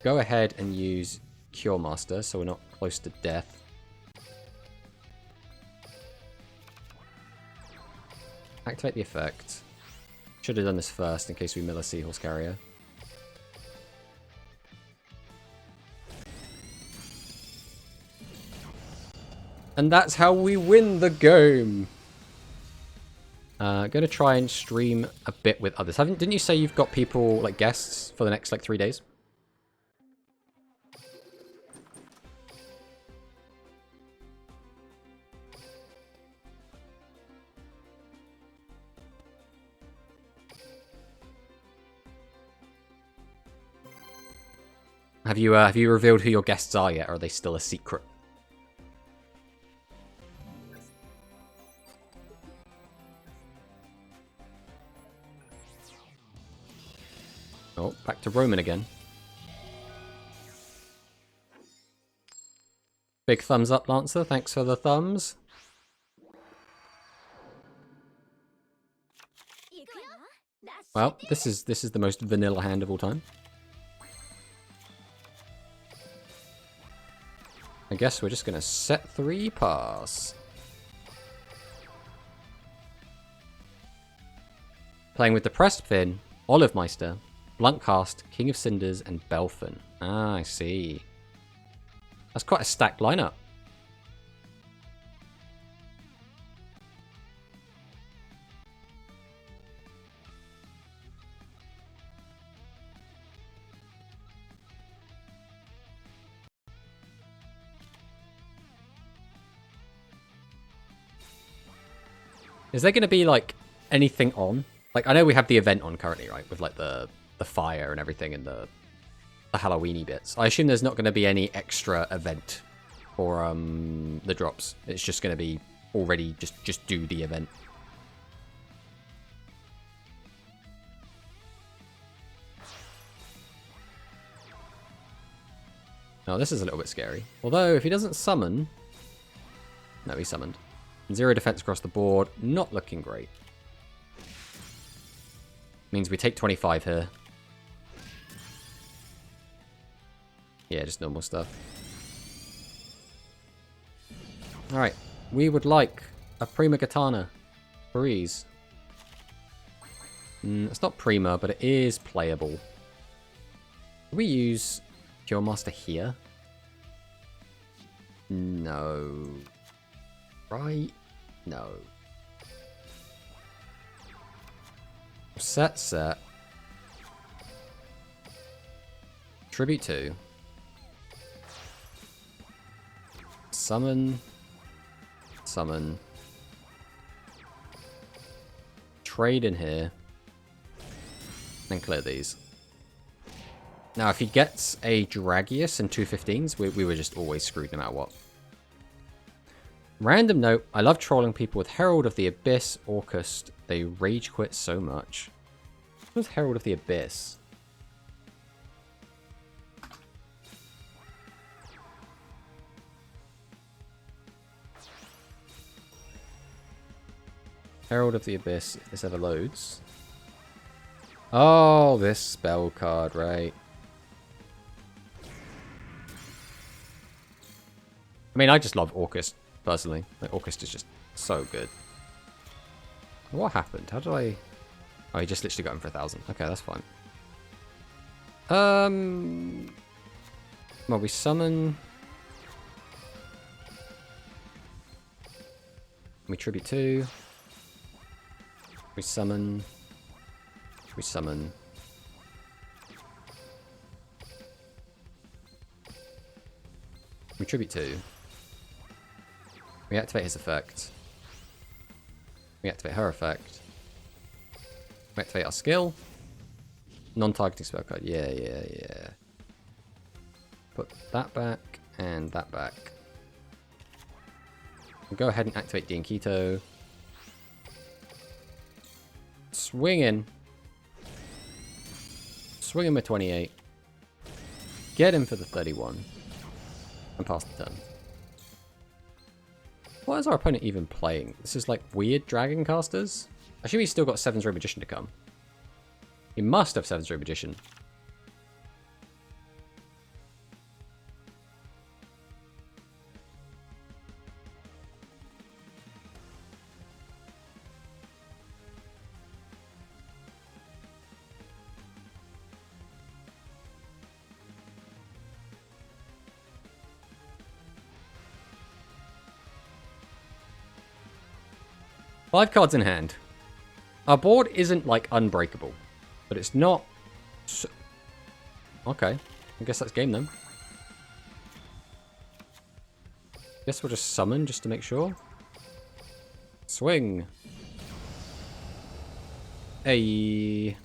Go ahead and use Cure Master so we're not close to death. Activate the effect. Should have done this first in case we mill a Seahorse Carrier. And that's how we win the game. Gonna try and stream a bit with others. Didn't you say you've got people, like guests, for the next like 3 days? Have you revealed who your guests are yet, or are they still a secret? Oh, back to Roman again. Big thumbs up, Lancer. Thanks for the thumbs. Well, this is the most vanilla hand of all time. I guess we're just gonna set 3 pass. Playing with the Pressed Fin, Olive Meister, Bluntcast, King of Cinders, and Belfin. Ah, I see. That's quite a stacked lineup. Is there going to be, like, anything on? Like, I know we have the event on currently, right? With, like, the fire and everything and the Halloween-y bits. I assume there's not going to be any extra event for the drops. It's just going to be already just do the event. No, this is a little bit scary. Although, if he doesn't summon... No, he summoned. 0 defense across the board. Not looking great. Means we take 25 here. Yeah, just normal stuff. Alright. We would like a Prima Katana. Breeze. It's not Prima, but it is playable. Do we use Cure Master here? No. Right? No. Set. Tribute 2. Summon. Summon. Trade in here. And clear these. Now, if he gets a Dragius and 2 15s, we were just always screwed no matter what. Random note, I love trolling people with Herald of the Abyss, Orcust. They rage quit so much. What was Herald of the Abyss? Herald of the Abyss, if this ever loads. Oh, this spell card, right. I mean, I just love Orcust, personally. Like, Orcust is just so good. What happened? How did I... Oh, he just literally got him for 1,000. Okay, that's fine. Well, we summon... We tribute 2. We summon... We summon... We tribute 2. We activate his effect. We activate her effect. We activate our skill. Non-targeting spell card. Yeah. Put that back and that back. We'll go ahead and activate Dinkito. Swinging. Swing him with 28. Get him for the 31. And pass the turn. What is our opponent even playing? This is like weird dragon casters? I assume he's still got 7's Ray Magician to come. He must have 7's Ray Magician. Five cards in hand. Our board isn't, like, unbreakable. But it's not... So... Okay. I guess that's game, then. Guess we'll just summon, just to make sure. Swing. Hey.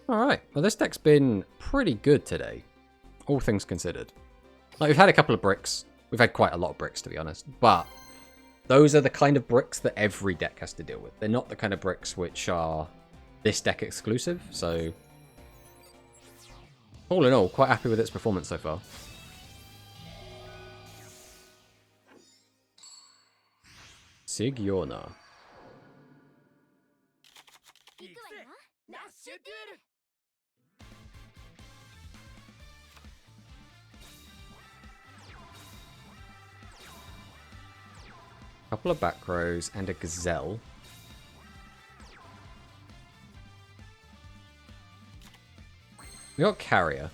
Alright, well this deck's been pretty good today, all things considered. Like, we've had a couple of bricks. We've had quite a lot of bricks, to be honest. But those are the kind of bricks that every deck has to deal with. They're not the kind of bricks which are this deck exclusive, so... All in all, quite happy with its performance so far. Sigjorna. Couple of back rows and a gazelle. We got carrier.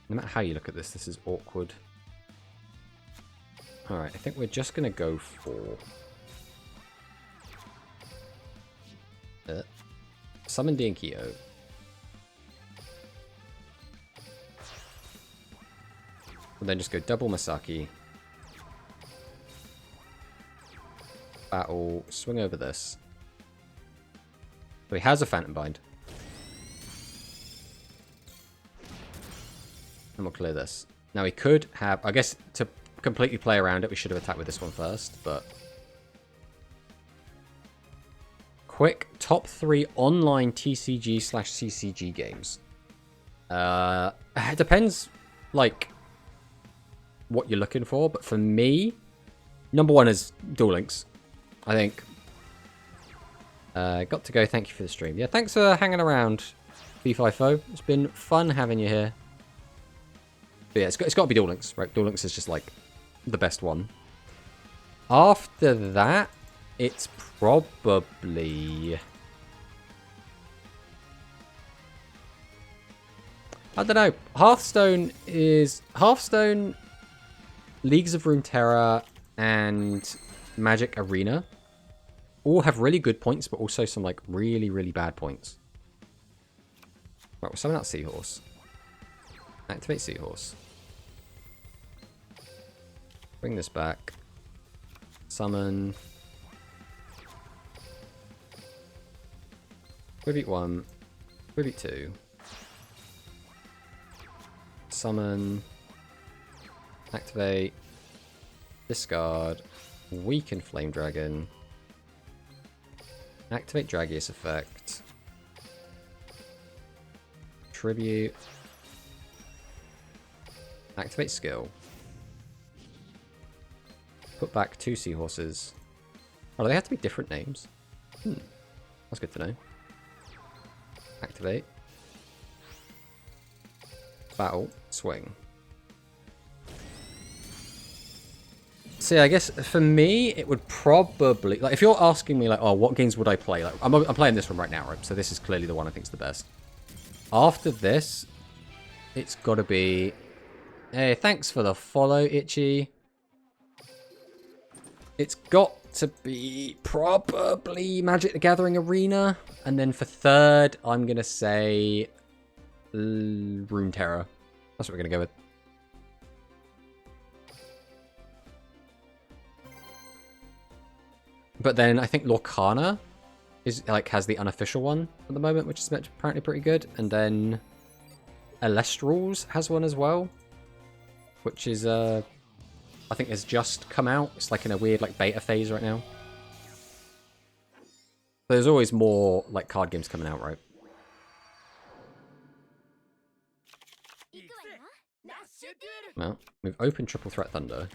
No matter how you look at this, this is awkward. Alright, I think we're just going to go for... Summon Dinkito. And then just go double Masaki. Battle, swing over this. So he has a Phantom Bind. And we'll clear this. Now he could have, I guess to completely play around it, we should have attacked with this one first, but... Quick top 3 online TCG/CCG games. It depends, like... what you're looking for, but for me, number 1 is Duel Links, I think. Got to go. Thank you for the stream. Yeah, thanks for hanging around, B5O. It's been fun having you here. But yeah, it's got to be Duel Links, right? Duel Links is just like the best one. After that, It's probably... I don't know. Hearthstone, Leagues of Runeterra, and Magic Arena all have really good points, but also some like really, really bad points. Right, we'll summon out Seahorse. Activate Seahorse. Bring this back. Summon. Tribute 1. Tribute 2. Summon. Activate. Discard. Weaken Flame Dragon. Activate Dragius effect. Tribute. Activate skill. Put back 2 seahorses. Oh, do they have to be different names? That's good to know. Activate. Battle. Swing. So yeah, I guess for me, it would probably... Like, if you're asking me, like, oh, what games would I play? Like, I'm playing this one right now, right? So this is clearly the one I think is the best. After this, it's got to be... Hey, thanks for the follow, Itchy. It's got to be probably Magic the Gathering Arena. And then for third, I'm going to say... Runeterra. That's what we're going to go with. But then I think Lorcana is like has the unofficial one at the moment, which is apparently pretty good. And then Elestrals has one as well, which is I think has just come out. It's like in a weird like beta phase right now. There's always more like card games coming out, right? Well, we've opened Triple Threat Thunder.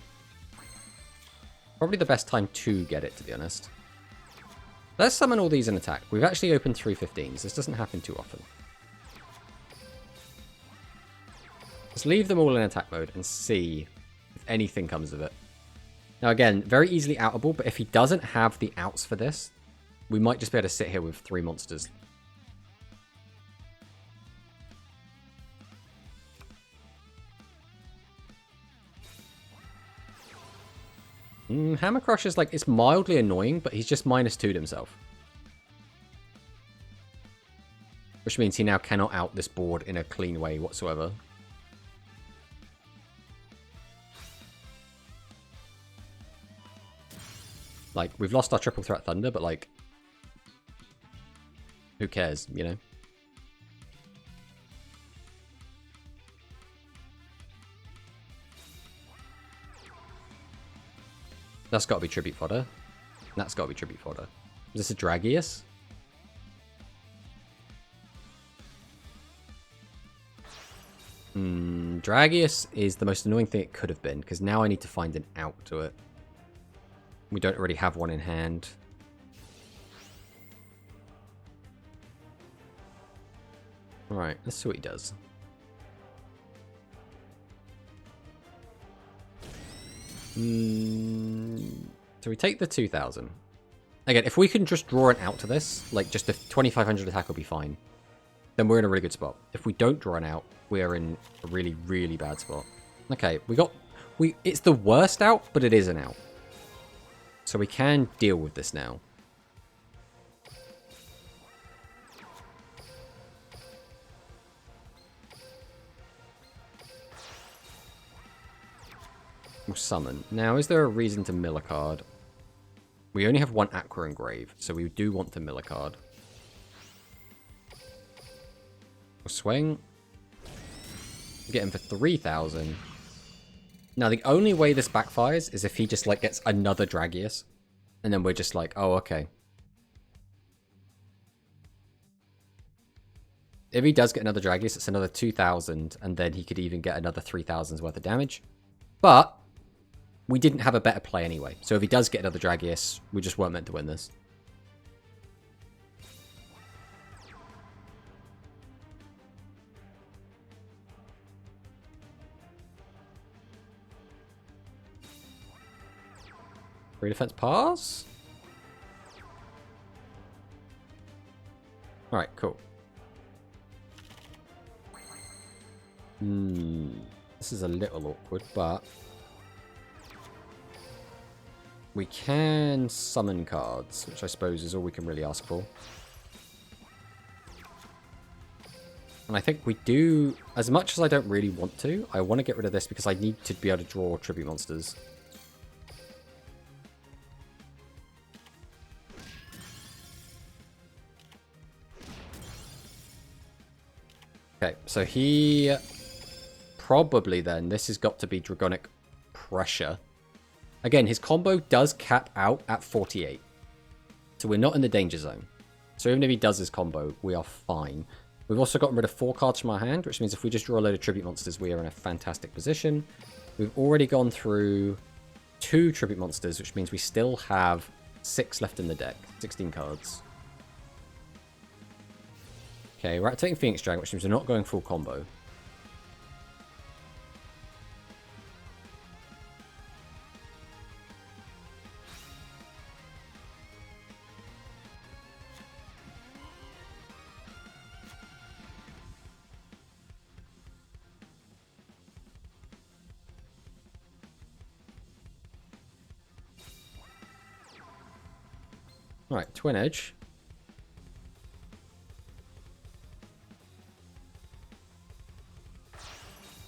Probably the best time to get it, to be honest. Let's summon all these in attack. We've actually opened 3 15s. This doesn't happen too often. Let's leave them all in attack mode and see if anything comes of it. Now again, very easily outable, but if he doesn't have the outs for this, we might just be able to sit here with 3 monsters. Hammer Crush is like, it's mildly annoying, but he's just -2'd himself. Which means he now cannot out this board in a clean way whatsoever. Like, we've lost our Triple Threat Thunder, but like, who cares, you know? That's got to be Tribute Fodder. That's got to be Tribute Fodder. Is this a Dragius? Dragius is the most annoying thing it could have been, because now I need to find an out to it. We don't already have one in hand. Alright, let's see what he does. So we take the 2000. Again, if we can just draw an out to this, like just a 2500 attack will be fine. Then we're in a really good spot. If we don't draw an out, we are in a really, really bad spot. Okay, it's the worst out, but it is an out. So we can deal with this now. We'll summon. Now, is there a reason to mill a card? We only have one Aqua Engrave, so we do want to mill a card. We'll swing. Get him for 3000. Now, the only way this backfires is if he just, like, gets another Dragius. And then we're just like, oh, okay. If he does get another Dragius, it's another 2000, and then he could even get another 3000's worth of damage. But we didn't have a better play anyway. So if he does get another Dragius, we just weren't meant to win this. Free defense pass? Alright, cool. This is a little awkward, but we can summon cards, which I suppose is all we can really ask for. And I think we do, as much as I don't really want to, I want to get rid of this because I need to be able to draw tribute monsters. Okay, so he probably then, this has got to be Dragonic Pressure. Again, his combo does cap out at 48. So we're not in the danger zone. So even if he does his combo, we are fine. We've also gotten rid of 4 cards from our hand, which means if we just draw a load of tribute monsters, we are in a fantastic position. We've already gone through 2 tribute monsters, which means we still have 6 left in the deck. 16 cards. Okay, we're activating Phoenix Dragon, which means we're not going full combo. Alright, Twin Edge.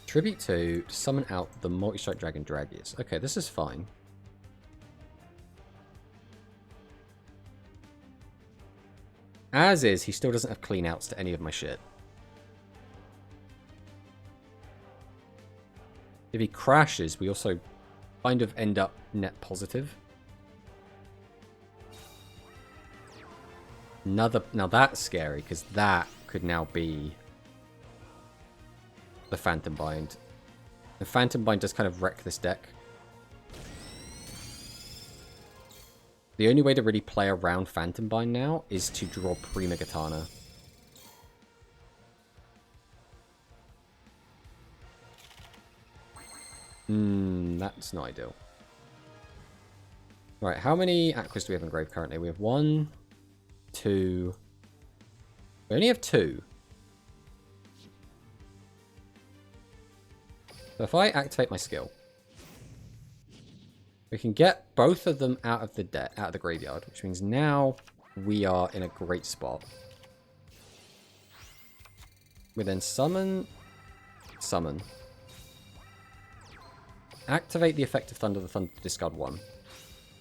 Tribute to summon out the Multi-Strike Dragon Dragius. Okay, this is fine. As is, he still doesn't have clean outs to any of my shit. If he crashes, we also kind of end up net positive. Now that's scary, because that could now be the Phantom Bind. The Phantom Bind does kind of wreck this deck. The only way to really play around Phantom Bind now is to draw Prima Katana. That's not ideal. Right, how many Aquas do we have in grave currently? We have 1, 2. We only have 2. So if I activate my skill, we can get both of them out of the graveyard, which means now we are in a great spot. We then summon, activate the effect of Thunder, the Thunder to discard 1.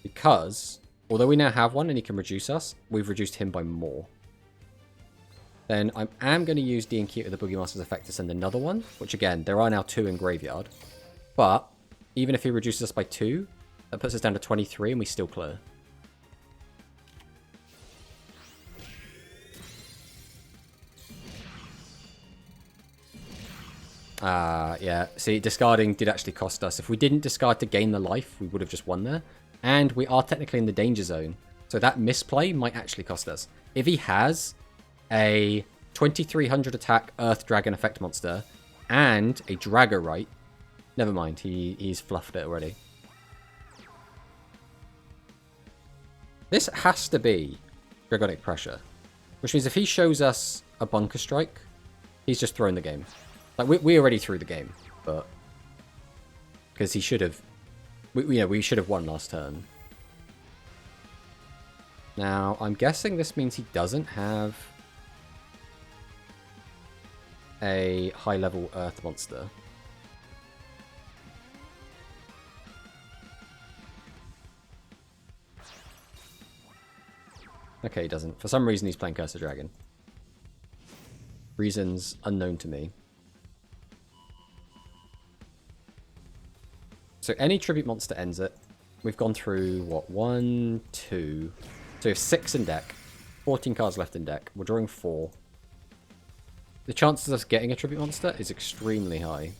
Because, although we now have 1 and he can reduce us, we've reduced him by more. Then I am going to use D&Q to the Boogie Master's effect to send another one, which again, there are now 2 in graveyard. But, even if he reduces us by 2, that puts us down to 23 and we still clear. Yeah. See, discarding did actually cost us. If we didn't discard to gain the life, we would have just won there. And we are technically in the danger zone. So that misplay might actually cost us. If he has a 2300 attack Earth Dragon effect monster and a Dragorite, never mind, he's fluffed it already. This has to be Dragonic Pressure, which means if he shows us a Bunker Strike, he's just thrown the game. Like, we already threw the game, but because he should have, we should have won last turn. Now, I'm guessing this means he doesn't have a high-level Earth monster. Okay, he doesn't. For some reason, he's playing Curse of Dragon. Reasons unknown to me. So any tribute monster ends it. We've gone through, what, 1, 2... So we have 6 in deck. 14 cards left in deck. We're drawing 4. The chances of us getting a tribute monster is extremely high.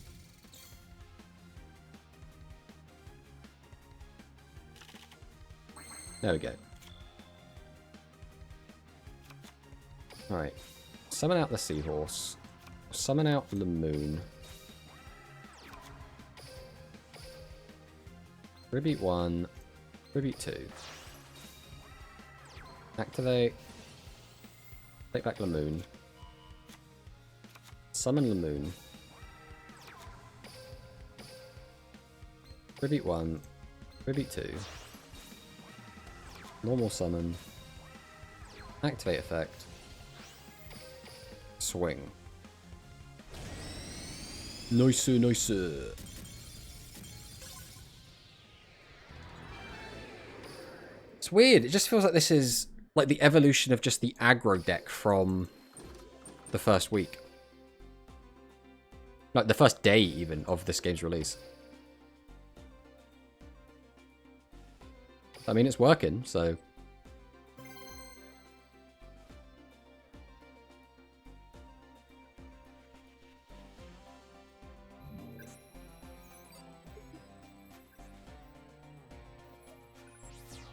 There we go. Alright. Summon out the Seahorse. Summon out the Moon. Tribute 1. Tribute 2. Activate. Take back Lamoon. Summon Lamoon. Tribute 1. Tribute 2. Normal summon. Activate effect. Swing. Nice, nice. It's weird. It just feels like this is like the evolution of just the aggro deck from the first week. Like the first day even of this game's release. I mean, it's working, so...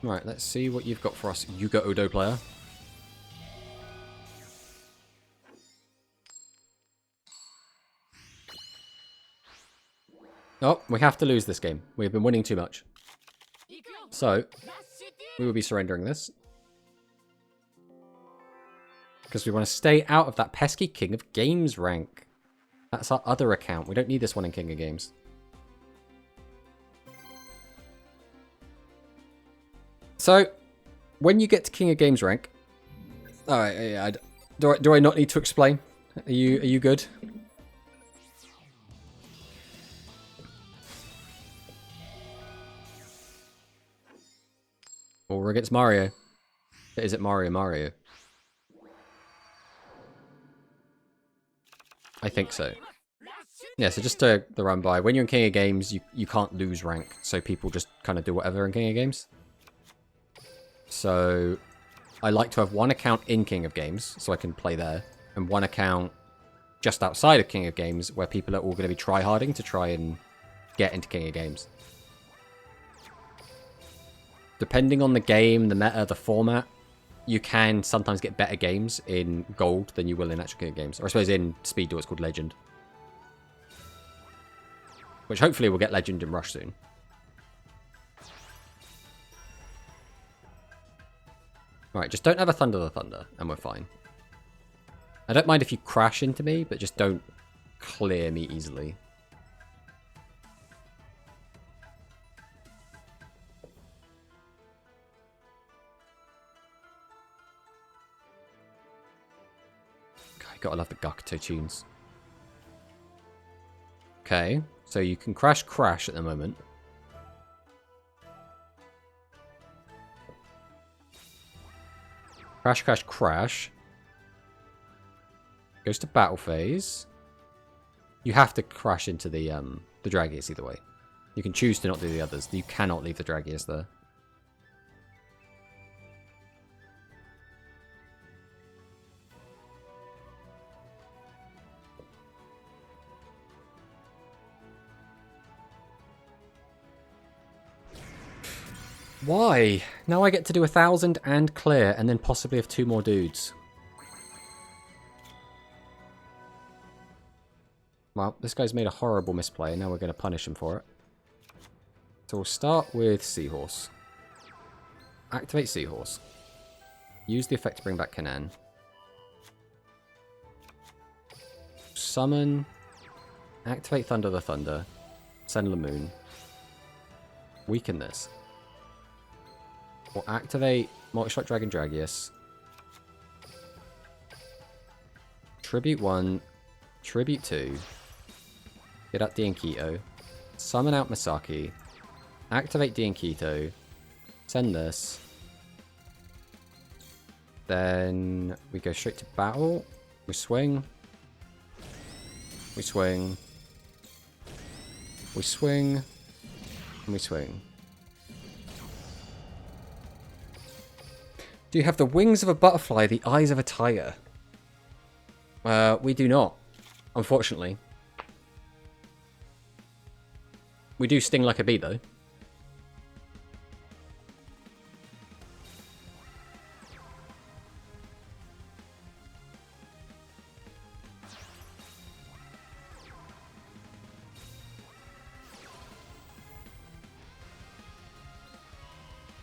Right, let's see what you've got for us, Yuga Odo player. Oh, we have to lose this game. We've been winning too much. So, we will be surrendering this. Because we want to stay out of that pesky King of Games rank. That's our other account. We don't need this one in King of Games. So, when you get to King of Games rank... Alright, yeah, do I not need to explain? Are you good? Or against Mario. Is it Mario? I think so. Yeah, so just to the run by, when you're in King of Games, you can't lose rank, so people just kind of do whatever in King of Games. So, I like to have one account in King of Games, so I can play there, and one account just outside of King of Games, where people are all going to be tryharding to try and get into King of Games. Depending on the game, the meta, the format, you can sometimes get better games in Gold than you will in actual King of Games. Or I suppose in Speed, it's called Legend. Which hopefully we'll get Legend in Rush soon. Alright, just don't have a Thunder the Thunder, and we're fine. I don't mind if you crash into me, but just don't clear me easily. God, gotta love the Gakuto tunes. Okay, so you can crash at the moment. Crash. Goes to battle phase. You have to crash into the Dragius either way. You can choose to not do the others. You cannot leave the Dragius there. Why? Now I get to do 1,000 and clear, and then possibly have 2 more dudes. Well, this guy's made a horrible misplay, and now we're going to punish him for it. So we'll start with Seahorse. Activate Seahorse. Use the effect to bring back Kanan. Summon. Activate Thunder the Thunder. Send Lamoon. Weaken this. We'll activate Multi-Strike Dragon Dragius. Tribute 1. Tribute 2. Get up Diankito. Summon out Misaki. Activate Diankito. Send this. Then we go straight to battle. We swing. We swing. We swing. And we swing. Do you have the wings of a butterfly, the eyes of a tiger? We do not, unfortunately. We do sting like a bee, though.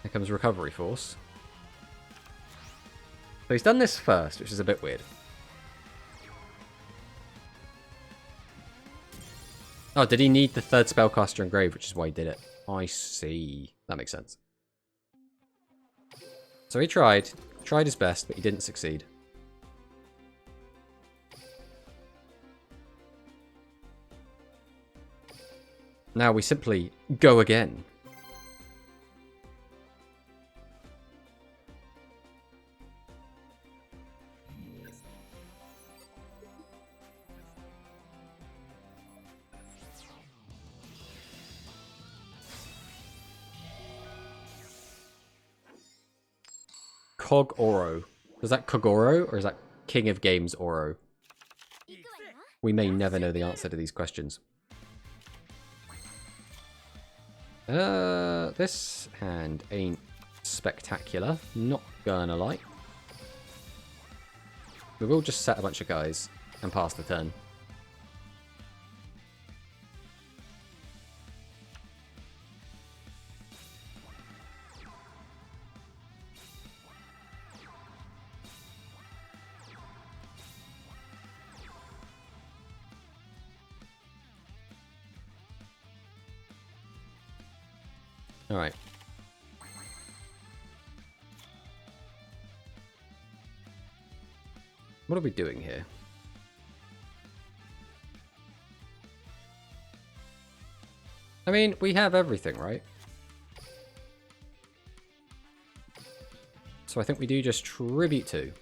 Here comes Recovery Force. So he's done this first, which is a bit weird. Oh, did he need the third spellcaster engrave, which is why he did it? I see. That makes sense. So he tried his best, but he didn't succeed. Now we simply go again. Cog Oro. Is that Kogoro or is that King of Games Oro? We may never know the answer to these questions. This hand ain't spectacular. Not gonna lie. We will just set a bunch of guys and pass the turn. Alright. What are we doing here? I mean, we have everything, right? So I think we do just Tribute 2.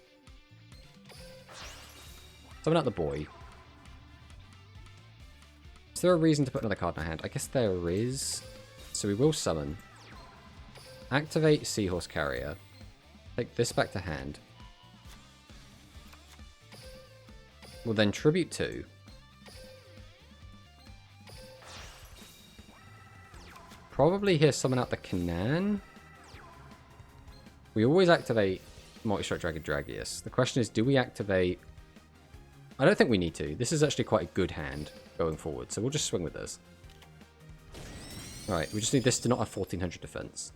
Summon out the boy. Is there a reason to put another card in our hand? I guess there is. So we will summon. Activate Seahorse Carrier. Take this back to hand. We'll then Tribute 2. Probably here summon out the Canaan. We always activate Multi-Strike Dragon Dragius. The question is, do we activate... I don't think we need to. This is actually quite a good hand going forward, so we'll just swing with this. Alright, we just need this to not have 1400 defense.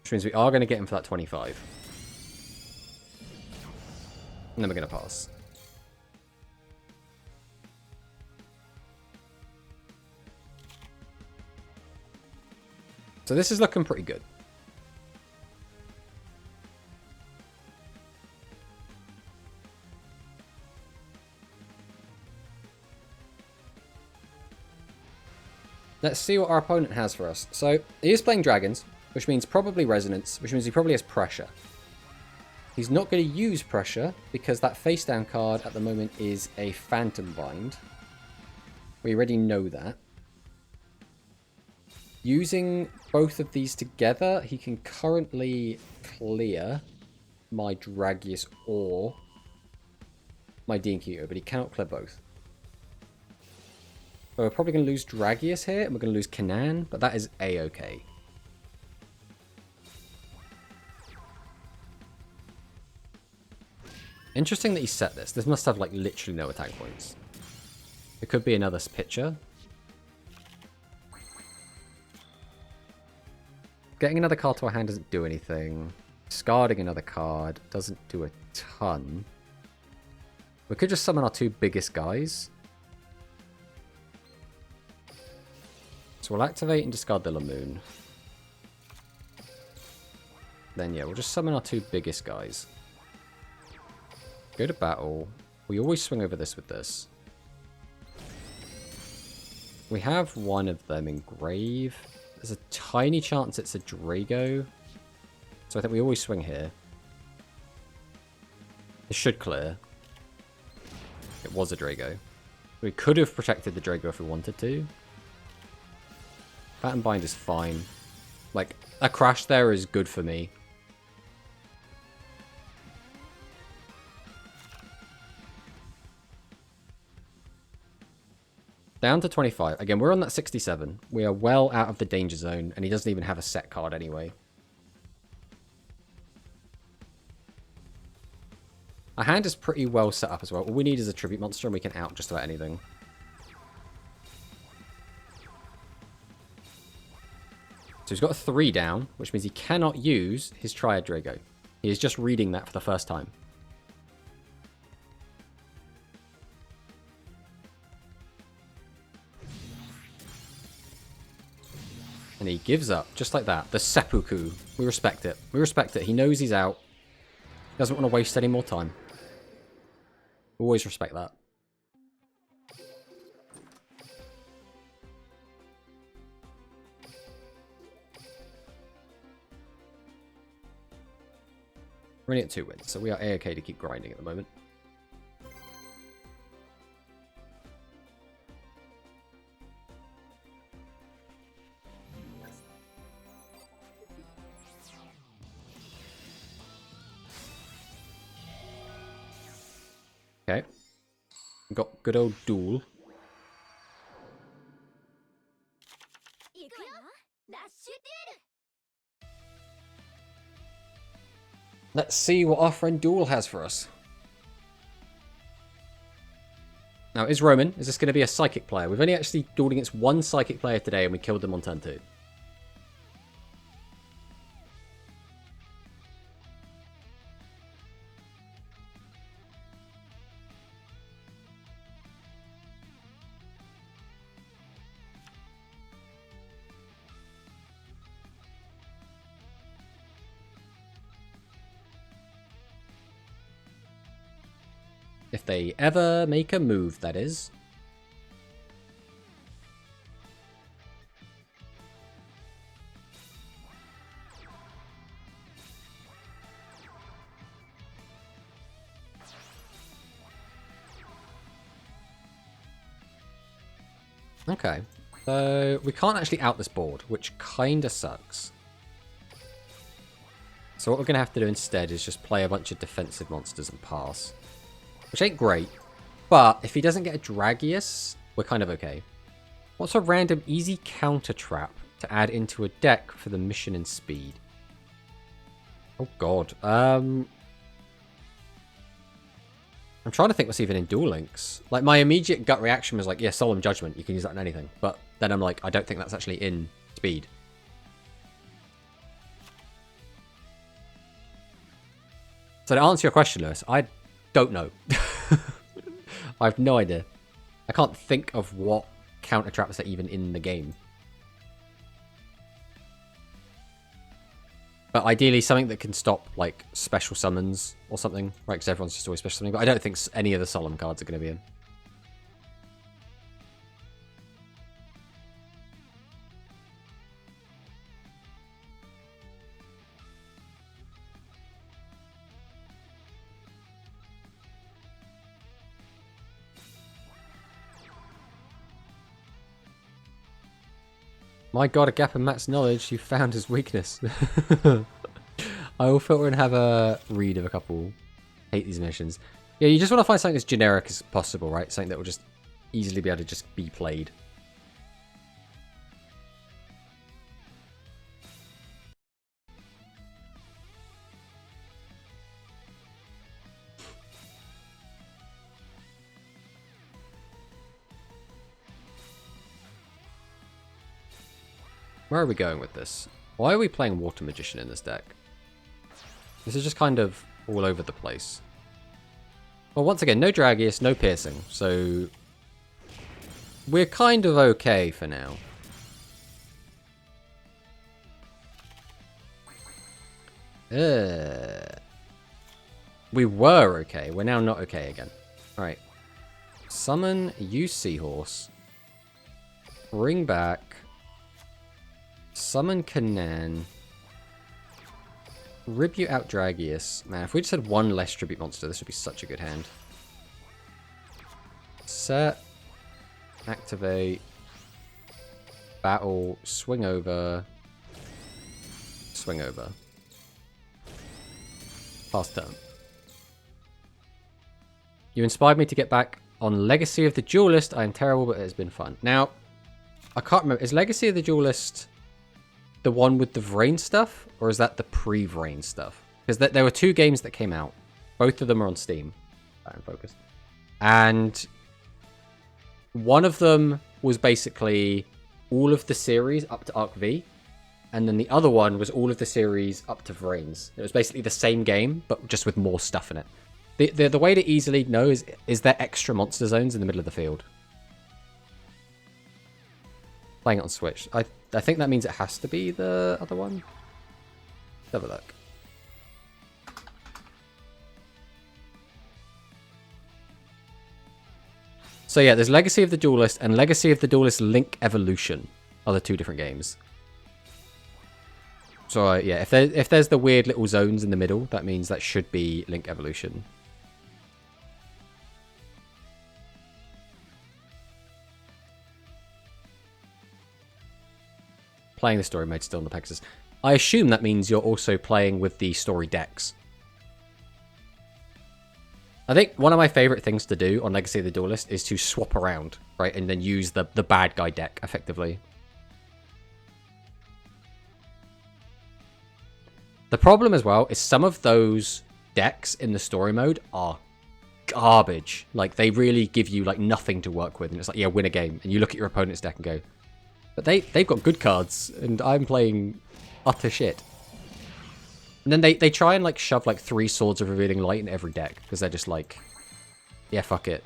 Which means we are going to get him for that 25. And then we're going to pass. So this is looking pretty good. Let's see what our opponent has for us. So, he is playing dragons, which means probably resonance, which means he probably has pressure. He's not going to use pressure, because that face down card at the moment is a Phantom Bind. We already know that. Using both of these together, he can currently clear my Dragius or my Dinkyuto, but he cannot clear both. So we're probably going to lose Dragius here, and we're going to lose Canaan, but that is A-okay. Interesting that he set this. This must have, like, literally no attack points. It could be another pitcher. Getting another card to our hand doesn't do anything. Discarding another card doesn't do a ton. We could just summon our two biggest guys. So we'll activate and discard the Lamoon. Then yeah, we'll just summon our two biggest guys. Go to battle. We always swing over this with this. We have one of them engrave. There's a tiny chance it's a Drago. So I think we always swing here. It should clear. It was a Drago. We could have protected the Drago if we wanted to. Phantom Bind is fine. Like, a crash there is good for me. Down to 25. Again, we're on that 67. We are well out of the danger zone, and he doesn't even have a set card anyway. Our hand is pretty well set up as well. All we need is a tribute monster, and we can out just about anything. So he's got a 3 down, which means he cannot use his Triad Drago. He is just reading that for the first time. And he gives up, just like that. The seppuku. We respect it. We respect it. He knows he's out. Doesn't want to waste any more time. Always respect that. We're only at 2 wins, so we are A-okay to keep grinding at the moment. Okay. We've got good old Duel. Let's see what our friend Duel has for us. Now, is Roman? Is this going to be a Psychic player? We've only actually dueled against one Psychic player today, and we killed them on turn 2. If they ever make a move, that is. Okay. So, we can't actually out this board, which kinda sucks. So what we're going to have to do instead is just play a bunch of defensive monsters and pass. Which ain't great, but if he doesn't get a Dragius, we're kind of okay. What's a random easy counter trap to add into a deck for the mission and speed? Oh god. I'm trying to think what's even in Duel Links. Like, my immediate gut reaction was like, yeah, Solemn Judgment, you can use that in anything. But then I'm like, I don't think that's actually in speed. So to answer your question, Lewis, I don't know. I have no idea. I can't think of what counter traps are even in the game. But ideally something that can stop like special summons or something, right? Because everyone's just always special summoning. But I don't think any of the Solemn cards are going to be in. My god, a gap in Matt's knowledge. You found his weakness. I will filter and have a read of a couple. Hate these missions. Yeah, you just want to find something as generic as possible, right? Something that will just easily be able to just be played. Where are we going with this? Why are we playing Water Magician in this deck? This is just kind of all over the place. Well, once again, no Dragius, no Piercing, so we're kind of okay for now. We were okay. We're now not okay again. Alright. Summon, use Seahorse. Bring back. Summon Kanan. Tribute out Dragius. Man, if we just had one less tribute monster, this would be such a good hand. Set. Activate. Battle. Swing over. Swing over. Pass turn. You inspired me to get back on Legacy of the Duelist. I am terrible, but it has been fun. Now, I can't remember. Is Legacy of the Duelist the one with the Vrain stuff, or is that the pre-Vrain stuff? Because there were 2 games that came out. Both of them are on Steam. Focus. And one of them was basically all of the series up to Arc V. And then the other one was all of the series up to Vrains. It was basically the same game, but just with more stuff in it. The way to easily know is there extra monster zones in the middle of the field. Playing it on Switch. I think that means it has to be the other one. Let's have a look. So yeah, there's Legacy of the Duelist and Legacy of the Duelist Link Evolution are the two different games. So yeah, if there's the weird little zones in the middle, that means that should be Link Evolution. Playing the story mode still in the Pegasus. I assume that means you're also playing with the story decks. I think one of my favorite things to do on Legacy of the Duelist is to swap around, right? And then use the bad guy deck, effectively. The problem as well is some of those decks in the story mode are garbage. Like, they really give you, like, nothing to work with. And it's like, yeah, win a game. And you look at your opponent's deck and go, but they've got good cards, and I'm playing utter shit. And then they try and, like, shove, like, 3 Swords of Revealing Light in every deck. Because they're just like, yeah, fuck it.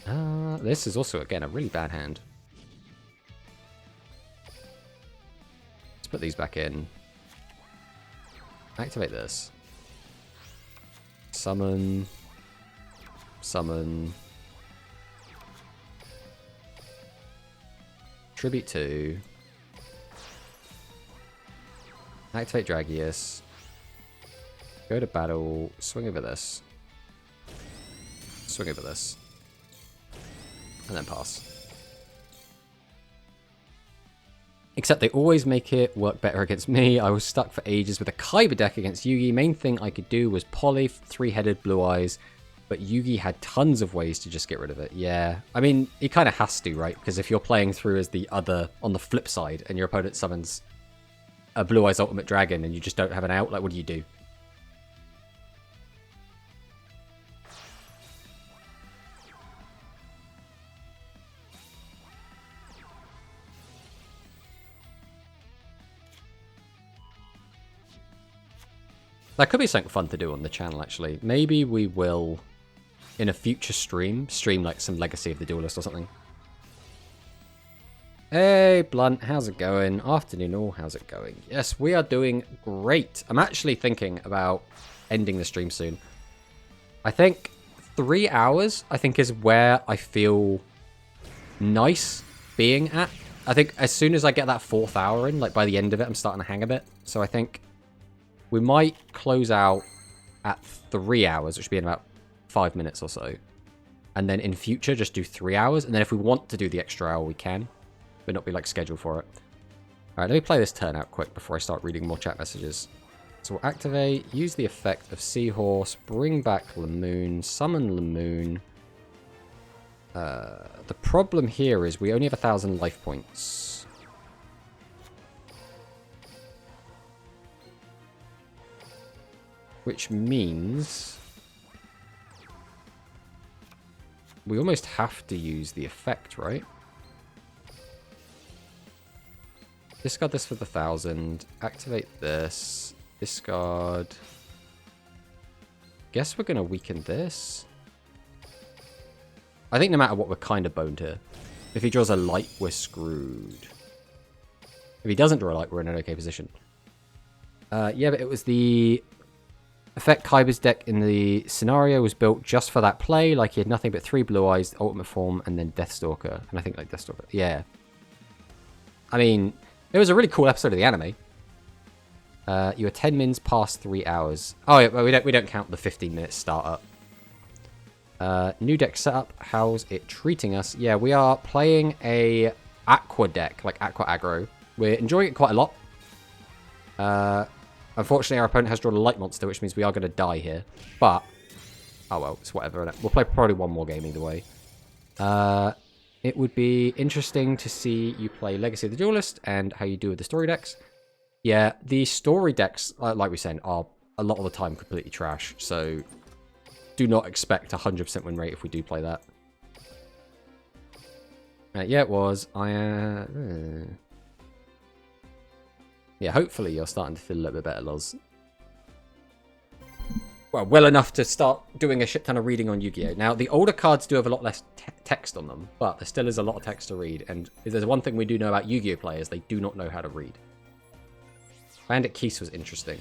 This is also, again, a really bad hand. Let's put these back in. Activate this. Summon. Summon. Tribute 2. Activate Dragius. Go to battle. Swing over this. Swing over this. And then pass. Except they always make it work better against me. I was stuck for ages with a Kaiba deck against Yugi. Main thing I could do was poly 3-headed Blue Eyes. But Yugi had tons of ways to just get rid of it. Yeah. I mean, he kind of has to, right? Because if you're playing through as the other on the flip side and your opponent summons a Blue Eyes Ultimate Dragon and you just don't have an out, like, what do you do? That could be something fun to do on the channel, actually. Maybe we will, in a future stream like some Legacy of the Duelist or something. Hey, Blunt, how's it going? Afternoon all, how's it going? Yes, we are doing great. I'm actually thinking about ending the stream soon. I think 3 hours, I think, is where I feel nice being at. I think as soon as I get that 4th hour in, like by the end of it, I'm starting to hang a bit. So I think we might close out at 3 hours, which would be in about 5 minutes or so. And then in future, just do 3 hours. And then if we want to do the extra hour, we can. But not be, like, scheduled for it. Alright, let me play this turn out quick before I start reading more chat messages. So we'll activate, use the effect of Seahorse, bring back Lamoon, summon Lamoon. The problem here is we only have 1,000 life points. Which means we almost have to use the effect, right? Discard this for the 1,000. Activate this. Discard. Guess we're going to weaken this. I think no matter what, we're kind of boned here. If he draws a light, we're screwed. If he doesn't draw a light, we're in an okay position. Yeah, but it was the effect. Kaiba's deck in the scenario was built just for that play. Like, he had nothing but 3 Blue Eyes, Ultimate Form, and then Deathstalker. And I think, like, Deathstalker. Yeah. I mean, it was a really cool episode of the anime. You are 10 mins past 3 hours. Oh, yeah, well, we don't count the 15-minute startup. New deck setup. How's it treating us? Yeah, we are playing a Aqua deck, like Aqua Aggro. We're enjoying it quite a lot. Unfortunately, our opponent has drawn a light monster, which means we are going to die here. But, oh well, it's whatever. We'll play probably one more game either way. It would be interesting to see you play Legacy of the Duelist and how you do with the story decks. Yeah, the story decks, like we said, are a lot of the time completely trash. So do not expect a 100% win rate if we do play that. Yeah, it was. Yeah, hopefully you're starting to feel a little bit better, Loz. Well enough to start doing a shit ton of reading on Yu-Gi-Oh! Now, the older cards do have a lot less text on them, but there still is a lot of text to read, and if there's one thing we do know about Yu-Gi-Oh! Players, they do not know how to read. Bandit Keith was interesting.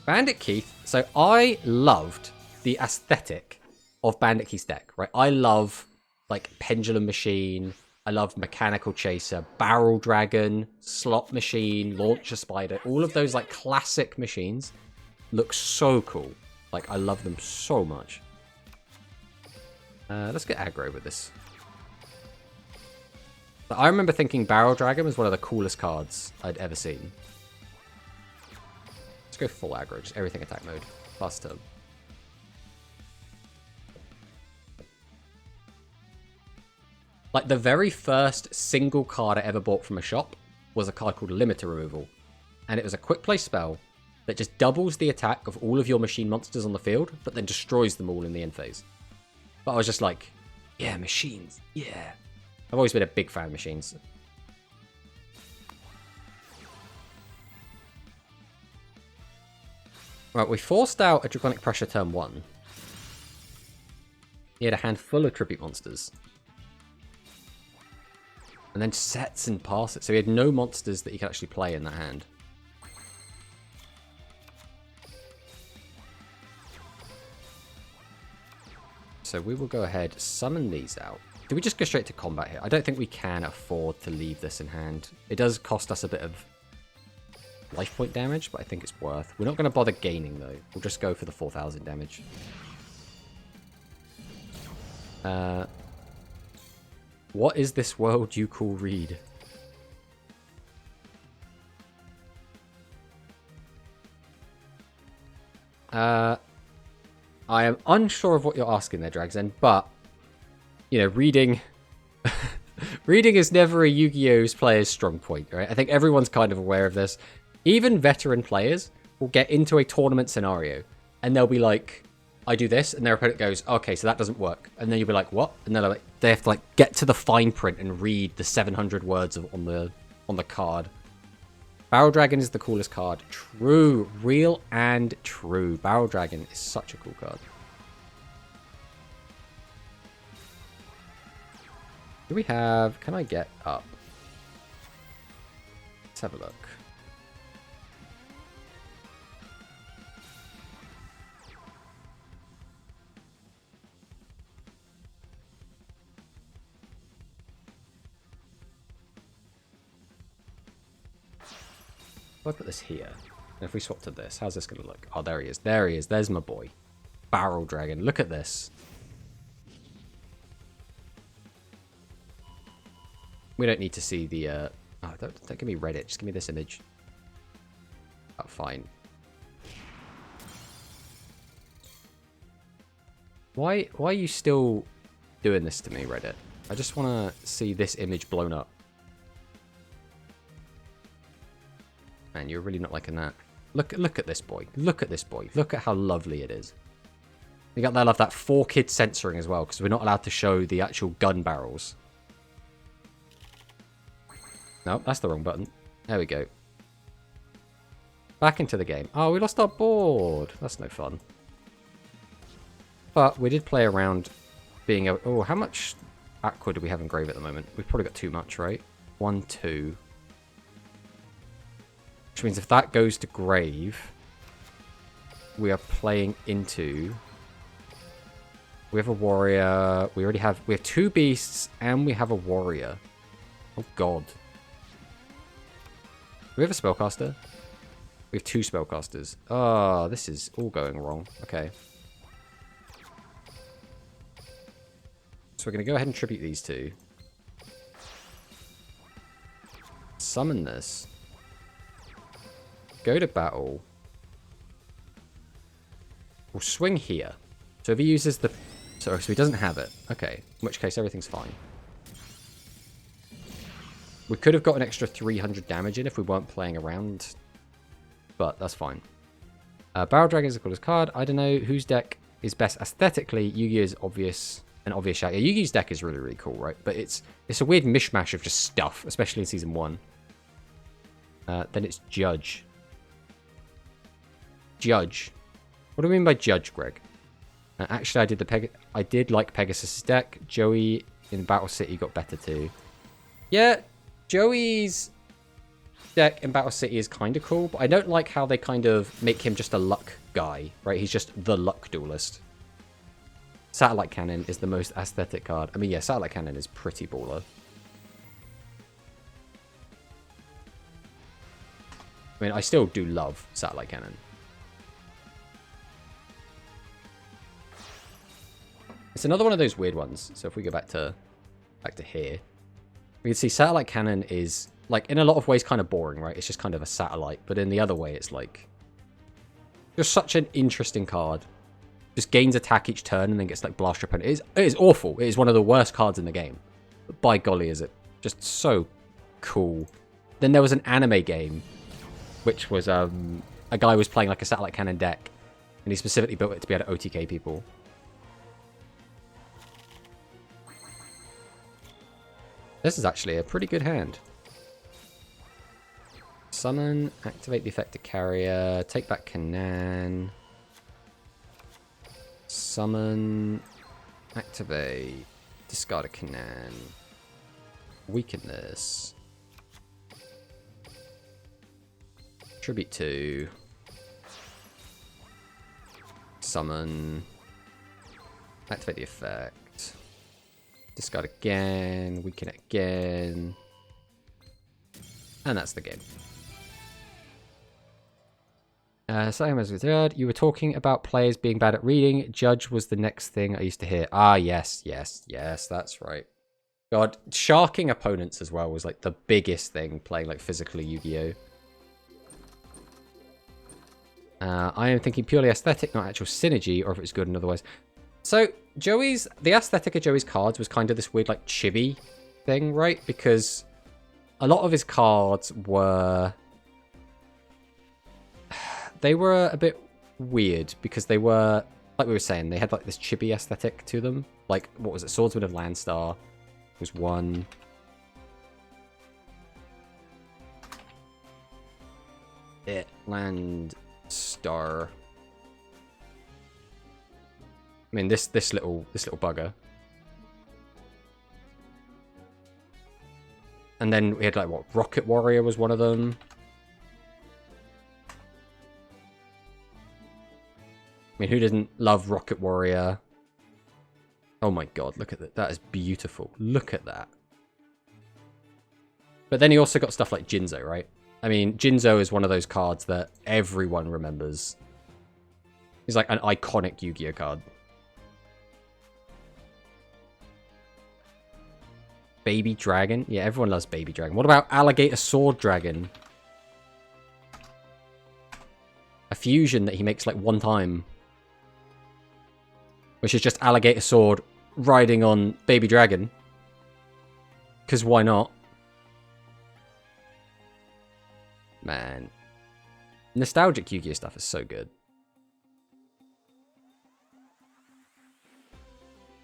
Bandit Keith, so I loved the aesthetic of Bandit Keith's deck, right? I love, like, Pendulum Machine, I love Mechanical Chaser, Barrel Dragon, Slot Machine, Launcher Spider, all of those, like, classic machines look so cool. Like, I love them so much. Let's get aggro with this. But I remember thinking Barrel Dragon was one of the coolest cards I'd ever seen. Let's go full aggro, just everything attack mode. Fast turn. Like, the very first single card I ever bought from a shop was a card called Limiter Removal. And it was a quick play spell that just doubles the attack of all of your machine monsters on the field, but then destroys them all in the end phase. But I was just like, yeah, machines, yeah. I've always been a big fan of machines. Right, we forced out a Draconic Pressure turn 1. He had a handful of tribute monsters. And then sets and passes. So he had no monsters that he could actually play in that hand. So we will go ahead, summon these out. Do we just go straight to combat here? I don't think we can afford to leave this in hand. It does cost us a bit of life point damage, but I think it's worth. We're not going to bother gaining, though. We'll just go for the 4,000 damage. What is this world you call Reed? I am unsure of what you're asking there, Dragzen, but, you know, reading... reading is never a Yu-Gi-Oh's player's strong point, right? I think everyone's kind of aware of this. Even veteran players will get into a tournament scenario, and they'll be like, I do this, and their opponent goes, okay, so that doesn't work. And then you'll be like, what? And they're like, they have to, like, get to the fine print and read the 700 words on the card. Barrel Dragon is the coolest card. True. Real and true. Barrel Dragon is such a cool card. Do we have... Can I get up? Let's have a look. If I put this here, and if we swap to this, how's this going to look? Oh, there he is. There he is. There's my boy. Barrel Dragon. Look at this. We don't need to see the... Oh, don't give me Reddit. Just give me this image. Oh, fine. Why are you still doing this to me, Reddit? I just want to see this image blown up. Man, you're really not liking that. Look at this boy. Look at this boy. Look at how lovely it is. They love that 4-kid censoring as well, because we're not allowed to show the actual gun barrels. No, that's the wrong button. There we go. Back into the game. Oh, we lost our board. That's no fun. But we did play around being able... Oh, how much Aqua do we have in grave at the moment? We've probably got too much, right? 1, 2... Which means if that goes to grave, we are playing into... We have a warrior. We have 2 beasts and we have a warrior. Oh god. Do we have a spellcaster? We have 2 spellcasters. Oh, this is all going wrong. Okay. So we're going to go ahead and tribute these 2. Summon this. Go to battle. We'll swing here. So if he uses the... So he doesn't have it. Okay. In which case, everything's fine. We could have got an extra 300 damage in if we weren't playing around. But that's fine. Barrel Dragon is the coolest card. I don't know whose deck is best aesthetically. Yu-Gi-Oh is an obvious shout. Yeah, Yu-Gi's deck is really cool, right? But it's a weird mishmash of just stuff, especially in Season 1. Then it's Judge. Judge. What do we mean by Judge, Greg? Actually, I did like Pegasus' deck. Joey in Battle City got better too. Yeah, Joey's deck in Battle City is kind of cool, but I don't like how they kind of make him just a luck guy, right? He's just the luck duelist. Satellite Cannon is the most aesthetic card. I mean, yeah, Satellite Cannon is pretty baller. I mean, I still do love Satellite Cannon. It's another one of those weird ones. So if we go back to here, we can see Satellite Cannon is, like, in a lot of ways kind of boring, right? It's just kind of a satellite. But in the other way, it's like just such an interesting card. Just gains attack each turn and then gets, like, blast your opponent. It is awful. It is one of the worst cards in the game. But by golly, is it just so cool. Then there was an anime game, which was a guy was playing, like, a Satellite Cannon deck. And he specifically built it to be able to OTK people. This is actually a pretty good hand. Summon, activate the effective carrier, take back Canaan. Summon, activate, discard a Canaan. Weaken this. Tribute 2. Summon, activate the effect. Discard again, weaken it again. And that's the game. You were talking about players being bad at reading. Judge was the next thing I used to hear. Ah, yes, that's right. God, sharking opponents as well was like the biggest thing playing like physically Yu-Gi-Oh! I am thinking purely aesthetic, not actual synergy, or if it's good and otherwise. So, the aesthetic of Joey's cards was kind of this weird, like, chibi thing, right? Because a lot of his cards were... They were a bit weird because they were, like we were saying, they had, like, this chibi aesthetic to them. Like, what was it? Swordsman of Landstar was one. Landstar. I mean, this little bugger. And then we had, like, what? Rocket Warrior was one of them. I mean, who didn't love Rocket Warrior? Oh my god, look at that. That is beautiful. Look at that. But then he also got stuff like Jinzo, right? I mean, Jinzo is one of those cards that everyone remembers. He's like an iconic Yu-Gi-Oh card. Baby Dragon? Yeah, everyone loves Baby Dragon. What about Alligator Sword Dragon? A fusion that he makes like one time. Which is just Alligator Sword riding on Baby Dragon. Because why not? Man. Nostalgic Yu-Gi-Oh stuff is so good.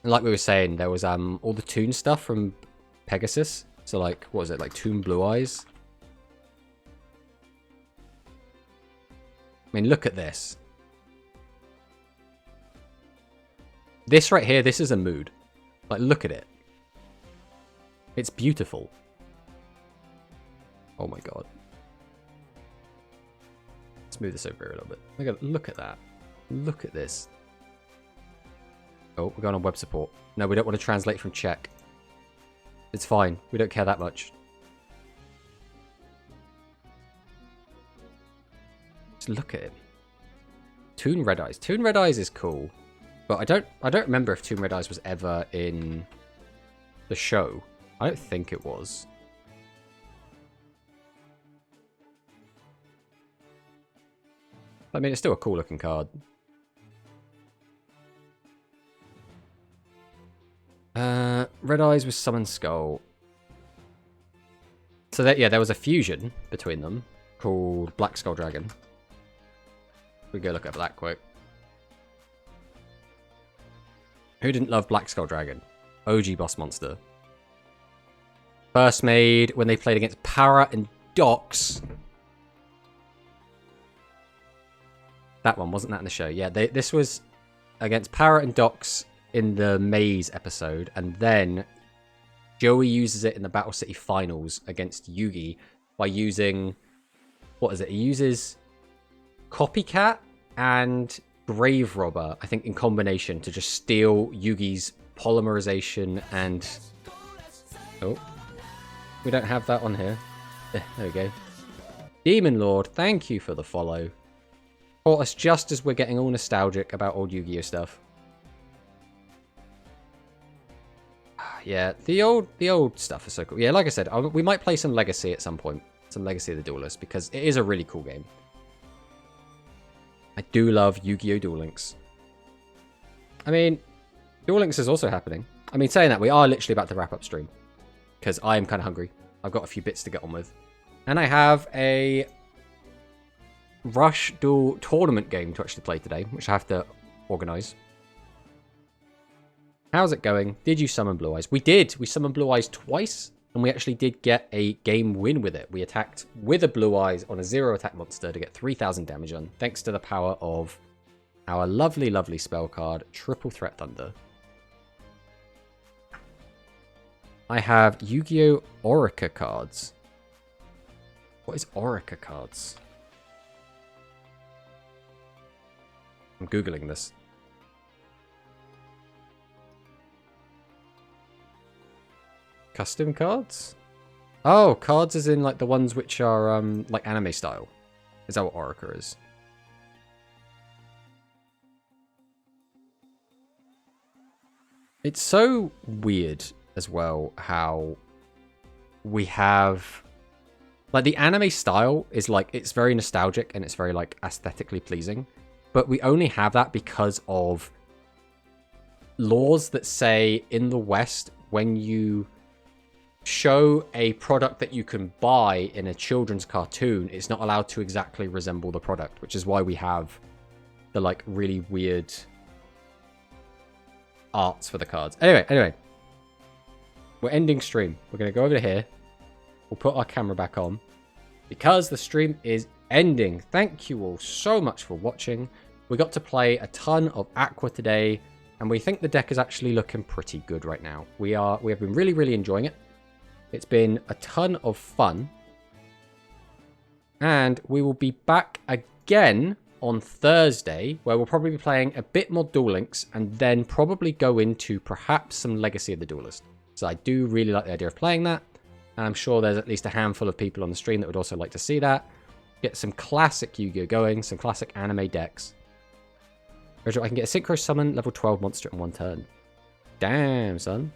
And like we were saying, there was all the Toon stuff from Pegasus. So like, what was it? Like Toon Blue Eyes? I mean, look at this. This right here, this is a mood. Like, look at it. It's beautiful. Oh my god. Let's move this over here a little bit. Look at that. Look at this. Oh, we're going on web support. No, we don't want to translate from Czech. It's fine. We don't care that much. Just look at it. Toon Red Eyes. Toon Red Eyes is cool. But I don't remember if Toon Red Eyes was ever in the show. I don't think it was. I mean, it's still a cool looking card. Red Eyes was Summon Skull. So that, yeah, there was a fusion between them called Black Skull Dragon. We go look at that quick. Who didn't love Black Skull Dragon? OG boss monster. First made when they played against Para and Docs. That one, wasn't that in the show? Yeah, this was against Parrot and Docs in the Maze episode, and then Joey uses it in the Battle City finals against Yugi by using... What is it? He uses Copycat and Grave Robber, I think, in combination to just steal Yugi's polymerization and... Oh. We don't have that on here. There we go. Demon Lord, thank you for the follow. Caught us just as we're getting all nostalgic about old Yu-Gi-Oh stuff. Yeah, the old stuff is so cool. Yeah, like I said, we might play some Legacy at some point. Some Legacy of the Duelist, because it is a really cool game. I do love Yu-Gi-Oh! Duel Links. I mean, Duel Links is also happening. I mean, saying that, we are literally about to wrap up stream. Because I am kind of hungry. I've got a few bits to get on with. And I have a Rush Duel tournament game to actually play today, which I have to organise. How's it going? Did you summon Blue Eyes? We did. We summoned Blue Eyes twice. And we actually did get a game win with it. We attacked with a Blue Eyes on a 0 attack monster to get 3,000 damage on, thanks to the power of our lovely, lovely spell card, Triple Threat Thunder. I have Yu-Gi-Oh! Orica cards. What is Orica cards? I'm Googling this. Custom cards? Oh, cards as in like the ones which are like anime style. Is that what Orica is? It's so weird as well how we have like the anime style is like, it's very nostalgic and it's very like aesthetically pleasing, but we only have that because of laws that say in the West, when you show a product that you can buy in a children's cartoon, it's not allowed to exactly resemble the product, which is why we have the like really weird arts for the cards. Anyway, we're ending stream. We're going to go over to here. We'll put our camera back on because the stream is ending. Thank you all so much for watching. We got to play a ton of Aqua today, and we think the deck is actually looking pretty good right now. We have been really, really enjoying it. It's been a ton of fun. And we will be back again on Thursday, where we'll probably be playing a bit more Duel Links and then probably go into perhaps some Legacy of the Duelist. So I do really like the idea of playing that. And I'm sure there's at least a handful of people on the stream that would also like to see that. Get some classic Yu-Gi-Oh going, some classic anime decks. I can get a Synchro Summon level 12 monster in one turn. Damn, son.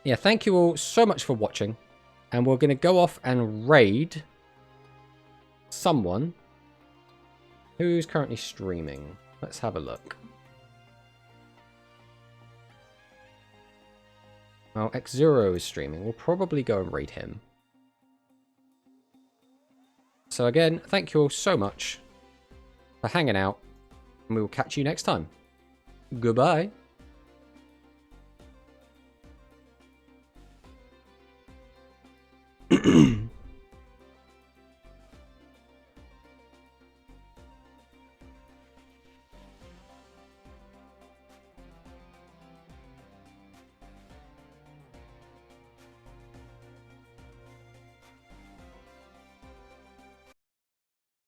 Yeah, thank you all so much for watching. And we're going to go off and raid someone who's currently streaming. Let's have a look. Oh, X0 is streaming. We'll probably go and raid him. So again, thank you all so much for hanging out. And we will catch you next time. Goodbye.